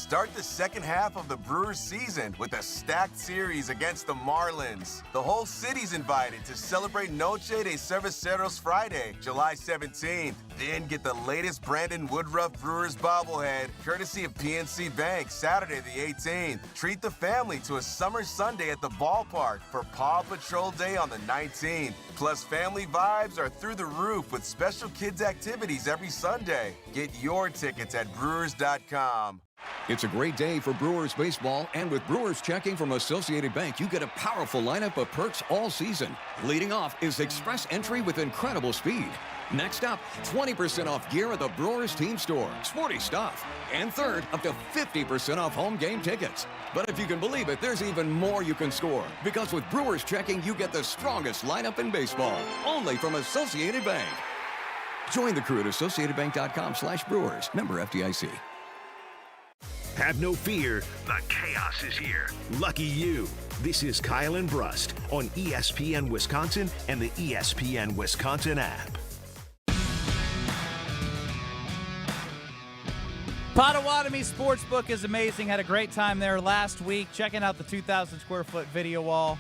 Start the second half of the Brewers season with a stacked series against the Marlins. The whole city's invited to celebrate Noche de Cerveceros Friday, July 17th. Then get the latest Brandon Woodruff Brewers bobblehead, courtesy of PNC Bank, Saturday the 18th. Treat the family to a summer Sunday at the ballpark for Paw Patrol Day on the 19th. Plus, family vibes are through the roof with special kids activities every Sunday. Get your tickets at Brewers.com. It's a great day for Brewers baseball, and with Brewers checking from Associated Bank, you get a powerful lineup of perks all season. Leading off is Express Entry with incredible speed. Next up, 20% off gear at the Brewers team store. Sporty stuff. And third, up to 50% off home game tickets. But if you can believe it, there's even more you can score. Because with Brewers checking, you get the strongest lineup in baseball. Only from Associated Bank. Join the crew at AssociatedBank.com/Brewers. Member FDIC. Have no fear, the chaos is here. Lucky you. This is Kyle and Brust on ESPN Wisconsin and the ESPN Wisconsin app. Potawatomi Sportsbook is amazing. Had a great time there last week, checking out the 2,000 square foot video wall.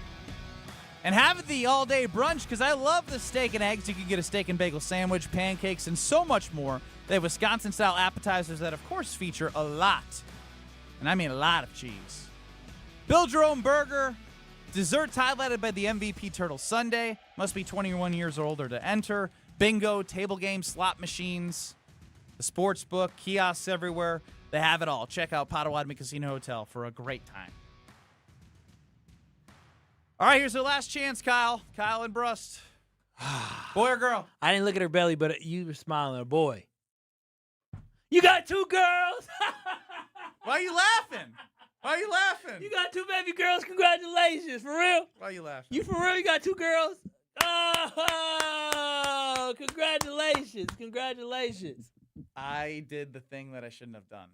And having the all-day brunch, because I love the steak and eggs. You can get a steak and bagel sandwich, pancakes, and so much more. They have Wisconsin-style appetizers that, of course, feature a lot. And I mean a lot of cheese. Build your own burger. Desserts highlighted by the MVP Turtle Sundae. Must be 21 years or older to enter. Bingo, table games, slot machines. The sports book, kiosks everywhere. They have it all. Check out Potawatomi Casino Hotel for a great time. All right, here's our last chance, Kyle. Kyle and Brust. Boy or girl? I didn't look at her belly, but you were smiling. A boy. You got 2 girls. Why are you laughing? Why are you laughing? You got 2 baby girls. Congratulations. For real? Why are you laughing? You for real? You got 2 girls? Oh, congratulations. Congratulations. I did the thing that I shouldn't have done.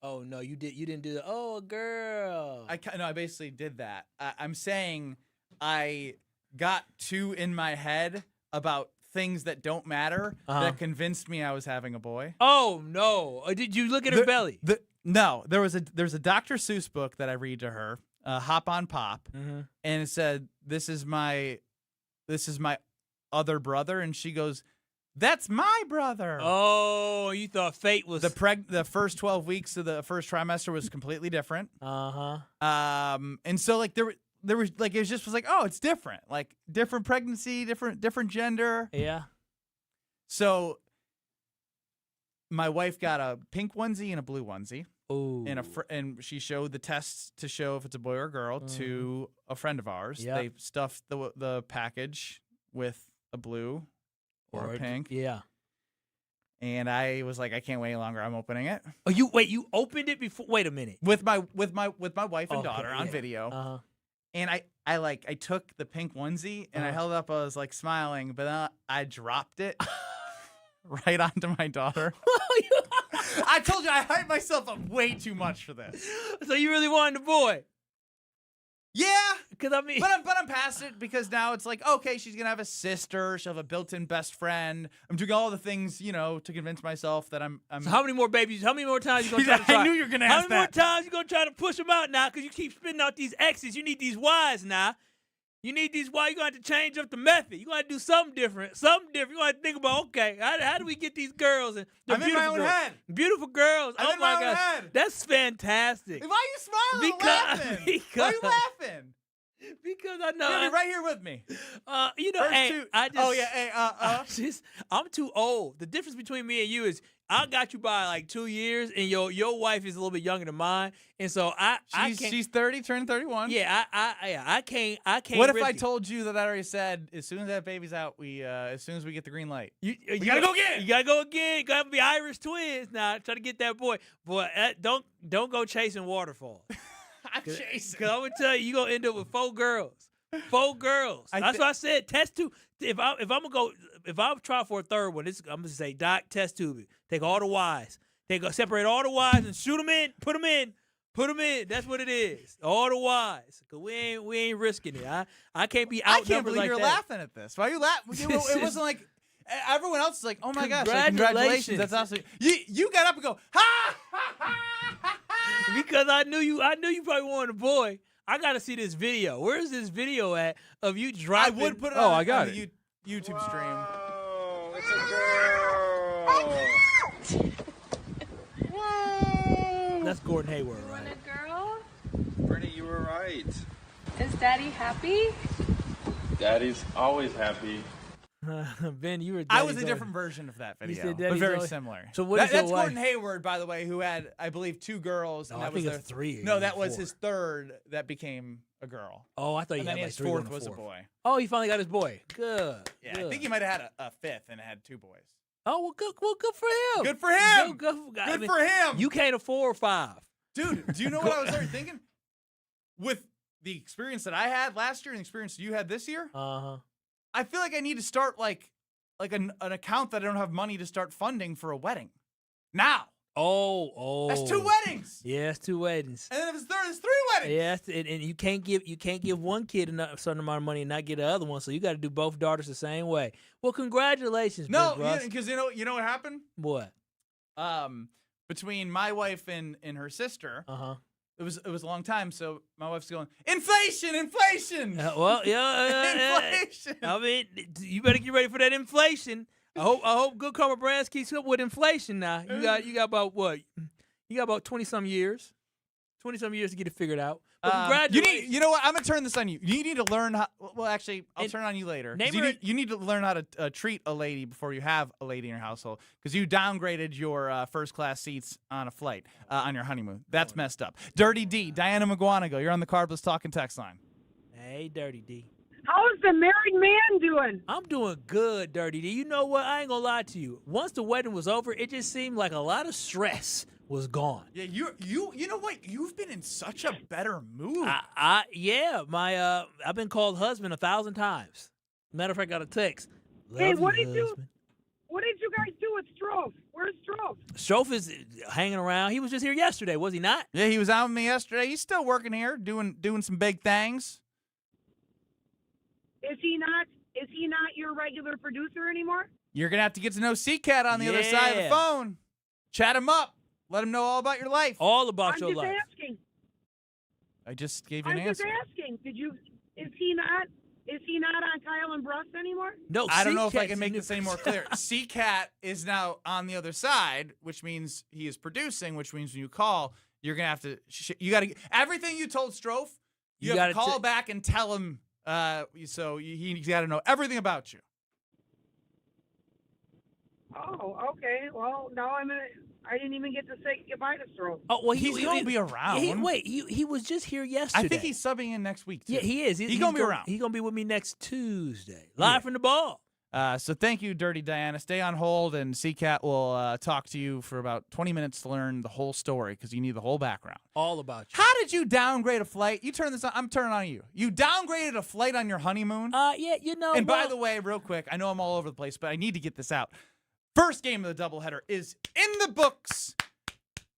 Oh, no, you didn't do that. Oh, a girl. I basically did that. I'm saying I got 2 in my head about things that don't matter that convinced me I was having a boy. Oh, no. Did you look at her belly? No. There's a Dr. Seuss book that I read to her, Hop on Pop, and it said, this is my other brother, and she goes, that's my brother. Oh, you thought fate was the first 12 weeks of the first trimester was completely different. And so like there was like it was like, oh, it's different. Like different pregnancy, different gender. Yeah. So my wife got a pink onesie and a blue onesie. Ooh. And she showed the tests to show if it's a boy or a girl to a friend of ours. Yep. They stuffed the package with a blue or a pink. Yeah. And I was like, I can't wait any longer. I'm opening it. Oh, you opened it before? Wait a minute. With my wife and daughter on video. And I took the pink onesie and I held it up. I was like smiling, but then I dropped it right onto my daughter. I told you I hyped myself up way too much for this. So you really wanted a boy? Yeah, because I mean, but I'm past it because now it's like, okay, she's gonna have a sister, she'll have a built-in best friend. I'm doing all the things, to convince myself that I'm. So how many more babies? How many more times you gonna try to try? I knew you were gonna ask that. How many more times you gonna try to push them out now? Because you keep spitting out these X's. You need these Y's now. You need these Y's. You gonna have to change up the method. You gonna do something different. You gonna have to think about, okay, how do we get these girls? And I'm in my own head. Beautiful girls. I'm in my own head. That's fantastic. Why are you smiling? Laughing? Why are you laughing? Because I know you're right here with me. I'm too old. The difference between me and you is I got you by like 2 years, and your wife is a little bit younger than mine, and so she's 30, turning 31. Yeah, I can't. What if I told you that I already said as soon as that baby's out, as soon as we get the green light, you gotta go again. You gotta go again. You gotta be Irish twins now. Try to get that boy. Boy, don't go chasing waterfalls. I'm chasing. Because I'm going to tell you, you're going to end up with 4 girls. 4 girls. That's what I said. Test tube. If I try for a third one, I'm going to say, Doc, test tube it. Take all the Y's. Separate all the Y's and shoot them in. Put them in. That's what it is. All the Y's. Because we ain't risking it. I can't be outnumbered like that. I can't believe you're laughing at this. Why are you laughing? It wasn't like everyone else is like, oh my gosh, congratulations. That's awesome. You got up and go, ha, ha, ha, ha, ha. Because I knew you probably wanted a boy. I got to see this video. Where's this video at of you driving? I would put it Oh, on, I got on the YouTube stream. Oh, it's a girl. That's Gordon Hayward, right? Want a girl? Brittany, you were right. Is Daddy happy? Daddy's always happy. Ben, you were. I was a different version of that You video, said but Daddy's very always- similar. So what is that's your wife? Gordon Hayward, by the way, who had, I believe, 2 girls. No, and I that was think their it's 3. No, that Four. was his 3rd that became a girl. Oh, I thought you And had then like his 3 4th going to was a 4th. boy. Oh, he finally got his boy. Good. Yeah, good. I think he might have had a 5th and had 2 boys. Oh, well, good for him. Good for him. Good for him. You can't afford 5. Dude, do you know what I was already thinking? With the experience that I had last year and the experience you had this year, I feel like I need to start like an account that I don't have money to start funding for a wedding. Now. Oh. That's 2 weddings. Yeah, it's 2 weddings. And then if it's third, it's 3 weddings. Yeah, and you can't give one kid a certain amount of money and not get the other one. So you got to do both daughters the same way. Well, congratulations. No, Big Russ. because you know what happened? What? Between my wife and her sister, it was a long time. So my wife's going, inflation. Well, yeah, inflation. I mean, you better get ready for that inflation. I hope Good Karma Brands keeps up with inflation. Now you got about what? You got about 20-some years. 20-some years to get it figured out. But congratulations. You know what? I'm gonna turn this on you. You need to learn how. Well, actually, I'll turn it on you later. 'Cause you need to learn how to treat a lady before you have a lady in your household. Because you downgraded your first class seats on a flight on your honeymoon. That's messed up. Dirty D, Diana McGuanago, you're on the Cardinals Talking text line. Hey, Dirty D. How's the married man doing? I'm doing good, Dirty D. You know what? I ain't gonna lie to you. Once the wedding was over, it just seemed like a lot of stress was gone. Yeah, you know what? You've been in such a better mood. I've been called husband 1,000 times. Matter of fact, I got a text. Hey, Love what you, did you husband. guys do with Strofe? Where's Strofe? Strofe is hanging around. He was just here yesterday, was he not? Yeah, he was out with me yesterday. He's still working here, doing some big things. Is he not your regular producer anymore? You're gonna have to get to know C-Cat on the other side of the phone. Chat him up. Let him know all about your life. All about your life. I'm just asking. I just gave you an I'm answer. just asking. Is he not on Kyle and Brust anymore? No, I don't know if I can make this any more clear. C-Cat is now on the other side, which means he is producing, which means when you call, you're going to have to you got to everything you told Strofe, you have to call back and tell him so he's got to know everything about you. Oh, okay. Well, now I didn't even get to say goodbye to Strofe. Oh, well, he's going to be around. He was just here yesterday. I think he's subbing in next week, too. Yeah, he is. He's going to be around. He's going to be with me next Tuesday. Live from the ball. So thank you, Dirty Diana. Stay on hold, and C-Cat will talk to you for about 20 minutes to learn the whole story because you need the whole background. All about you. How did you downgrade a flight? You turn this on. I'm turning on you. You downgraded a flight on your honeymoon? Yeah, you know. And by the way, real quick, I know I'm all over the place, but I need to get this out. First game of the doubleheader is in the books.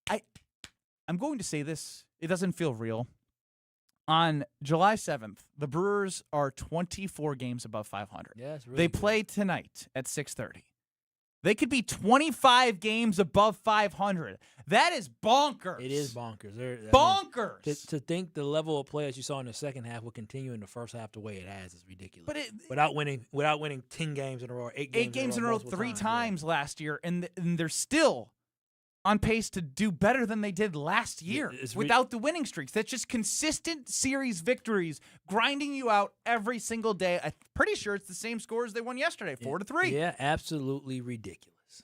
I'm going to say this. It doesn't feel real. On July 7th, the Brewers are 24 games above 500. Yeah, it's really they good. play tonight at 6:30. They could be 25 games above 500. That is bonkers. It is bonkers. Bonkers. To think the level of play as you saw in the second half will continue in the first half the way it has is ridiculous. But without winning 10 games in a row, 8 games in a row multiple 3 times last year, and they're still on pace to do better than they did last year without the winning streaks. That's just consistent series victories, grinding you out every single day. I'm pretty sure it's the same scores they won yesterday, 4-3. Yeah, absolutely ridiculous.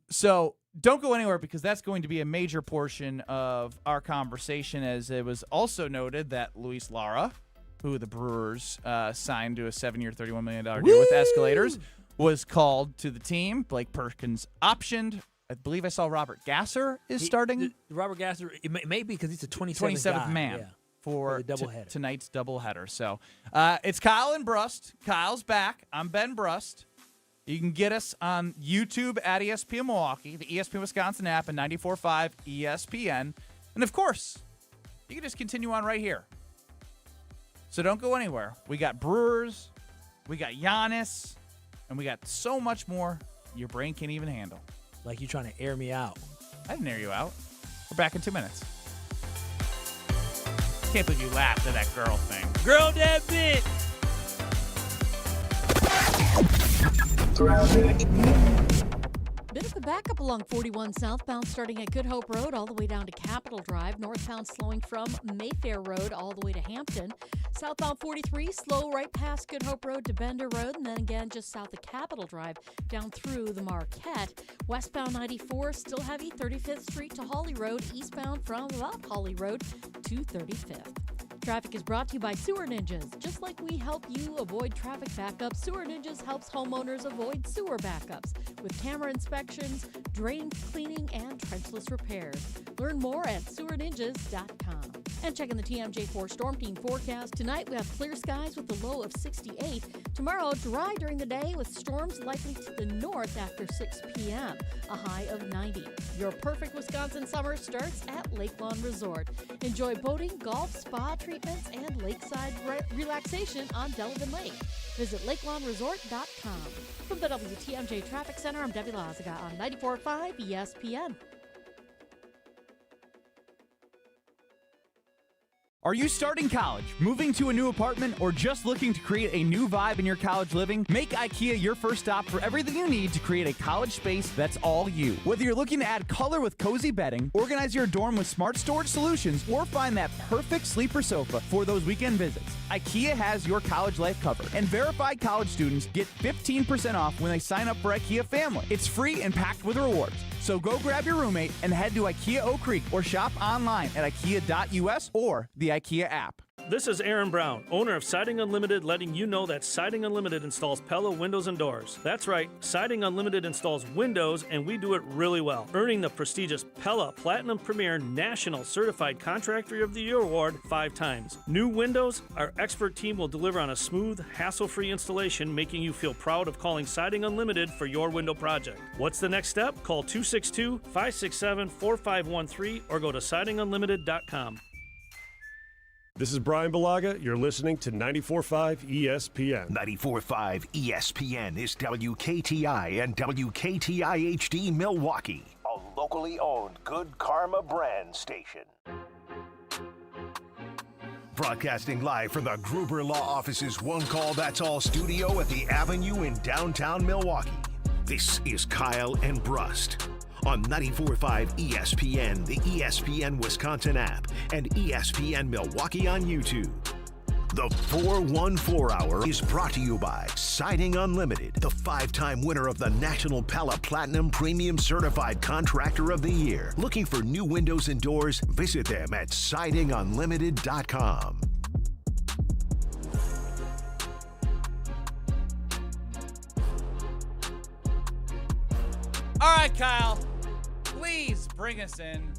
So don't go anywhere because that's going to be a major portion of our conversation, as it was also noted that Luis Lara, who the Brewers signed to a 7-year, $31 million deal with escalators, was called to the team. Blake Perkins optioned. I believe I saw Robert Gasser is starting. Robert Gasser, it may be because he's a 27th man yeah, for the doubleheader. Tonight's doubleheader. So it's Kyle and Brust. Kyle's back. I'm Ben Brust. You can get us on YouTube at ESPN Milwaukee, the ESPN Wisconsin app, and 94.5 ESPN. And, of course, you can just continue on right here. So don't go anywhere. We got Brewers, we got Giannis, and we got so much more your brain can't even handle. Like you trying to air me out. I didn't air you out. We're back in 2 minutes. Can't believe you laughed at that girl thing. Girl, that bitch. Bit of a backup along 41 southbound starting at Good Hope Road all the way down to Capitol Drive. Northbound slowing from Mayfair Road all the way to Hampton. Southbound 43 slow right past Good Hope Road to Bender Road, and then again just south of Capitol Drive down through the Marquette. Westbound 94 still heavy 35th Street to Holly Road. Eastbound from about Holly Road to 35th. Traffic is brought to you by Sewer Ninjas. Just like we help you avoid traffic backups, Sewer Ninjas helps homeowners avoid sewer backups with camera inspections, drain cleaning, and trenchless repairs. Learn more at sewerninjas.com. And checking the TMJ4 Storm Team forecast. Tonight we have clear skies with a low of 68. Tomorrow, dry during the day with storms likely to the north after 6 p.m., a high of 90. Your perfect Wisconsin summer starts at Lake Lawn Resort. Enjoy boating, golf, spa treatments, and lakeside relaxation on Delavan Lake. Visit lakelawnresort.com. From the WTMJ Traffic Center, I'm Debbie Lazaga on 94.5 ESPN. Are you starting college, moving to a new apartment, or just looking to create a new vibe in your college living? Make IKEA your first stop for everything you need to create a college space that's all you. Whether you're looking to add color with cozy bedding, organize your dorm with smart storage solutions, or find that perfect sleeper sofa for those weekend visits, IKEA has your college life covered. And verified college students get 15% off when they sign up for IKEA Family. It's free and packed with rewards. So go grab your roommate and head to IKEA Oak Creek or shop online at ikea.us or the IKEA app. This is Aaron Brown, owner of Siding Unlimited, letting you know that Siding Unlimited installs Pella windows and doors. That's right, Siding Unlimited installs windows, and we do it really well, earning the prestigious Pella Platinum Premier National Certified Contractor of the Year award 5 times. New windows, our expert team will deliver on a smooth, hassle-free installation, making you feel proud of calling Siding Unlimited for your window project. What's the next step? Call 262-567-4513 or go to sidingunlimited.com. This is Brian Balaga. You're listening to 94.5 ESPN. 94.5 ESPN is WKTI and WKTI HD Milwaukee, a locally owned Good Karma brand station. Broadcasting live from the Gruber Law Office's One Call That's All studio at the Avenue in downtown Milwaukee. This is Kyle and Brust on 94.5 ESPN, the ESPN Wisconsin app, and ESPN Milwaukee on YouTube. The 414 Hour is brought to you by Siding Unlimited, the 5-time winner of the National Pella Platinum Premium Certified Contractor of the Year. Looking for new windows and doors? Visit them at sidingunlimited.com. All right, Kyle, please bring us in.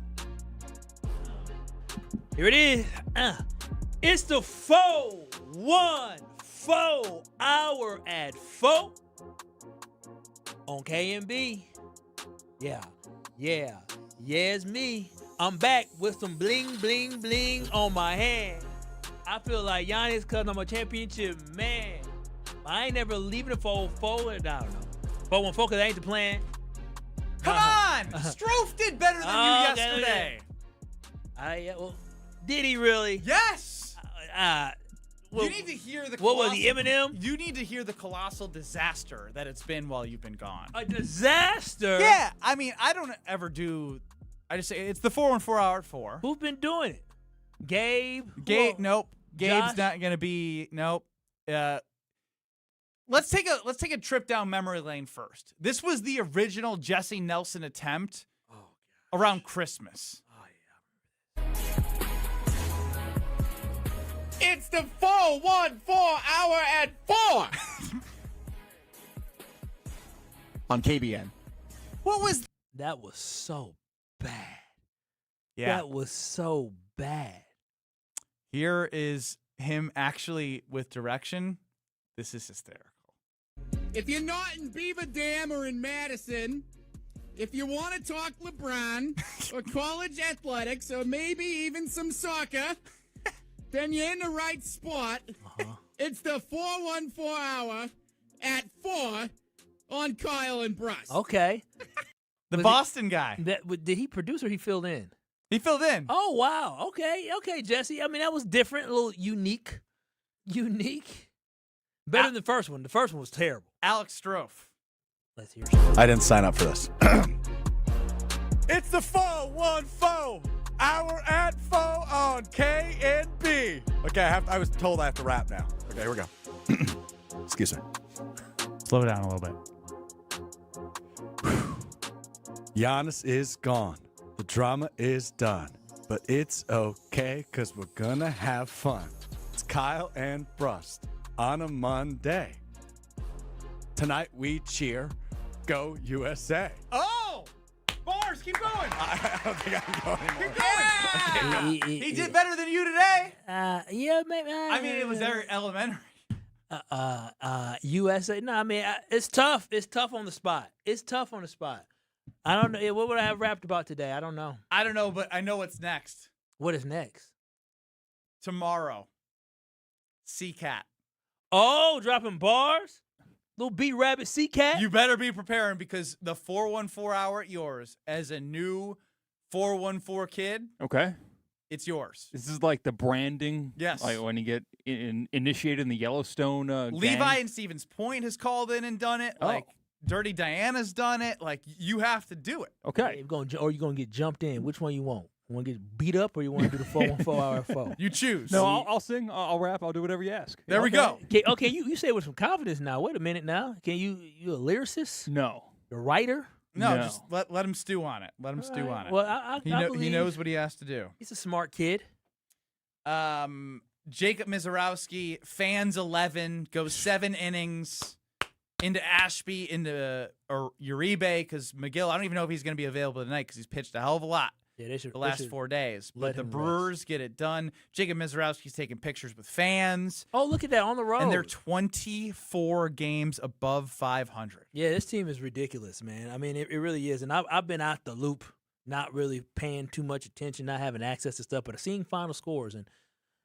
Here it is. It's the 414 Hour at 4 on KMB. Yeah, it's me. I'm back with some bling, bling, bling on my hand. I feel like Giannis because I'm a championship man. I ain't never leaving the 4-4. I don't know. 4-1-4 because I ain't the plan. Come on! Strofe did better than you yesterday. Well, did he really? Yes! Well, you need to hear the what was he, Eminem? You need to hear the colossal disaster that it's been while you've been gone. A disaster? Yeah, I mean, I don't ever do. I just say it's the 414 Hour at 4. Who's been doing it? Gabe? Nope. Gabe's Josh? not gonna be. Nope. Let's take a trip down memory lane first. This was the original Jesse Nelson attempt around Christmas. It's the 414 Hour at 4 on KBN. What was that? Was so bad. Yeah, that was so bad. Here is him actually with direction. This is hysterical. If you're not in Beaver Dam or in Madison, if you want to talk LeBron or college athletics or maybe even some soccer, then you're in the right spot. It's the 414 Hour at 4 on Kyle and Brust. Okay. The Boston guy. Did he produce or he filled in? He filled in. Oh, wow. Okay, Jesse. I mean, that was different, a little unique. Better than the first one. The first one was terrible. Alex Strofe. Let's hear it. I didn't sign up for this. It's the 414 Hour at 4 on KNB. Okay, I was told I have to rap now. Okay, here we go. Excuse me. Slow down a little bit. Giannis is gone. The drama is done. But it's okay, because we're going to have fun. It's Kyle and Brust on a Monday. Tonight we cheer. Go USA. Oh! Bars, keep going. I don't think I can go anymore. Keep going. He did better than you today. Yeah, maybe. I mean, it was very elementary. USA. No, I mean, it's tough. It's tough on the spot. I don't know. What would I have rapped about today? I don't know. I don't know, but I know what's next. What is next? Tomorrow. C-Cat. Oh, dropping bars? Little B-Rabbit C-Cat? You better be preparing because the 414 hour at yours as a new 414 kid. Okay. It's yours. This is like the branding. Yes. Like when you get initiated in the Yellowstone Levi gang. in Stevens Point has called in and done it. Oh. Like Dirty Diana's done it. Like you have to do it. Okay. You're going to get jumped in. Which one you want? You want to get beat up or you want to do the 414 hour 4? You choose. No, I'll sing. I'll rap. I'll do whatever you ask. There we go. Okay, you say it with some confidence now. Wait a minute now. Can you a lyricist? No. A writer? No, just let him stew on it. Let him stew on it. Well, I believe he knows what he has to do. He's a smart kid. Jacob Misiorowski, fans 11, goes 7 innings into Ashby, into Uribe, because McGill, I don't even know if he's going to be available tonight because he's pitched a hell of a lot the last 4 days. But the Brewers get it done. Jacob Misiorowski's taking pictures with fans. Oh, look at that, on the road. And they're 24 games above 500. Yeah, this team is ridiculous, man. I mean, it really is. And I've been out the loop, not really paying too much attention, not having access to stuff, but seeing final scores, and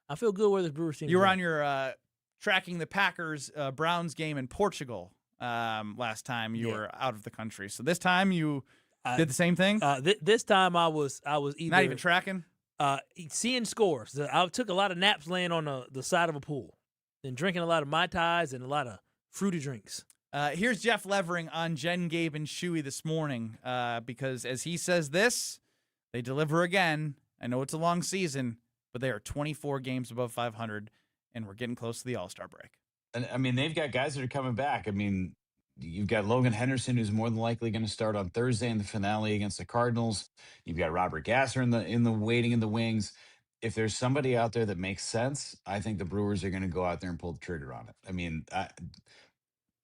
I feel good where this Brewers team is. You were on your tracking the Packers Browns game in Portugal last time you were out of the country. So this time you did the same thing? This time I was either not even tracking? Seeing scores. I took a lot of naps laying on the side of a pool and drinking a lot of Mai Tais and a lot of fruity drinks. Here's Jeff Levering on Jen, Gabe, and Shuey this morning because as he says this, they deliver again. I know it's a long season, but they are 24 games above 500, and we're getting close to the All-Star break. And I mean, they've got guys that are coming back. I mean, you've got Logan Henderson, who's more than likely going to start on Thursday in the finale against the Cardinals. You've got Robert Gasser in the waiting in the wings. If there's somebody out there that makes sense, I think the Brewers are going to go out there and pull the trigger on it. I mean,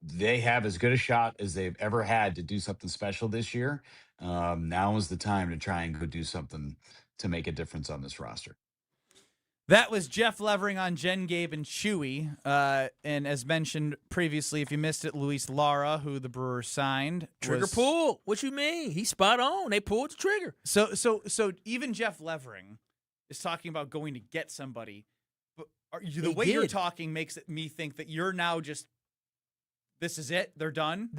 they have as good a shot as they've ever had to do something special this year. Now is the time to try and go do something to make a difference on this roster. That was Jeff Levering on Jen, Gabe, and Chewy. And as mentioned previously, if you missed it, Luis Lara, who the Brewers signed. Trigger pull. What you mean? He's spot on. They pulled the trigger. So even Jeff Levering is talking about going to get somebody. But the way you're talking makes me think that you're now just, this is it? They're done?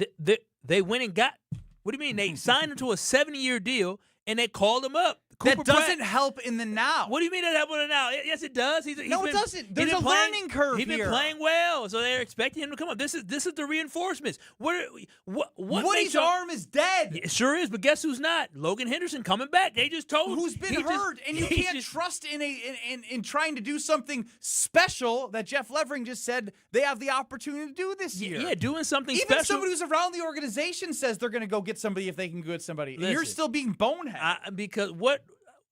They went and got, what do you mean? They signed him to a 70-year deal, and they called him up. That doesn't help in the now. What do you mean that help in the now? Yes, it does. It doesn't. There's a learning curve here. He's been playing well, so they're expecting him to come up. This is the reinforcements. Woody's arm is dead. It sure is, but guess who's not? Logan Henderson coming back. They just told who's been hurt, and you can't trust in trying to do something special that Jeff Levering just said they have the opportunity to do this year. Yeah, doing something Even special. somebody who's around the organization says they're going to go get somebody if they can go get somebody. Listen, you're still being bonehead. Because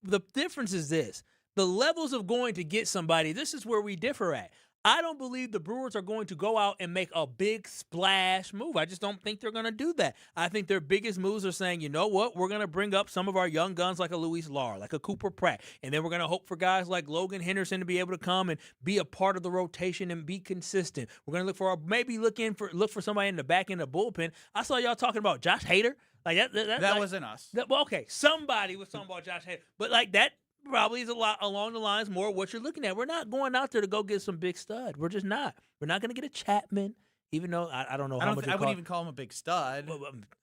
the difference is this. The levels of going to get somebody, this is where we differ at. I don't believe the Brewers are going to go out and make a big splash move. I just don't think they're going to do that. I think their biggest moves are saying, you know what, we're going to bring up some of our young guns like a Luis Lara, like a Cooper Pratt, and then we're going to hope for guys like Logan Henderson to be able to come and be a part of the rotation and be consistent. We're going to look for somebody in the back end of the bullpen. I saw y'all talking about Josh Hader. Like that wasn't us. Okay, somebody was talking about Josh Hader, but like that probably is a lot along the lines more of what you're looking at. We're not going out there to go get some big stud. We're just not. We're not going to get a Chapman, even though I don't know how much. I wouldn't even call him a big stud.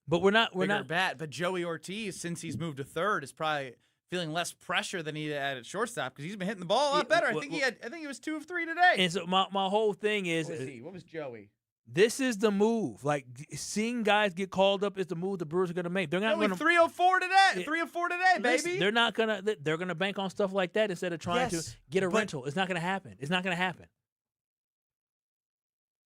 But we're not. We're bigger not bat. But Joey Ortiz, since he's moved to third, is probably feeling less pressure than he had at shortstop because he's been hitting the ball a lot better. I think he was 2 of 3 today. And so my whole thing is, what was Joey? This is the move. Like, seeing guys get called up is the move the Brewers are going to make. They're not going to 304 today. 304 today, baby. They're not going to. They're going to bank on stuff like that instead of trying to get a rental. It's not going to happen. It's not going to happen.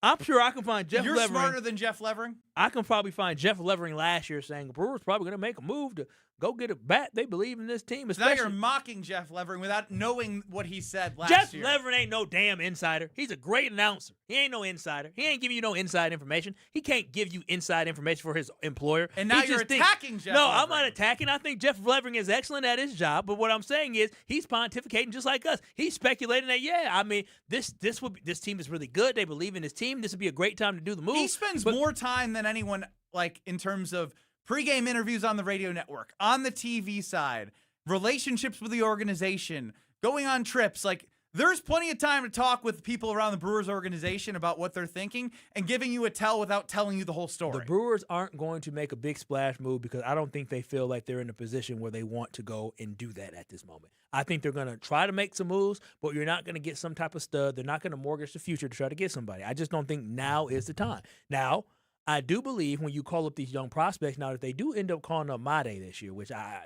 I'm sure I can find Jeff Levering. You're smarter than Jeff Levering? I can probably find Jeff Levering last year saying the Brewers probably going to make a move to go get a bat. They believe in this team. Now you're mocking Jeff Levering without knowing what he said last year. Jeff Levering ain't no damn insider. He's a great announcer. He ain't no insider. He ain't giving you no inside information. He can't give you inside information for his employer. And now you're attacking Jeff Levering. I'm not attacking. I think Jeff Levering is excellent at his job. But what I'm saying is he's pontificating just like us. He's speculating that, this team is really good. They believe in his team. This would be a great time to do the move. He spends more time than anyone, like, in terms of pregame interviews on the radio network, on the TV side, relationships with the organization, going on trips. Like, there's plenty of time to talk with people around the Brewers organization about what they're thinking and giving you a tell without telling you the whole story. The Brewers aren't going to make a big splash move because I don't think they feel like they're in a position where they want to go and do that at this moment. I think they're going to try to make some moves, but you're not going to get some type of stud. They're not going to mortgage the future to try to get somebody. I just don't think now is the time. Now, I do believe when you call up these young prospects, now if they do end up calling up Made this year, which I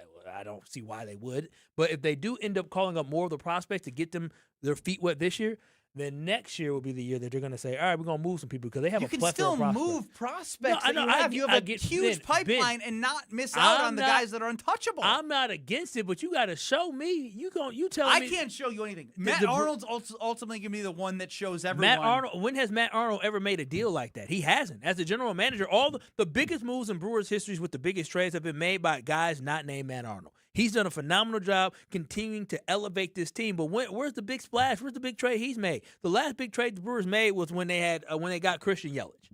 don't see why they would, but if they do end up calling up more of the prospects to get them their feet wet this year, then next year will be the year that they're going to say, all right, we're going to move some people because they have a plethora of prospects. You can still move prospects you have a huge pipeline and not miss out on the guys that are untouchable. I'm not against it, but you got to show me. You tell me. I can't show you anything. Matt Arnold's ultimately going to be the one that shows everyone. When has Matt Arnold ever made a deal like that? He hasn't. As a general manager, all the biggest moves in Brewers history with the biggest trades have been made by guys not named Matt Arnold. He's done a phenomenal job continuing to elevate this team. But where's the big splash? Where's the big trade he's made? The last big trade the Brewers made was when they got Christian Yelich.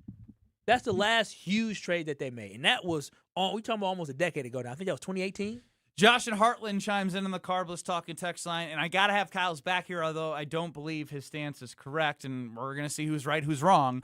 That's the last huge trade that they made, and that was we talking about almost a decade ago now. I think that was 2018. Josh and Heartland chimes in on the Carbless Talking text line, and I got to have Kyle's back here, although I don't believe his stance is correct, and we're going to see who's right, who's wrong.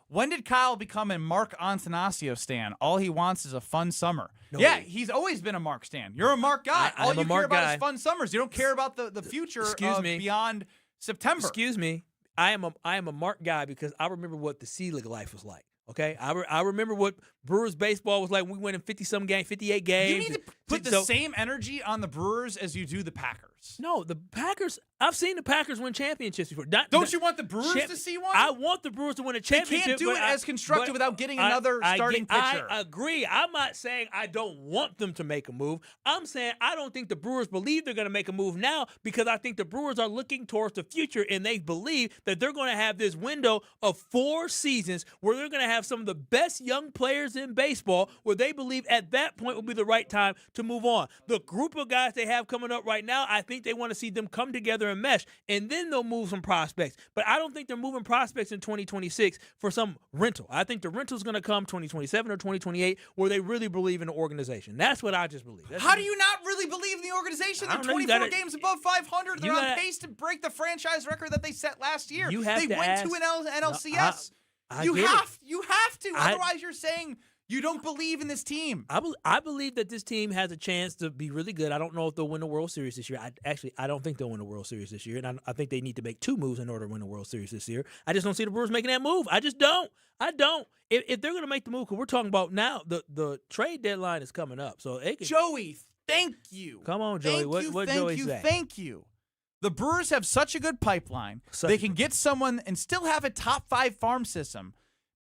When did Kyle become a Mark Antanasio stan? All he wants is a fun summer. No. Yeah, he's always been a Mark stan. You're a Mark guy. All you care about is fun summers. You don't care about the future beyond September. Excuse me. I am a Mark guy because I remember what the Sea League life was like. Okay, I remember what Brewers baseball was like when we went in 50-some games, 58 games. You need to put the same energy on the Brewers as you do the Packers. No, the Packers, I've seen the Packers win championships before. Don't you want the Brewers to see one? I want the Brewers to win a championship. They can't do it as constructive without getting another starting pitcher. I agree. I'm not saying I don't want them to make a move. I'm saying I don't think the Brewers believe they're going to make a move now because I think the Brewers are looking towards the future and they believe that they're going to have this window of 4 seasons where they're going to have some of the best young players in baseball where they believe at that point will be the right time to move on. The group of guys they have coming up right now, I think they want to see them come together and mesh, and then they'll move some prospects. But I don't think they're moving prospects in 2026 for some rental. I think the rental's going to come 2027 or 2028 where they really believe in the organization. That's what I just believe. How do you not really believe in the organization? They're 24 games above 500. They're on pace to break the franchise record that they set last year. They went to an NLCS. You have to. Otherwise, you're saying you don't believe in this team. I believe that this team has a chance to be really good. I don't know if they'll win the World Series this year. I don't think they'll win the World Series this year, and I think they need to make 2 moves in order to win the World Series this year. I just don't see the Brewers making that move. I just don't. I don't. If they're going to make the move, because we're talking about now, the trade deadline is coming up. So Joey, thank you. Come on, Joey. What Joey say? Thank you. The Brewers have such a good pipeline. They can get someone and still have a top 5 farm system.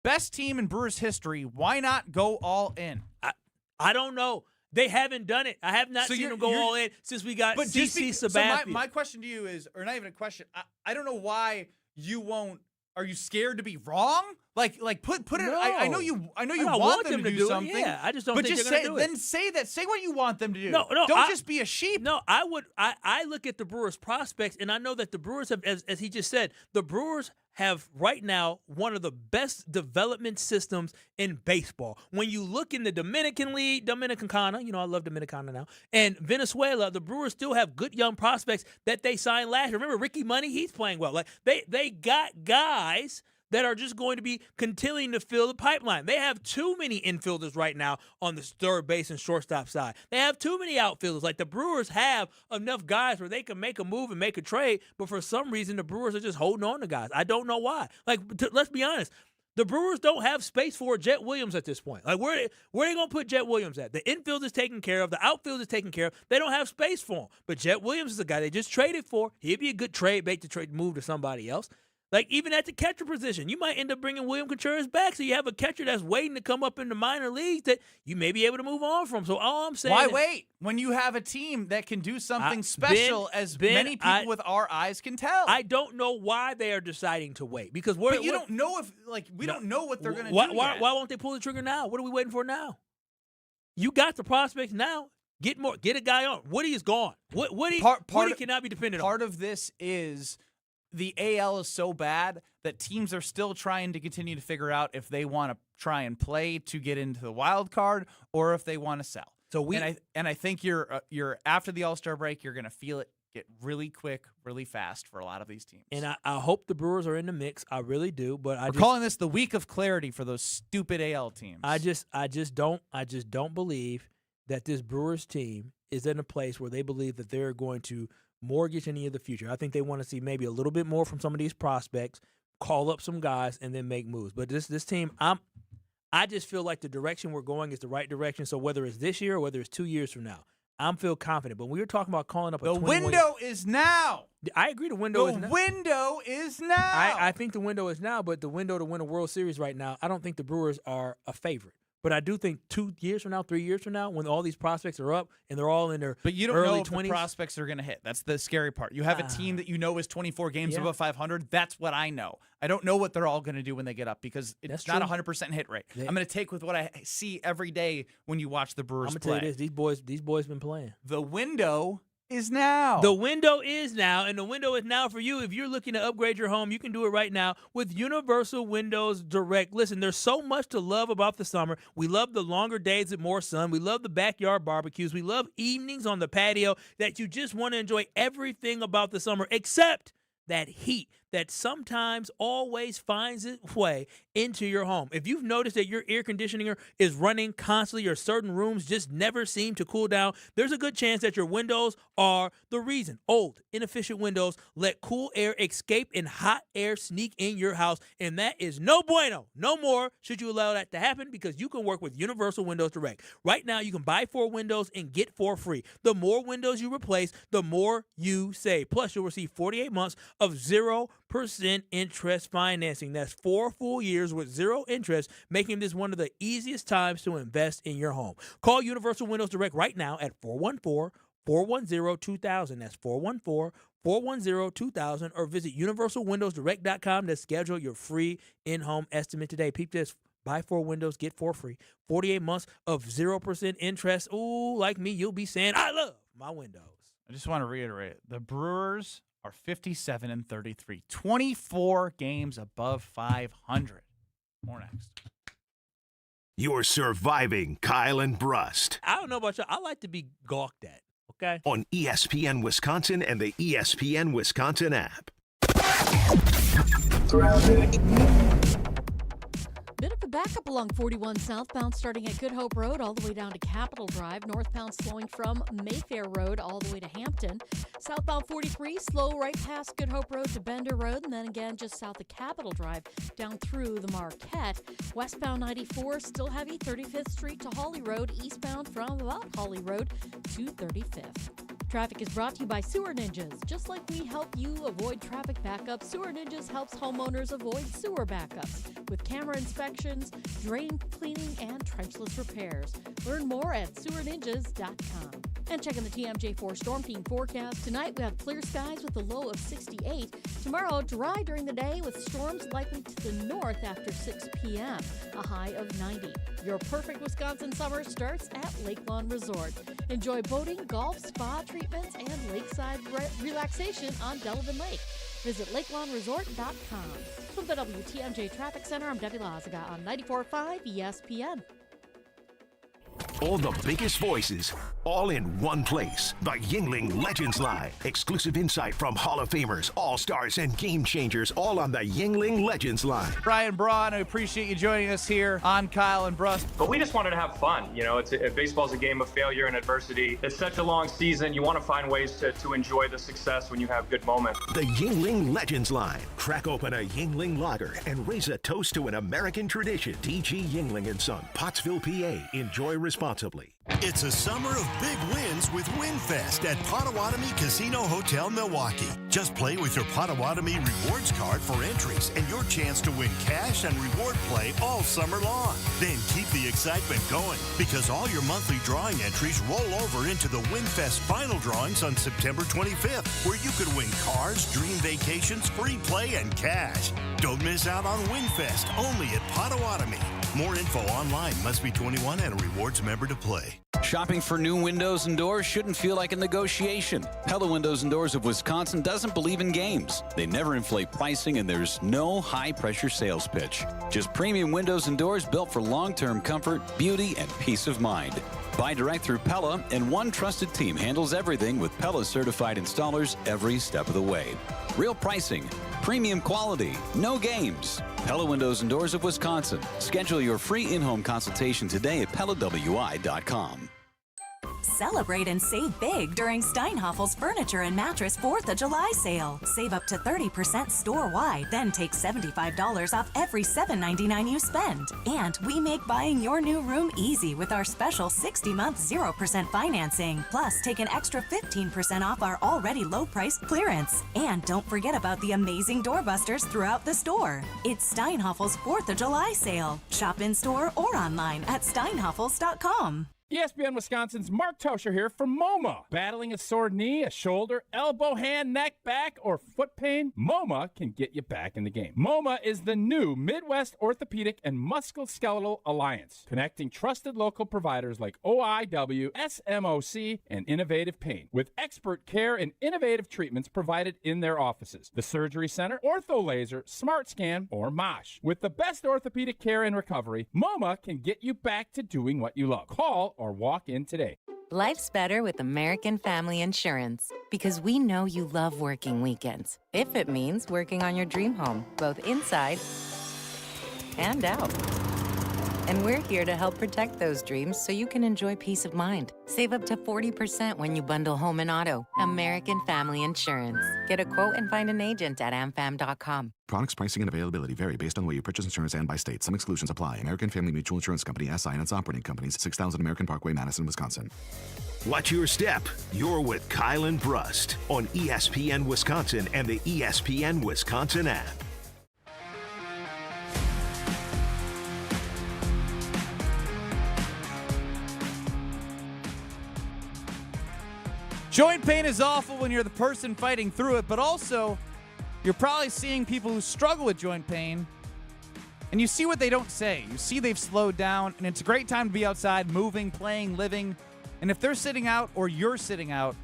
Best team in Brewers history. Why not go all in? I don't know. They haven't done it. I have not seen them go all in since we got CC Sabathia. So my question to you is, or not even a question, I don't know why you won't. Are you scared to be wrong? Like put it. No. I know you want them to do something. Yeah, I just don't think they're going to do it. Then say that. Say what you want them to do. No, don't just be a sheep. No, I would. I look at the Brewers prospects, and I know that the Brewers have, as he just said, the Brewers have right now one of the best development systems in baseball. When you look in the Dominican League, Dominicana, I love Dominicana now, and Venezuela, the Brewers still have good young prospects that they signed last year. Remember Ricky Money? He's playing well. Like they got guys that are just going to be continuing to fill the pipeline. They have too many infielders right now on the third base and shortstop side. They have too many outfielders. Like, the Brewers have enough guys where they can make a move and make a trade, but for some reason the Brewers are just holding on to guys. I don't know why. Like, let's be honest. The Brewers don't have space for Jet Williams at this point. Like, where are they going to put Jet Williams at? The infield is taken care of. The outfield is taken care of. They don't have space for him. But Jet Williams is the guy they just traded for. He'd be a good trade bait to move to somebody else. Like, even at the catcher position, you might end up bringing William Contreras back, so you have a catcher that's waiting to come up in the minor leagues that you may be able to move on from. So all I'm saying Why is, wait when you have a team that can do something special, as many people with our eyes can tell? I don't know why they are deciding to wait, because you don't know if, like, we don't know what they're going to do Why yet. won't they pull the trigger now? What are we waiting for now? You got the prospects now. Get a guy on. Woody is gone. Woody cannot be dependent on. Part of this is the AL is so bad that teams are still trying to continue to figure out if they want to try and play to get into the wild card or if they want to sell. So I think you're after the All-Star break, you're going to feel it get really quick, really fast for a lot of these teams. And I hope the Brewers are in the mix. I really do. But we're calling this the week of clarity for those stupid AL teams. I just don't believe that this Brewers team is in a place where they believe that they're going to mortgage any of the future. I think they want to see maybe a little bit more from some of these prospects, call up some guys, and then make moves. But this team, I just feel like the direction we're going is the right direction. So whether it's this year or whether it's 2 years from now, I'm feel confident. But when we were talking about calling up a 21 window is now. I agree. The window is now. The window is now. I think the window is now, but the window to win a World Series right now, I don't think the Brewers are a favorite. But I do think 2 years from now, 3 years from now, when all these prospects are up and they're all in their But you don't early know if 20s, the prospects are going to hit. That's the scary part. You have a team that you know is 24 games above 500. That's what I know. I don't know what they're all going to do when they get up because it's not 100% hit rate. I'm going to take with what I see every day when you watch the Brewers play. I'm going to tell you this. These boys been playing. The window is now. The window is now, and the window is now for you. If you're looking to upgrade your home, you can do it right now with Universal Windows Direct. Listen, there's so much to love about the summer. We love the longer days with more sun. We love the backyard barbecues. We love evenings on the patio that you just want to enjoy everything about the summer except that heat that sometimes always finds its way into your home. If you've noticed that your air conditioner is running constantly or certain rooms just never seem to cool down, there's a good chance that your windows are the reason. Old, inefficient windows let cool air escape and hot air sneak in your house, and that is no bueno. No more should you allow that to happen because you can work with Universal Windows Direct. Right now, you can buy 4 windows and get 4 free. The more windows you replace, the more you save. Plus, you'll receive 48 months of 0% interest financing. That's 4 full years with 0 interest, making this one of the easiest times to invest in your home. Call Universal Windows Direct right now at 414-410-2000. That's 414-410-2000, or visit universalwindowsdirect.com to schedule your free in-home estimate today. Peep this. Buy 4 windows, get 4 free. 48 months of 0% interest. Ooh, like me, you'll be saying, I love my windows. I just want to reiterate, the Brewers are 57-33, 24 games above 500. More next. You're surviving Kyle and Brust I don't know about you. I like to be gawked at, okay? on ESPN Wisconsin and the ESPN Wisconsin app. Bit of a backup along 41 southbound starting at Good Hope Road all the way down to Capitol Drive. Northbound slowing from Mayfair Road all the way to Hampton. Southbound 43 slow right past Good Hope Road to Bender Road, and then again just south of Capitol Drive down through the Marquette. Westbound 94 still heavy 35th Street to Hawley Road, eastbound from about Hawley Road to 35th. Traffic is brought to you by Sewer Ninjas. Just like we help you avoid traffic backups, Sewer Ninjas helps homeowners avoid sewer backups with camera inspections, drain cleaning, and trenchless repairs. Learn more at sewerninjas.com. And checking the TMJ4 Storm Team forecast. Tonight we have clear skies with a low of 68. Tomorrow, dry during the day with storms likely to the north after 6 p.m., a high of 90. Your perfect Wisconsin summer starts at Lake Lawn Resort. Enjoy boating, golf, spa treatments, and lakeside relaxation on Delavan Lake. Visit lakelawnresort.com. From the WTMJ Traffic Center, I'm Debbie Lazaga on 94.5 ESPN. All the biggest voices, all in one place. The Yingling Legends Line. Exclusive insight from Hall of Famers, All-Stars, and Game Changers, all on the Yingling Legends Line. Brian Braun, I appreciate you joining us here on Kyle and Brust. But we just wanted to have fun. You know, baseball's a game of failure and adversity. It's such a long season. You want to find ways to enjoy the success when you have good moments. The Yingling Legends Line. Crack open a Yingling lager and raise a toast to an American tradition. D.G. Yingling & Son, Pottsville, PA. Enjoy responsibly. It's a summer of big wins with WinFest at Potawatomi Casino Hotel, Milwaukee. Just play with your Potawatomi rewards card for entries and your chance to win cash and reward play all summer long. Then keep the excitement going because all your monthly drawing entries roll over into the WinFest final drawings on September 25th, where you could win cars, dream vacations, free play, and cash. Don't miss out on WinFest, only at Potawatomi. More info online. Must be 21 and a rewards member to play. Shopping for new windows and doors shouldn't feel like a negotiation. Pella Windows and Doors of Wisconsin doesn't believe in games. They never inflate pricing, and there's no high-pressure sales pitch. Just premium windows and doors built for long-term comfort, beauty, and peace of mind. Buy direct through Pella, and one trusted team handles everything with Pella certified installers every step of the way. Real pricing, premium quality, no games. Pella Windows and Doors of Wisconsin. Schedule your free in-home consultation today at PellaWI.com. Celebrate and save big during Steinhaffel's Furniture and Mattress 4th of July sale. Save up to 30% store-wide, then take $75 off every $7.99 you spend. And we make buying your new room easy with our special 60-month 0% financing. Plus, take an extra 15% off our already low-priced clearance. And don't forget about the amazing doorbusters throughout the store. It's Steinhaffel's 4th of July sale. Shop in-store or online at steinhaffels.com. ESPN Wisconsin's Mark Toscher here for MoMA. Battling a sore knee, a shoulder, elbow, hand, neck, back, or foot pain? MoMA can get you back in the game. MoMA is the new Midwest Orthopedic and Musculoskeletal Alliance, connecting trusted local providers like OIW, SMOC, and Innovative Pain, with expert care and innovative treatments provided in their offices. The Surgery Center, Ortho Laser, Smart Scan, or MOSH. With the best orthopedic care and recovery, MoMA can get you back to doing what you love. Call or walk in today. Life's better with American Family Insurance because we know you love working weekends. If it means working on your dream home, both inside and out. And we're here to help protect those dreams so you can enjoy peace of mind. Save up to 40% when you bundle home and auto. American Family Insurance. Get a quote and find an agent at amfam.com. Products, pricing, and availability vary based on the way you purchase insurance and by state. Some exclusions apply. American Family Mutual Insurance Company, SI, and its operating companies, 6000 American Parkway, Madison, Wisconsin. Watch your step. You're with Kyle and Brust on ESPN Wisconsin and the ESPN Wisconsin app. Joint pain is awful when you're the person fighting through it, but also you're probably seeing people who struggle with joint pain, and you see what they don't say. You see they've slowed down, and it's a great time to be outside, moving, playing, living. And if they're sitting out or you're sitting out,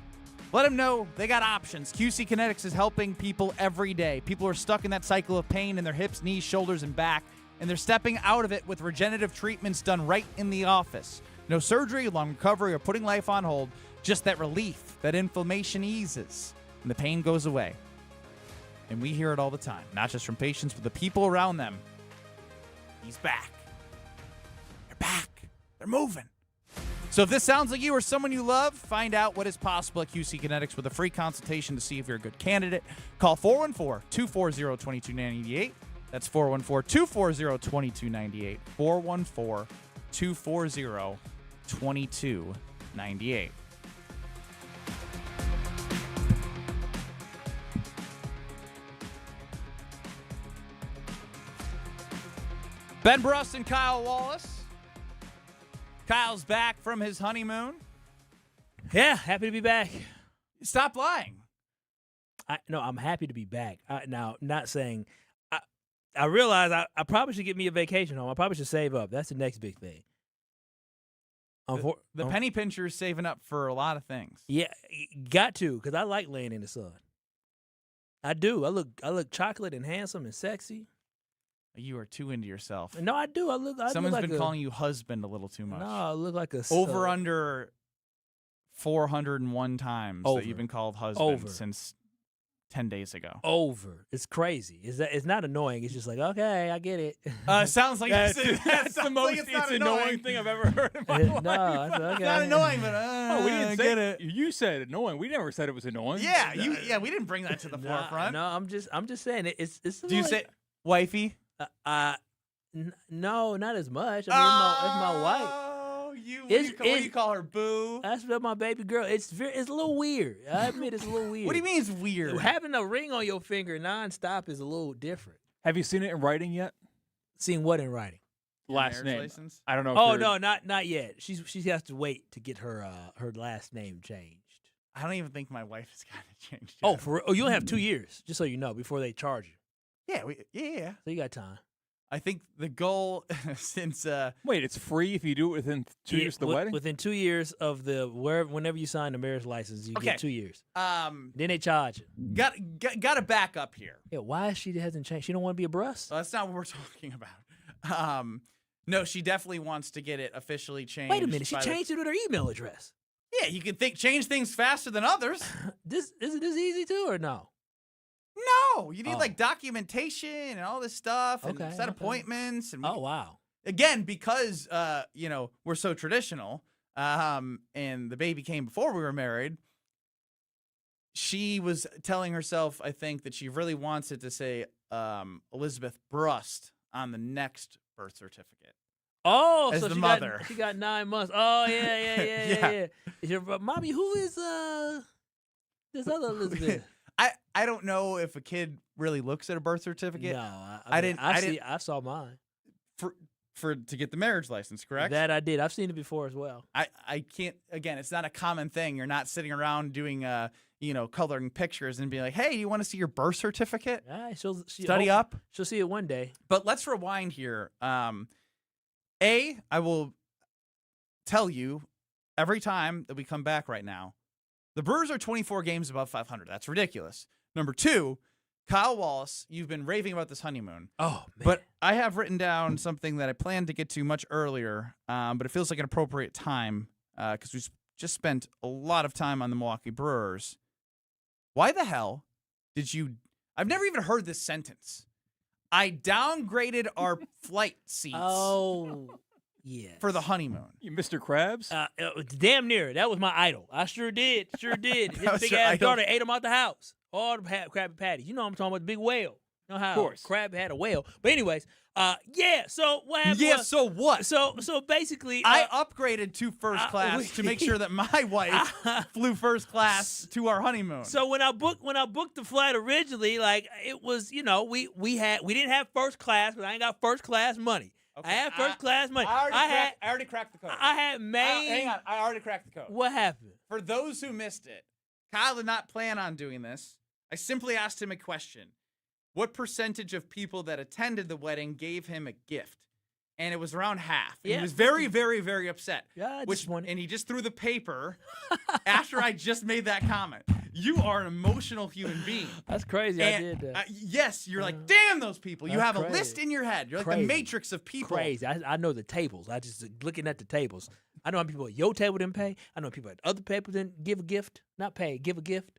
let them know they got options. QC Kinetics is helping people every day. People are stuck in that cycle of pain in their hips, knees, shoulders, and back, and they're stepping out of it with regenerative treatments done right in the office. No surgery, long recovery, or putting life on hold. Just that relief, that inflammation eases, and the pain goes away. And we hear it all the time, not just from patients, but the people around them. He's back. They're back. They're moving. So if this sounds like you or someone you love, find out what is possible at QC Kinetics with a free consultation to see if you're a good candidate. Call 414-240-2298. That's 414-240-2298. 414-240-2298. Ben Brust and Kyle Wallace. Kyle's back from his honeymoon. Yeah, happy to be back. Stop lying. No, I'm happy to be back. Now, not saying I realize I probably should get me a vacation home. I probably should save up. That's the next big thing. The penny pincher is saving up for a lot of things. Yeah, got to, because I like laying in the sun. I do. I look chocolate and handsome and sexy. You are too into yourself. No, I do. Someone's been calling you husband a little too much. No, I look like a over under 401 times Over. that you've been called husband Over. since 10 days ago. Over. It's crazy. It's not annoying. It's just like, okay, I get it. Sounds like That's that's the most it's annoying thing I've ever heard in my life. No, it's okay. It's not annoying, but We didn't say get it. You said annoying. We never said it was annoying. Yeah, we didn't bring that to the Nah, forefront. No, I'm just saying it's. Do you say wifey? No, not as much. I mean, it's my wife. Oh, what do you call her? Boo. That's my baby girl. It's a little weird. I admit it's a little weird. What do you mean it's weird? Having a ring on your finger nonstop is a little different. Have you seen it in writing yet? Seen what in writing? Last name. License? I don't know. Oh no, not yet. She has to wait to get her last name changed. I don't even think my wife has gotten it changed Oh, yet. for real? Oh, you only have 2 years, just so you know, before they charge you. Yeah. So you got time. I think the goal since Wait, it's free if you do it within 2 years of the wedding? Within 2 years of whenever you sign the marriage license, you get 2 years. Then they charge you. Got to back up here. Yeah, why she hasn't changed? She don't want to be a Brust? Well, that's not what we're talking about. No, she definitely wants to get it officially changed. Wait a minute, she changed it with her email address. Yeah, you can change things faster than others. Is it this easy too, or no? No, you need like documentation and all this stuff and set appointments. And wow. Again, because we're so traditional, and the baby came before we were married. She was telling herself, I think, that she really wants it to say Elizabeth Brust on the next birth certificate. Oh, as so the she mother. She got 9 months. Oh yeah. Is your mommy, who is this other Elizabeth? I don't know if a kid really looks at a birth certificate. No, I didn't. I saw mine to get the marriage license, correct? That I did. I've seen it before as well. I can't. Again, it's not a common thing. You're not sitting around doing coloring pictures and being like, hey, you want to see your birth certificate? All right, Study up. She'll see it one day. But let's rewind here. I will tell you every time that we come back right now, the Brewers are 24 games above 500. That's ridiculous. Number 2, Kyle Wallace, you've been raving about this honeymoon. Oh, man. But I have written down something that I planned to get to much earlier, but it feels like an appropriate time because we've just spent a lot of time on the Milwaukee Brewers. Why the hell did you – I've never even heard this sentence. I downgraded our flight seats. Oh, yeah. For the honeymoon. You Mr. Krabs? Damn near. That was my idol. I sure did. His big ass daughter ate him out the house. All the Krabby Patties. You know what I'm talking about, the big whale. You know how of course. Crab had a whale. But anyways, so what happened? Yeah, was, so what? So basically, I upgraded to first class to make sure that my wife flew first class to our honeymoon. So when I booked the flight originally, like it was, we didn't have first class, but I ain't got first class money. Okay. I had first class money. I already cracked the code. I had main. Hang on, I already cracked the code. What happened? For those who missed it, Kyle did not plan on doing this. I simply asked him a question. What percentage of people that attended the wedding gave him a gift? And it was around half. And he was very, very, very upset. Yeah, and he just threw the paper after I just made that comment. You are an emotional human being. That's crazy. And, I did that. Yes, you're like, damn those people. You have crazy. a list in your head. You're like the matrix of people. Crazy. I know the tables. I just looking at the tables. I know how people at your table didn't pay. I know people at other tables didn't give a gift. Not pay, give a gift.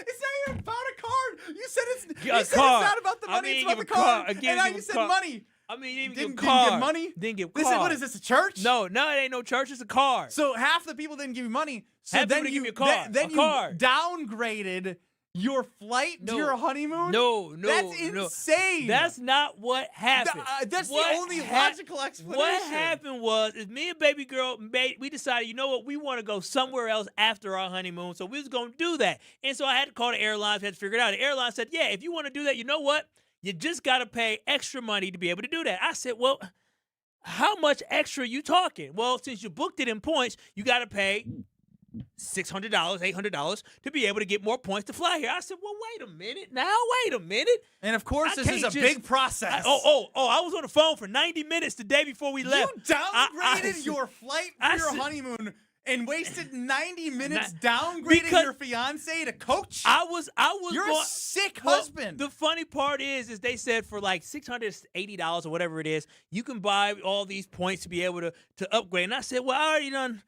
It's not even about a card. You said it's card. It's not about the money. It's about the card. And now you said money. I mean, didn't give card. Give money. Didn't give card. What is this? A church? No, it ain't no church. It's a card. So half the people didn't give you money. So half then you give you a card. Then you downgraded your flight to your honeymoon. No, that's insane. That's not what happened. That's the only logical explanation. What happened was, me and baby girl, we decided, you know what, we want to go somewhere else after our honeymoon, so we was going to do that. And so I had to call the airlines, had to figure it out. The airline said, yeah, if you want to do that, you know what? You just got to pay extra money to be able to do that. I said, well, how much extra are you talking? Well, since you booked it in points, you got to pay $600, $800 to be able to get more points to fly here. I said, well, wait a minute. And of course, this is a big process. I was on the phone for 90 minutes the day before we left. You downgraded your flight for your honeymoon and wasted 90 minutes downgrading your fiance to coach? I was. You're a sick husband. The funny part is they said for like $680 or whatever it is, you can buy all these points to be able to upgrade. And I said, well, I already done.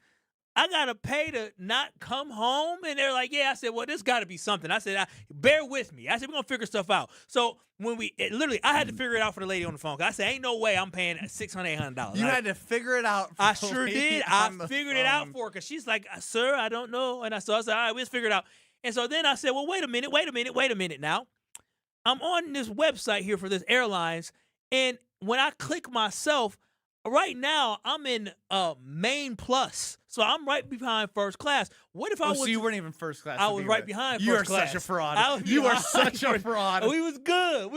I got to pay to not come home. And they're like, yeah. I said, well, this got to be something. I said, bear with me. I said, we're going to figure stuff out. So when I had to figure it out for the lady on the phone. I said, ain't no way I'm paying $600, $800. You had to figure it out. I sure did. I figured it out for her because she's like, sir, I don't know. And I said, all right, let's figure it out. And so then I said, well, wait a minute now. I'm on this website here for this airlines. And when I click myself, right now, I'm in Main Plus, so I'm right behind first class. What if I was? So you weren't even first class. I was right behind you first class. You are such a fraud. You are such a fraud. We was good.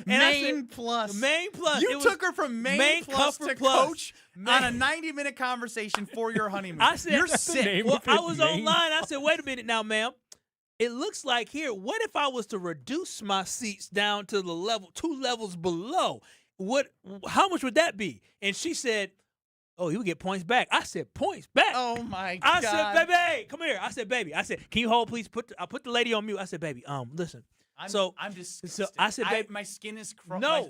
And Main Plus. Main Plus. You took her from Main Plus to coach on a 90-minute conversation for your honeymoon. I said, you're sick. Well, I was online. I said, wait a minute now, ma'am. It looks like here, what if I was to reduce my seats down to the 2 levels below? How much would that be? And she said, oh, you would get points back. I said, points back? Oh, my God. I said, baby, come here. I said, baby. I said, can you hold, please? I put the lady on mute. I said, baby, listen. I'm disgusted. So I said, baby. My skin is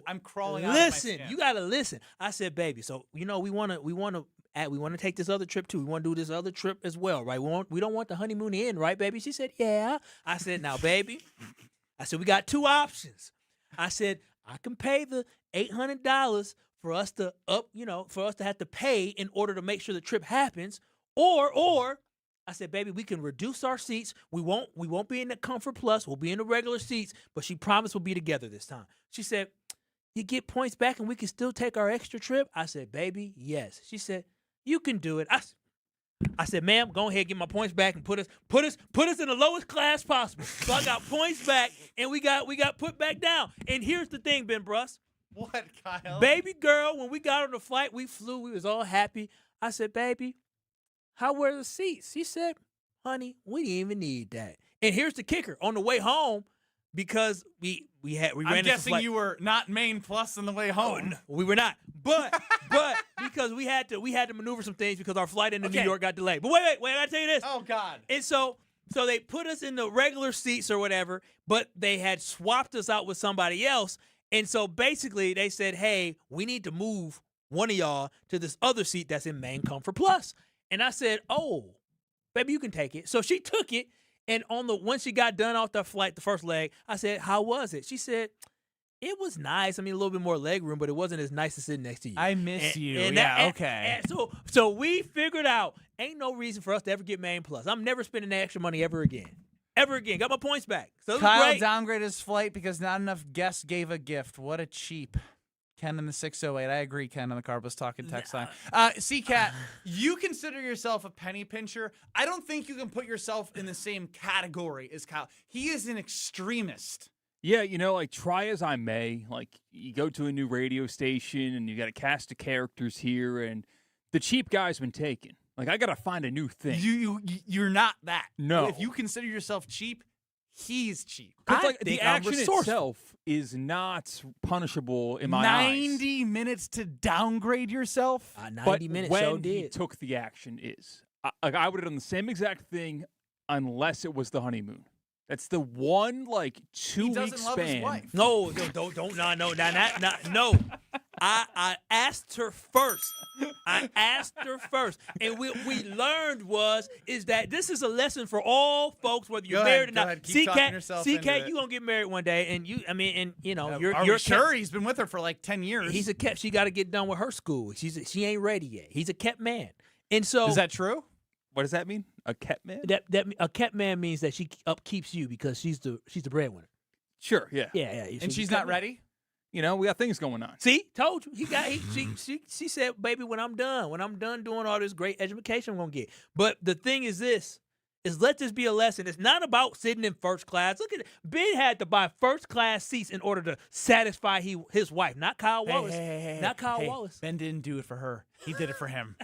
I'm crawling listen, out of my skin. You got to listen. I said, baby, so, we want to take this other trip, too. We want to do this other trip as well, right? We don't want the honeymoon to end, right, baby? She said, yeah. I said, now, baby, we got 2 options. I said, I can pay the $800 for us to have to pay in order to make sure the trip happens, or I said, baby, we can reduce our seats. We won't be in the Comfort Plus. We'll be in the regular seats, but she promised we'll be together this time. She said, you get points back and we can still take our extra trip? I said, baby, yes. She said, you can do it. I said, ma'am, go ahead, get my points back and put us in the lowest class possible. So I got points back and we got put back down. And here's the thing, Ben Brust. What, Kyle? Baby girl, when we got on the flight, we flew. We was all happy. I said, baby, how were the seats? She said, honey, we didn't even need that. And here's the kicker. On the way home, because we ran I'm into guessing flight. You were not Main Plus on the way home. Oh, no, we were not. But because we had to maneuver some things because our flight into New York got delayed. But wait, I gotta tell you this. Oh God. And so they put us in the regular seats or whatever, but they had swapped us out with somebody else. And so basically they said, hey, we need to move one of y'all to this other seat that's in Main Comfort Plus. And I said, oh, baby, you can take it. So she took it. And once she got done off the flight, the first leg, I said, how was it? She said, it was nice. I mean, a little bit more leg room, but it wasn't as nice to sit next to you. I miss you. Okay. So we figured out ain't no reason for us to ever get Main Plus. I'm never spending that extra money ever again. Got my points back. So Kyle great. downgraded his flight because not enough guests gave a gift. What a cheap. Ken in the 608. I agree, Ken on the Cardinals talking text line. C-Cat, you consider yourself a penny pincher. I don't think you can put yourself in the same category as Kyle. He is an extremist. Yeah, like try as I may, like you go to a new radio station and you got a cast of characters here and the cheap guy's been taken. Like I got to find a new thing. You're not that. No. If you consider yourself cheap, he's cheap. Like the action itself is not punishable in my eyes. 90 minutes to downgrade yourself? 90 minutes, when so did. he took the action is. I would have done the same exact thing unless it was the honeymoon. That's the one, 2-week span. No, don't, no. I asked her first. And what we learned is that this is a lesson for all folks, whether you're married or not. CK, you gonna get married one day, and you're sure he's been with her for 10 years. He's a kept. She got to get done with her school. She ain't ready yet. He's a kept man, and so is that true? What does that mean? A kept man? That a kept man means that she upkeeps you because she's the breadwinner. Sure, yeah. Yeah. And she's not ready? We got things going on. See, told you. She said, baby, when I'm done doing all this great education I'm gonna get. But the thing is let this be a lesson. It's not about sitting in first class. Look at it. Ben had to buy first class seats in order to satisfy his wife, not Kyle Wallace. Not Kyle Wallace. Ben didn't do it for her. He did it for him.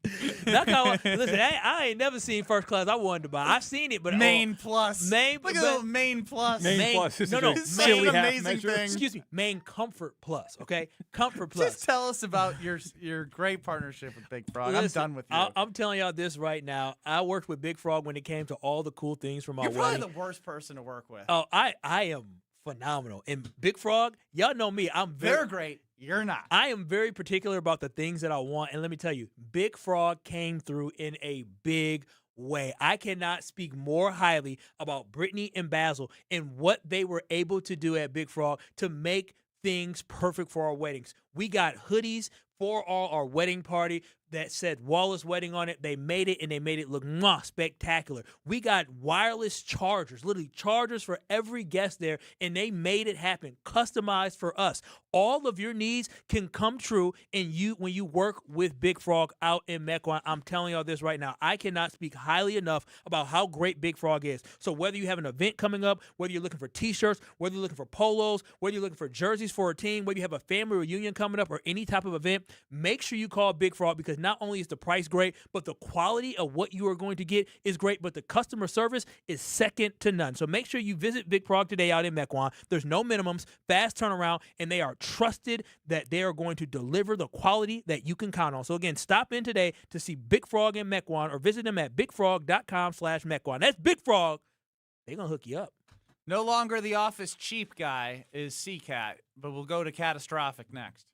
Listen, I ain't never seen first class. I wanted to buy. I've seen it, but Main Plus. Look at the Main Plus. Main Plus. This no, is a such silly an half amazing measure. thing. Excuse me, Main Comfort Plus. Okay, Comfort Plus. Just tell us about your great partnership with Big Frog. Listen, I'm done with you. I'm telling y'all this right now. I worked with Big Frog when it came to all the cool things from my You're wedding. probably the worst person to work with. Oh, I am phenomenal. And Big Frog, y'all know me. They're great. You're not. I am very particular about the things that I want. And let me tell you, Big Frog came through in a big way. I cannot speak more highly about Brittany and Basil and what they were able to do at Big Frog to make things perfect for our weddings. We got hoodies for our wedding party that said Wallace Wedding on it. They made it, and they made it look spectacular. We got wireless chargers, literally chargers for every guest there, and they made it happen, customized for us. All of your needs can come true when you work with Big Frog out in Mequon. I'm telling y'all this right now. I cannot speak highly enough about how great Big Frog is. So whether you have an event coming up, whether you're looking for T-shirts, whether you're looking for polos, whether you're looking for jerseys for a team, whether you have a family reunion coming up or any type of event, make sure you call Big Frog, because not only is the price great, but the quality of what you are going to get is great, but the customer service is second to none. So make sure you visit Big Frog today out in Mequon. There's no minimums, fast turnaround, and they are trusted that they are going to deliver the quality that you can count on. So again, stop in today to see Big Frog in Mequon or visit them at bigfrog.com/Mequon. That's Big Frog. They're going to hook you up. No longer the office cheap guy is CCAT, but we'll go to catastrophic next.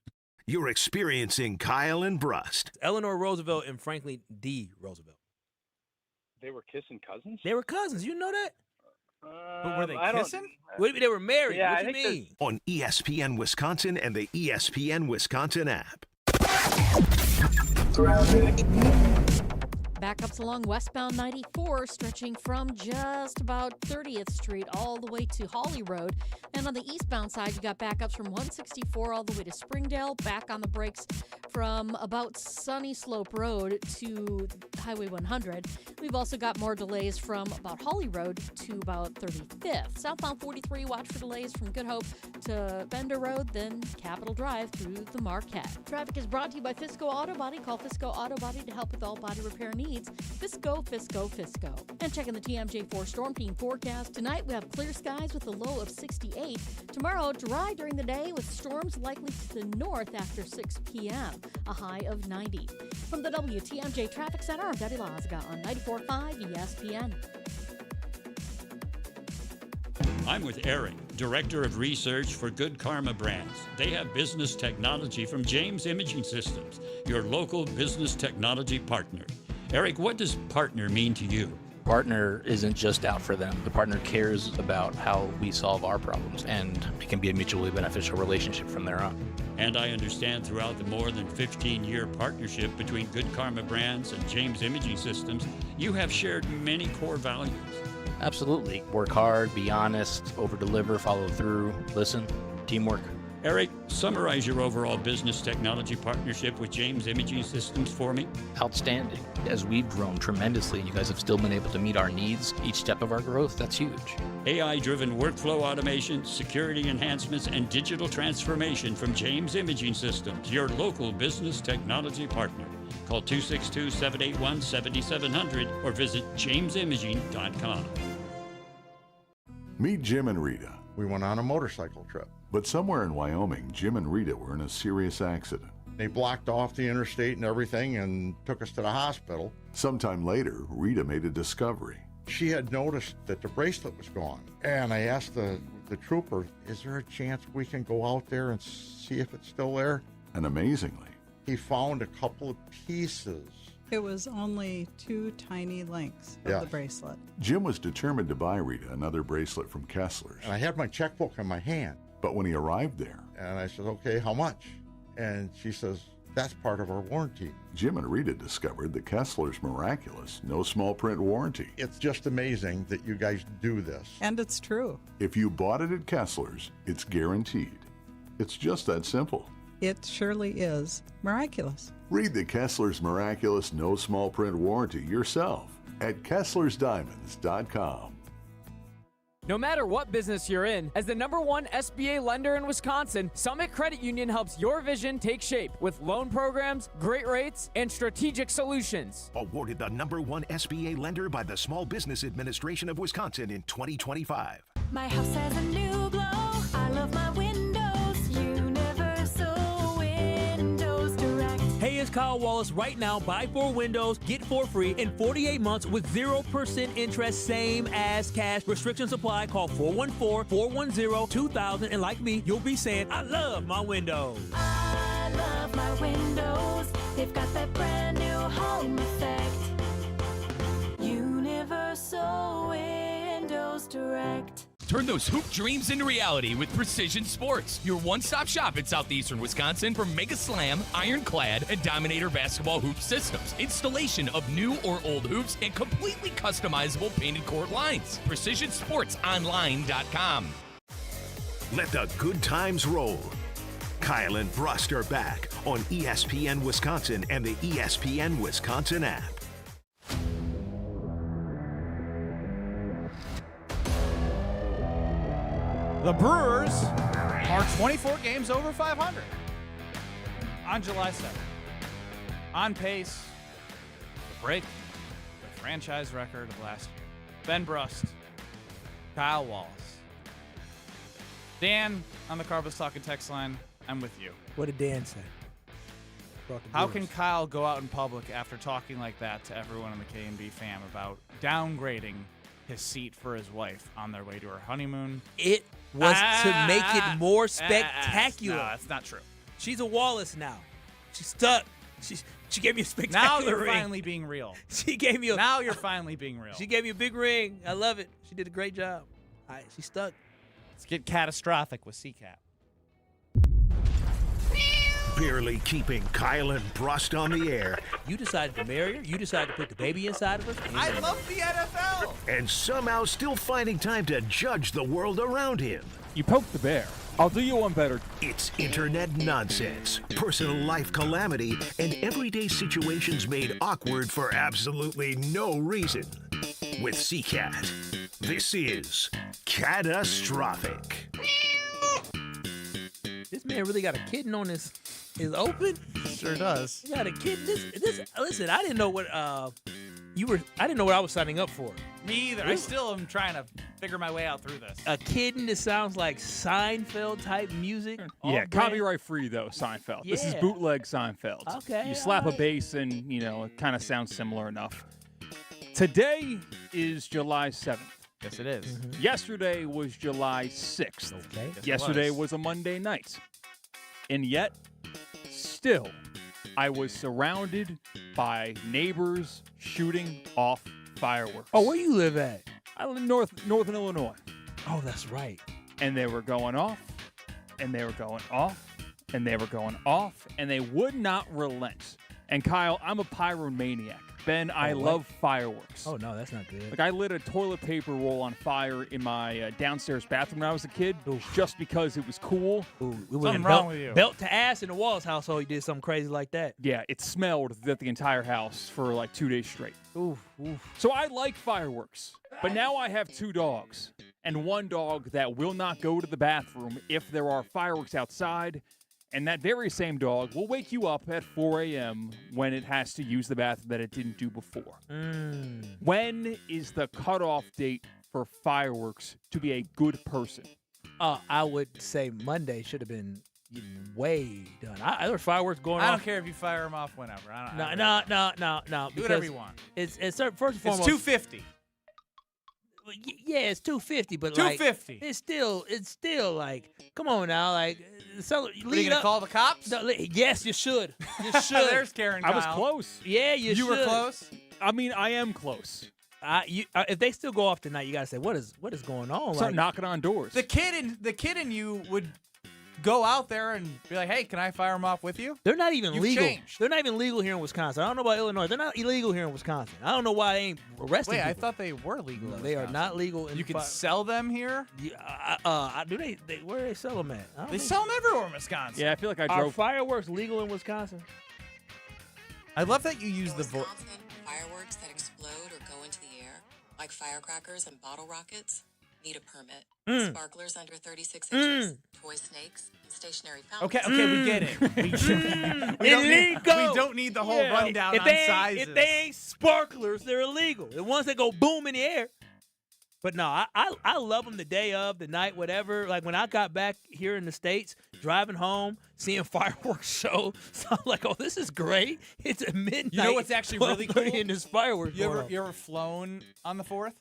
You're experiencing Kyle and Brust. Eleanor Roosevelt and Franklin D. Roosevelt. They were kissing cousins? They were cousins. You know that? But were they kissing? What do you mean they were married? Yeah, what do you mean? On ESPN Wisconsin and the ESPN Wisconsin app. Backups along westbound 94, stretching from just about 30th Street all the way to Holly Road. And on the eastbound side, you got backups from 164 all the way to Springdale, back on the brakes from about Sunny Slope Road to Highway 100. We've also got more delays from about Holly Road to about 35th. Southbound 43, watch for delays from Good Hope to Bender Road, then Capitol Drive through the Marquette. Traffic is brought to you by Fisco Auto Body. Call Fisco Auto Body to help with all body repair needs. Fisco, Fisco, Fisco. And checking the TMJ4 Storm Team forecast. Tonight we have clear skies with a low of 68. Tomorrow, dry during the day with storms likely to the north after 6 p.m. A high of 90. From the WTMJ Traffic Center, I'm Betty Lazga on 94.5 ESPN. I'm with Eric, Director of Research for Good Karma Brands. They have business technology from James Imaging Systems, your local business technology partner. Eric, what does partner mean to you? Partner isn't just out for them. The partner cares about how we solve our problems, and it can be a mutually beneficial relationship from there on. And I understand throughout the more than 15-year partnership between Good Karma Brands and James Imaging Systems, you have shared many core values. Absolutely. Work hard, be honest, over-deliver, follow through, listen, teamwork. Eric, summarize your overall business technology partnership with James Imaging Systems for me. Outstanding. As we've grown tremendously, you guys have still been able to meet our needs each step of our growth. That's huge. AI-driven workflow automation, security enhancements, and digital transformation from James Imaging Systems, your local business technology partner. Call 262-781-7700 or visit jamesimaging.com. Meet Jim and Rita. We went on a motorcycle trip. But somewhere in Wyoming, Jim and Rita were in a serious accident. They blocked off the interstate and everything and took us to the hospital. Sometime later, Rita made a discovery. She had noticed that the bracelet was gone. And I asked the trooper, is there a chance we can go out there and see if it's still there? And amazingly, he found a couple of pieces. It was only 2 tiny links of the bracelet. Jim was determined to buy Rita another bracelet from Kessler's. And I had my checkbook in my hand. But when he arrived there, and I said, okay, how much? And she says, that's part of our warranty. Jim and Rita discovered the Kessler's miraculous, no small print warranty. It's just amazing that you guys do this. And it's true. If you bought it at Kessler's, it's guaranteed. It's just that simple. It surely is miraculous. Read the Kessler's miraculous, no small print warranty yourself at Kessler'sDiamonds.com. No matter what business you're in, as the #1 SBA lender in Wisconsin, Summit Credit Union helps your vision take shape with loan programs, great rates, and strategic solutions. Awarded the #1 SBA lender by the Small Business Administration of Wisconsin in 2025. My house has a new glow. I love my windows. Universal Windows Direct. Hey, it's Kyle Wallace. Right now, buy 4 windows, get 4 free in 48 months with 0% interest, same as cash. Restrictions apply. Call 414-410-2000. And like me, you'll be saying, I love my windows. I love my windows. They've got that brand new home effect. Universal Windows Direct. Turn those hoop dreams into reality with Precision Sports, your one-stop shop in southeastern Wisconsin for Mega Slam, Ironclad, and Dominator basketball hoop systems, installation of new or old hoops, and completely customizable painted court lines. PrecisionSportsOnline.com. Let the good times roll. Kyle and Brust are back on ESPN Wisconsin and the ESPN Wisconsin app. The Brewers are 24 games over 500 on July 7th. On pace to break the franchise record of last year. Ben Brust, Kyle Wallace. Dan on the Carlos Talking text line, I'm with you. What did Dan say? How can Kyle go out in public after talking like that to everyone in the K&B fam about downgrading his seat for his wife on their way to her honeymoon? It was to make it more spectacular. No, that's not true. She's a Wallace now. She's stuck. She gave me a spectacular Now you're ring. finally being real. She gave me a. Now you're finally being real. She gave me a big ring. I love it. She did a great job. She's stuck. Let's get catastrophic with CCAT. Barely keeping Kyle and Brust on the air. You decided to marry her. You decided to put the baby inside of her. I love the NFL. And somehow still finding time to judge the world around him. You poked the bear. I'll do you one better. It's internet nonsense, personal life calamity, and everyday situations made awkward for absolutely no reason. With CCAT, this is Catastrophic. This man really got a kitten on his open. Sure does. He got a kitten. This. Listen, I didn't know what I didn't know what I was signing up for. Me either. I still am trying to figure my way out through this. A kitten that sounds like Seinfeld type music. Yeah, copyright free though, Seinfeld. Yeah. This is bootleg Seinfeld. Okay. You slap a bass and, it kind of sounds similar enough. Today is July 7th. Yes, it is. Mm-hmm. Yesterday was July 6th. Okay. Yesterday was a Monday night. And yet, still, I was surrounded by neighbors shooting off fireworks. Oh, where you live at? I live in Northern Illinois. Oh, that's right. And they were going off, and they were going off, and they were going off, and they would not relent. And Kyle, I'm a pyromaniac. Ben, I love fireworks. Oh, no, that's not good. Like, I lit a toilet paper roll on fire in my downstairs bathroom when I was a kid just because it was cool. Ooh, something wrong with you. Belt to ass in the Wallace household, you did something crazy like that. Yeah, it smelled at the entire house for like 2 days straight. Ooh. So I like fireworks, but now I have 2 dogs and 1 dog that will not go to the bathroom if there are fireworks outside. And that very same dog will wake you up at 4 a.m. when it has to use the bathroom that it didn't do before. When is the cutoff date for fireworks to be a good person? I would say Monday should have been way done. There were fireworks going off. I don't care if you fire them off whenever. No. Do whatever you want. It's first and foremost. It's $250. Yeah, it's $250, but $250. Like, it's still like, come on now, like, Are you gonna call the cops? No, yes, you should. You should. There's Karen. I was close. Yeah, you should. You were close. I mean, I am close. If they still go off tonight, you gotta say what is going on. Start knocking on doors. The kid in you would go out there and be like, "Hey, can I fire them off with you?" They're not even You've legal. changed. They're not even legal here in Wisconsin. I don't know about Illinois. They're not illegal here in Wisconsin. I don't know why they ain't arresting Wait, people. I thought they were legal. in They are Wisconsin. not legal. You can sell them here. Do they? Where do they sell them at? They sell them everywhere in Wisconsin. Yeah, I feel like I Are drove. fireworks legal in Wisconsin? I love that you use the voice. Fireworks that explode or go into the air, like firecrackers and bottle rockets, Need a permit. Mm. Sparklers under 36 inches. Toy snakes. And stationary fountains. Okay, we get it. We don't need the whole rundown if on they sizes. If they ain't sparklers, they're illegal. The ones that go boom in the air. But no, I love them the day of, the night, whatever. Like when I got back here in the States, driving home, seeing fireworks show, so I'm like, oh, this is great. It's at midnight. You know what's actually really cool? And there's fireworks. You ever flown on the 4th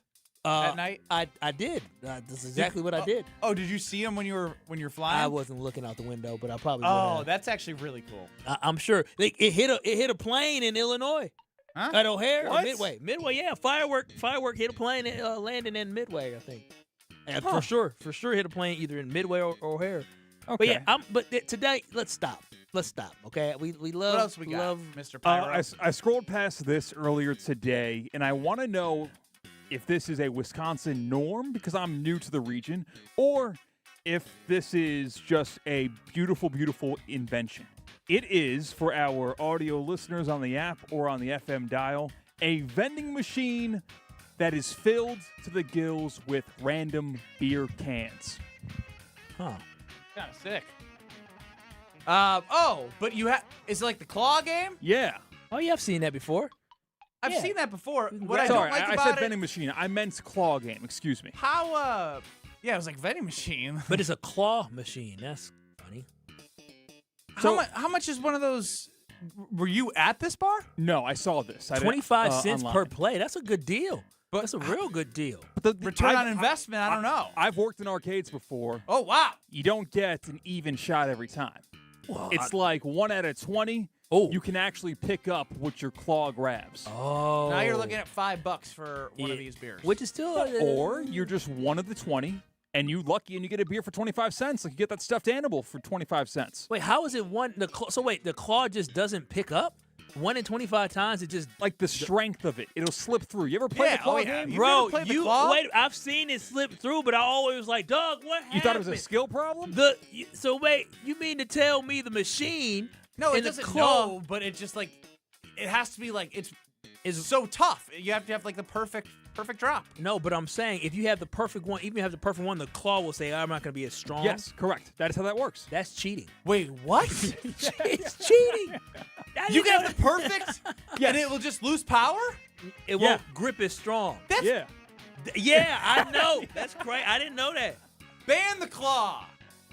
at night? I did. That's exactly what I did. Oh, did you see them when you were flying? I wasn't looking out the window, but I probably would Oh, have. that's actually really cool. I'm sure. It hit a plane in Illinois. Huh? At O'Hare What? or Midway, yeah. Firework hit a plane landing in Midway, I think. And for sure hit a plane either in Midway or O'Hare. Okay. But today, let's stop. Okay, we love. What else we got, love Mr. Pyro? I scrolled past this earlier today, and I want to know if this is a Wisconsin norm because I'm new to the region, or if this is just a beautiful, beautiful invention. It is, for our audio listeners on the app or on the FM dial, a vending machine that is filled to the gills with random beer cans. Huh. Kind of sick. But you have. Is it like the claw game? Yeah. Oh, yeah, I've seen that before. I've seen that before. What Sorry, I don't like I about said it, vending machine. I meant claw game. Excuse me. how yeah, it was like vending machine. But it's a claw machine. That's funny. How much is one of those? Were you at this bar? No, I saw this. 25 cents online. per play. That's a good deal. That's a real good deal. But Return on investment, I don't know. I've worked in arcades before. Oh, wow. You don't get an even shot every time. Well, It's like 1 out of 20. Oh. You can actually pick up what your claw grabs. Oh. Now you're looking at $5 for one of these beers. Which is still. Or you're just 1 of the 20, and you lucky and you get a beer for 25 cents. Like you get that stuffed animal for 25 cents. Wait, how is it one? So wait, the claw just doesn't pick up? 1 in 25 times, it just. Like the strength of it. It'll slip through. You ever play the claw game? Bro, wait, I've seen it slip through, but I always was like, Doug, what happened? You thought it was a skill problem? So wait, you mean to tell me the machine? No, it and the doesn't claw, know, but it's just like it has to be like it's so tough. You have to have like the perfect drop. No, but I'm saying if you have the perfect one, even if you have the perfect one, the claw will say, I'm not going to be as strong. Yes, correct. That is how that works. That's cheating. Wait, what? It's cheating. You can have the perfect, yes. and it will just lose power? It won't grip as strong. Yeah. Yeah, I know. That's great. I didn't know that. Ban the claw.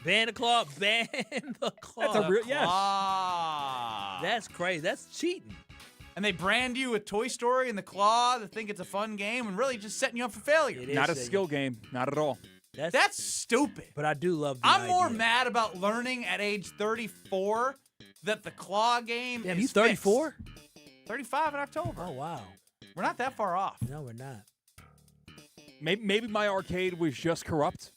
Ban the claw. Ban the claw. That's a real yes. That's crazy. That's cheating. And they brand you with Toy Story and the claw to think it's a fun game and really just setting you up for failure. Not a skill game. Not at all. That's stupid. But I do love the I'm more idea. mad about learning at age 34 that the claw game Damn, is you 34? fixed. 35 in October. Oh, wow. We're not that far off. No, we're not. Maybe my arcade was just corrupt.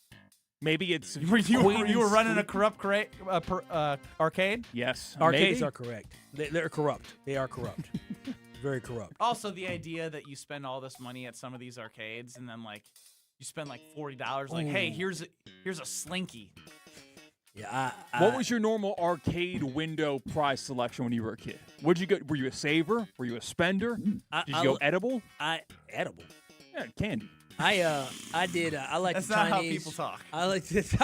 Maybe it's You were running a corrupt arcade? Yes. Arcades maybe. are correct. They're corrupt. They are corrupt. Very corrupt. Also, the idea that you spend all this money at some of these arcades and then like you spend like $40. Like, hey, here's a Slinky. Yeah. What was your normal arcade window prize selection when you were a kid? What'd you go? Were you a saver? Were you a spender? Did you go edible? Edible. Yeah, candy. I did. I like That's the not Chinese. how people talk. I like this.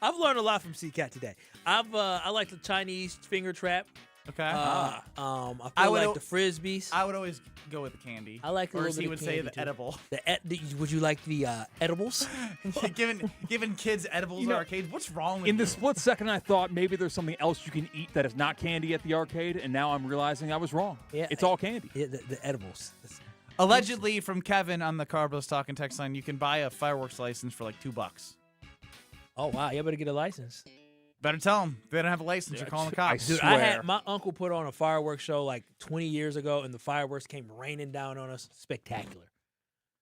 I've learned a lot from CCAT today. I like the Chinese finger trap. Okay. I feel like the frisbees. I would always go with the candy. I like a or little as bit he of would say, candy, the too. edible. Would you like the edibles? giving kids edibles at arcades. What's wrong with In you? the split second, I thought maybe there's something else you can eat that is not candy at the arcade, and now I'm realizing I was wrong. Yeah, it's all candy. Yeah, the edibles. Allegedly, from Kevin on the Cardinals talking text line, you can buy a fireworks license for like $2. Oh wow, you better get a license. Better tell them if they don't have a license. You're calling the cops. Dude, I had my uncle put on a fireworks show like 20 years ago, and the fireworks came raining down on us. Spectacular.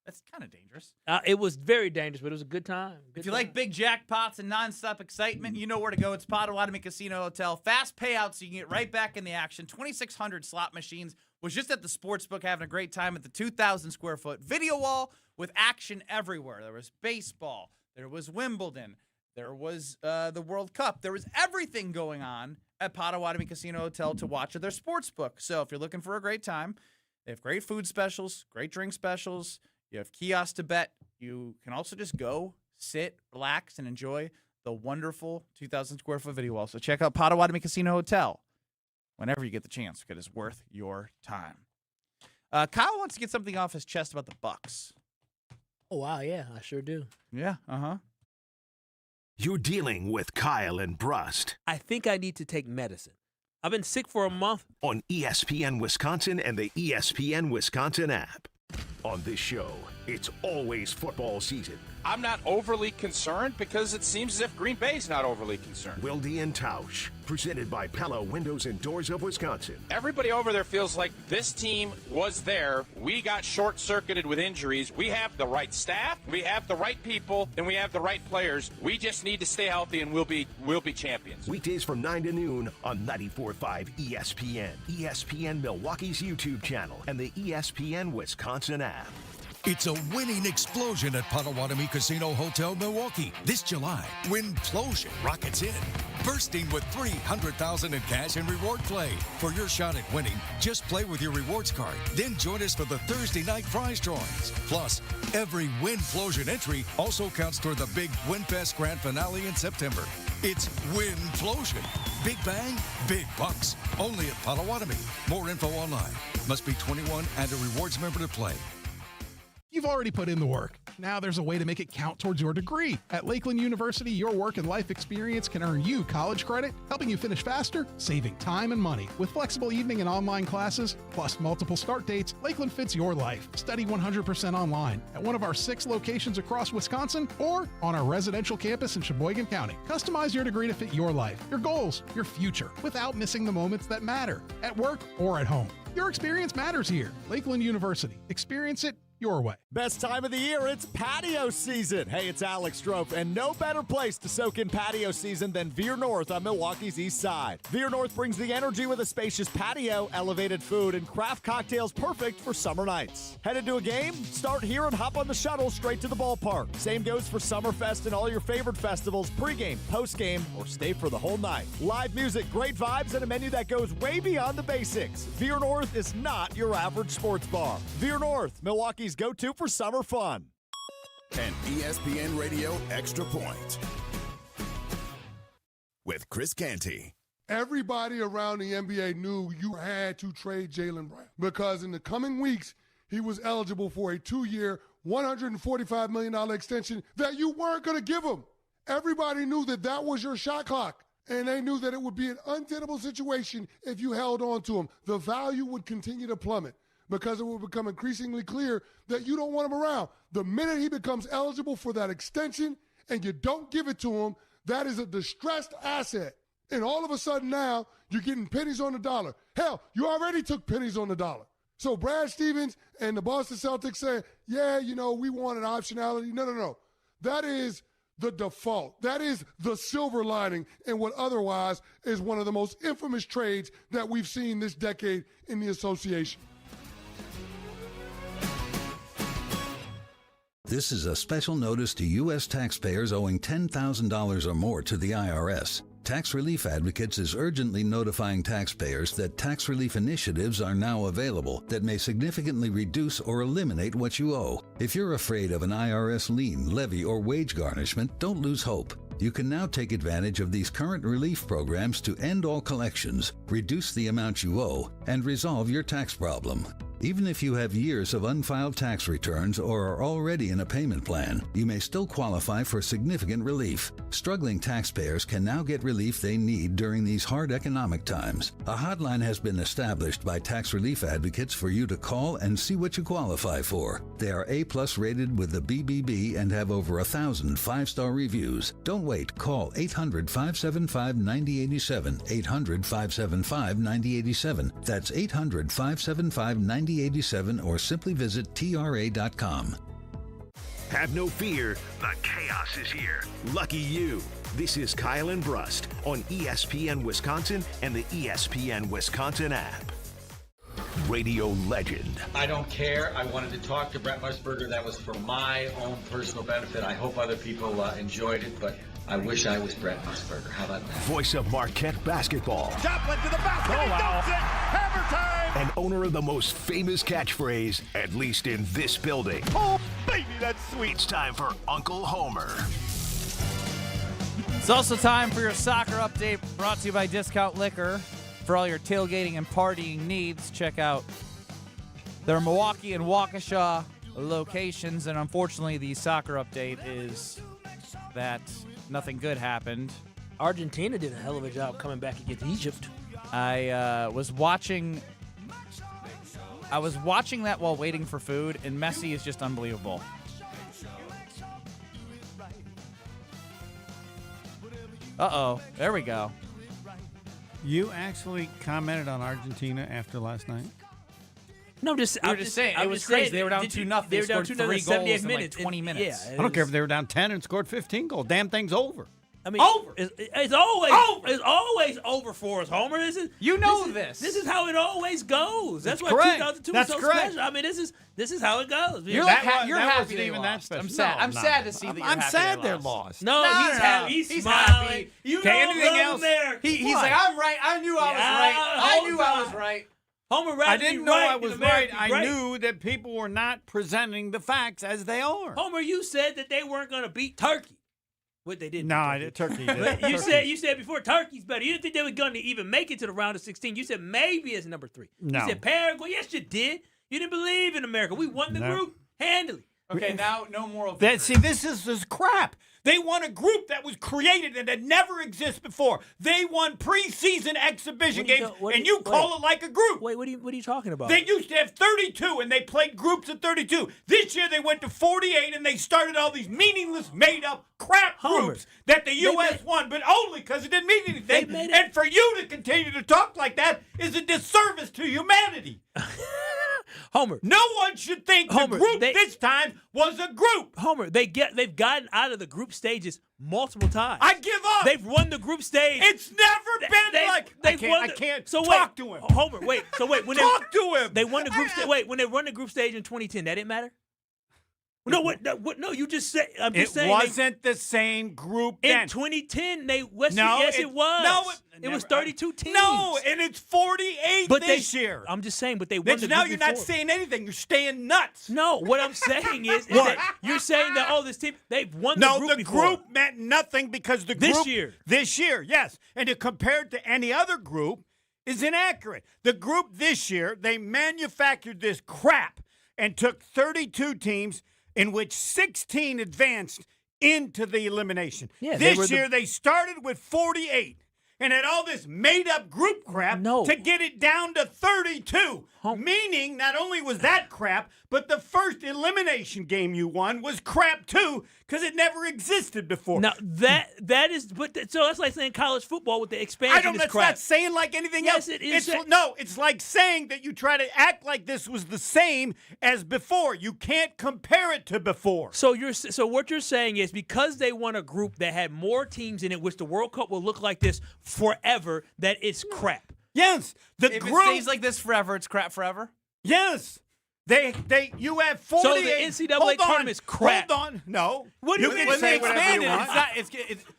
That's kind of dangerous. It was very dangerous, but it was a good time. If you like big jackpots and nonstop excitement, you know where to go. It's Potawatomi Casino Hotel. Fast payouts so you can get right back in the action. 2,600 slot machines. Was just at the sportsbook having a great time at the 2,000 square foot video wall with action everywhere. There was baseball. There was Wimbledon. There was the World Cup. There was everything going on at Potawatomi Casino Hotel to watch at their sportsbook. So if you're looking for a great time, they have great food specials, great drink specials. You have kiosks to bet, you can also just go, sit, relax, and enjoy the wonderful 2,000 square foot video wall. So check out Potawatomi Casino Hotel whenever you get the chance, because it's worth your time. Kyle wants to get something off his chest about the Bucks. Oh, wow, yeah, I sure do. Yeah, You're dealing with Kyle and Brust. I think I need to take medicine. I've been sick for a month. On ESPN Wisconsin and the ESPN Wisconsin app. On this show, it's always football season. I'm not overly concerned because it seems as if Green Bay's not overly concerned. Wilde and Tausch, presented by Pella Windows and Doors of Wisconsin. Everybody over there feels like this team was there. We got short-circuited with injuries. We have the right staff, we have the right people, and we have the right players. We just need to stay healthy, and we'll be champions. Weekdays from 9 to noon on 94.5 ESPN, ESPN Milwaukee's YouTube channel, and the ESPN Wisconsin app. It's a winning explosion at Potawatomi Casino Hotel Milwaukee. This July, Winplosion rockets in, bursting with $300,000 in cash and reward play. For your shot at winning, just play with your rewards card. Then join us for the Thursday night prize drawings. Plus, every Winplosion entry also counts toward the big WinFest Grand Finale in September. It's Winplosion. Big bang, big bucks. Only at Potawatomi. More info online. Must be 21 and a rewards member to play. You've already put in the work. Now there's a way to make it count towards your degree. At Lakeland University, your work and life experience can earn you college credit, helping you finish faster, saving time and money. With flexible evening and online classes, plus multiple start dates, Lakeland fits your life. Study 100% online at one of our 6 locations across Wisconsin or on our residential campus in Sheboygan County. Customize your degree to fit your life, your goals, your future, without missing the moments that matter, at work or at home. Your experience matters here. Lakeland University. Experience it your way. Best time of the year, it's patio season. Hey, it's Alex Strofe, and no better place to soak in patio season than Veer North on Milwaukee's east side. Veer North brings the energy with a spacious patio, elevated food, and craft cocktails perfect for summer nights. Headed to a game? Start here and hop on the shuttle straight to the ballpark. Same goes for Summerfest and all your favorite festivals, pregame, postgame, or stay for the whole night. Live music, great vibes, and a menu that goes way beyond the basics. Veer North is not your average sports bar. Veer North, Milwaukee's go-to for summer fun. An ESPN Radio Extra Point with Chris Canty. Everybody around the NBA knew you had to trade Jaylen Brown because in the coming weeks, he was eligible for a 2-year, $145 million extension that you weren't going to give him. Everybody knew that that was your shot clock, and they knew that it would be an untenable situation if you held on to him. The value would continue to plummet because it will become increasingly clear that you don't want him around. The minute he becomes eligible for that extension and you don't give it to him, that is a distressed asset. And all of a sudden now, you're getting pennies on the dollar. Hell, you already took pennies on the dollar. So Brad Stevens and the Boston Celtics say, yeah, we wanted optionality. No. That is the default. That is the silver lining in what otherwise is one of the most infamous trades that we've seen this decade in the association. This is a special notice to U.S. taxpayers owing $10,000 or more to the IRS. Tax Relief Advocates is urgently notifying taxpayers that tax relief initiatives are now available that may significantly reduce or eliminate what you owe. If you're afraid of an IRS lien, levy, or wage garnishment, don't lose hope. You can now take advantage of these current relief programs to end all collections, reduce the amount you owe, and resolve your tax problem. Even if you have years of unfiled tax returns or are already in a payment plan, you may still qualify for significant relief. Struggling taxpayers can now get relief they need during these hard economic times. A hotline has been established by Tax Relief Advocates for you to call and see what you qualify for. They are A+ rated with the BBB and have over 1,000 5-star reviews. Don't wait. Call 800-575-9087. 800-575-9087. That's 800-575-9087 or simply visit TRA.com. Have no fear, the chaos is here. Lucky you. This is Kyle and Brust on ESPN Wisconsin and the ESPN Wisconsin app. Radio legend. I don't care. I wanted to talk to Brent Musburger. That was for my own personal benefit. I hope other people enjoyed it, but I wish I was Brent Musburger. How about that? Voice of Marquette basketball. Joplin to the basket. He dumps it. Hammer time. And owner of the most famous catchphrase, at least in this building. Oh, Baby, that's sweet. It's time for Uncle Homer. It's also time for your soccer update, brought to you by Discount Liquor. For all your tailgating and partying needs, check out their Milwaukee and Waukesha locations. And unfortunately, the soccer update is that nothing good happened. Argentina did a hell of a job coming back against Egypt. I was watching that while waiting for food, and Messi is just unbelievable. Uh-oh, there we go. You actually commented on Argentina after last night? No, I'm just saying. It was crazy. They were down 2-0. They scored 3 goals in like 20 minutes. I don't care if they were down 10 and scored 15 goals. Damn thing's over. I mean, over. It's always over for us, Homer. This is how it always goes. That's why 2002 was so special. I mean, this is how it goes. You're happy they lost. I'm sad. I'm sad to see that. I'm sad they're lost. No, he's happy. He's smiling. You know, anything else? He's like, I'm right. I knew I was right. I knew I was right. Homer, I didn't know I was right. I knew that people were not presenting the facts as they are. Homer, you said that they weren't going to beat Turkey. What they didn't. No, Turkey did. You said before Turkey's better. You didn't think they were going to even make it to the round of 16. You said maybe it's number 3. No. You said Paraguay. Yes, you did. You didn't believe in America. We won the group handily. Okay, now no more of that. See, this is crap. They won a group that was created and had never existed before. They won preseason exhibition games, and you call it like a group. Wait, what are you talking about? They used to have 32, and they played groups of 32. This year they went to 48, and they started all these meaningless, made-up crap groups that the U.S. won, but only because it didn't mean anything. And for you to continue to talk like that is a disservice to humanity. Homer. No one should think the group this time was a group. Homer, they've gotten out of the group stages multiple times. I give up. They've won the group stage. It's never been like I can't talk to him. Homer, wait. So wait, when talk to him. They won the group stage. Wait, when they won the group stage in 2010, that didn't matter. No, what? No, you just said. I'm just saying. It wasn't the same group then. In 2010, it was. It was. It was 32 teams. No, and it's 48 this year. I'm just saying, but they won the group now you're before. not saying anything. You're staying nuts. No, what I'm saying is that you're saying that, this team, they've won the group before. No, the group meant nothing because the group. This year, yes. And compared to any other group is inaccurate. The group this year, they manufactured this crap and took 32 teams in which 16 advanced into the elimination. Yeah, this year, they started with 48 and had all this made-up group crap to get it down to 32. Meaning, not only was that crap, but the first elimination game you won was crap, too, because it never existed before. Now, that is, so that's like saying college football with the expansion is crap. That's not saying like anything else. It is. It's like saying that you try to act like this was the same as before. You can't compare it to before. So what you're saying is because they won a group that had more teams in it, which the World Cup will look like this forever, that it's crap. Yes. If it stays like this forever, it's crap forever? Yes. You have 48. So the NCAA tournament's crap. Hold on. No. What you can say whatever you want.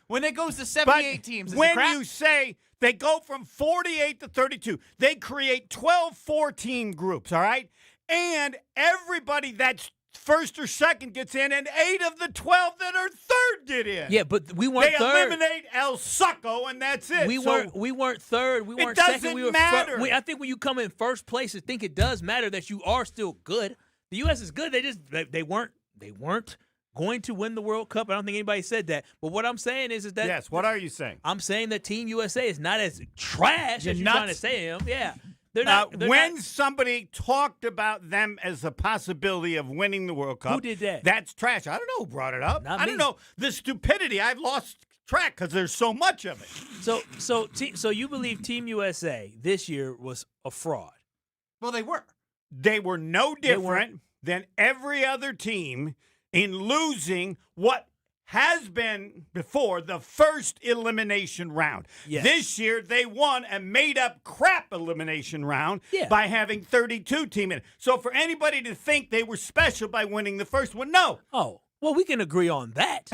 When it goes to 78 teams, when you say they go from 48 to 32, they create 12 14 groups, all right? And everybody that's first or second gets in, and 8 of the 12 that are third get in. Yeah, but we weren't third. They eliminate El Succo, and that's it. We weren't third. We weren't second. We were matter. I think when you come in first place, I think it does matter that you are still good. The U.S. is good. They weren't going to win the World Cup. I don't think anybody said that. But what I'm saying is that yes. What are you saying? I'm saying that Team USA is not as trash as you're trying to say him. Yeah. Somebody talked about them as a possibility of winning the World Cup. Who did that? That's trash. I don't know who brought it up. Not I me. don't know. The stupidity, I've lost track because there's so much of it. So you believe Team USA this year was a fraud? Well, they were. They were no different than every other team in losing what has been before the first elimination round. Yes. This year, they won a made-up crap elimination round by having 32 teams in it. So for anybody to think they were special by winning the first one, no. Oh. Well, we can agree on that.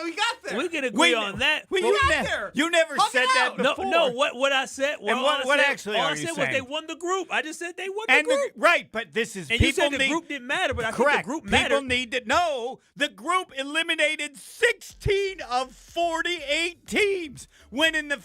We got there. We can agree on that. Well, We got there. You never said that before. No. What I said. And what actually all are I you said saying? was they won the group. I just said they won the group. Right, but this is and people you said the need, group didn't matter, but I correct. think the group mattered. People need to know the group eliminated 16 of 48 teams, when in the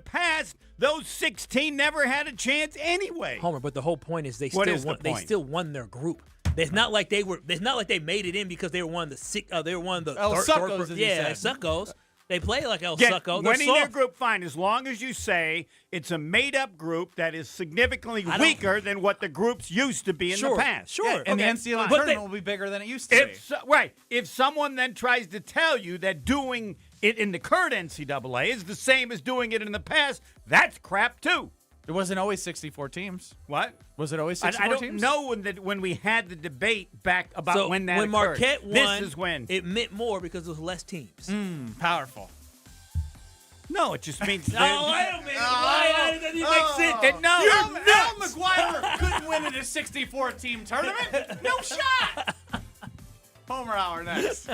past those 16 never had a chance anyway. Homer, but the whole point is they still won their group. It's not like they made it in because they were one of the El Suckos, as he said. Suckos. They play like El Succo. They're Winning soft. their group, fine, as long as you say it's a made-up group that is significantly weaker than what the groups used to be in the past. Sure, Yeah, and the NCAA tournament will be bigger than it used to be. Right. If someone then tries to tell you that doing it in the current NCAA is the same as doing it in the past, that's crap too. It wasn't always 64 teams. What? Was it always 64 teams? I don't know when we had the debate back about when that when occurred. Marquette won, this is when it meant more because there was less teams. Powerful. No, it just means. Oh, wait a minute. Why doesn't it make sense? Al McGuire couldn't win in a 64-team tournament. No shot. Homer Hour next.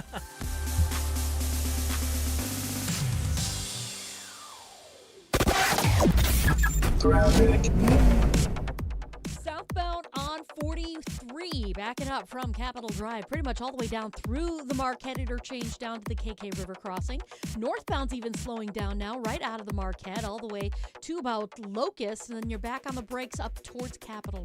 Southbound on 43, backing up from Capitol Drive, pretty much all the way down through the Marquette interchange down to the KK River crossing. Northbound's even slowing down now, right out of the Marquette, all the way to about Locust, and then you're back on the brakes up towards Capitol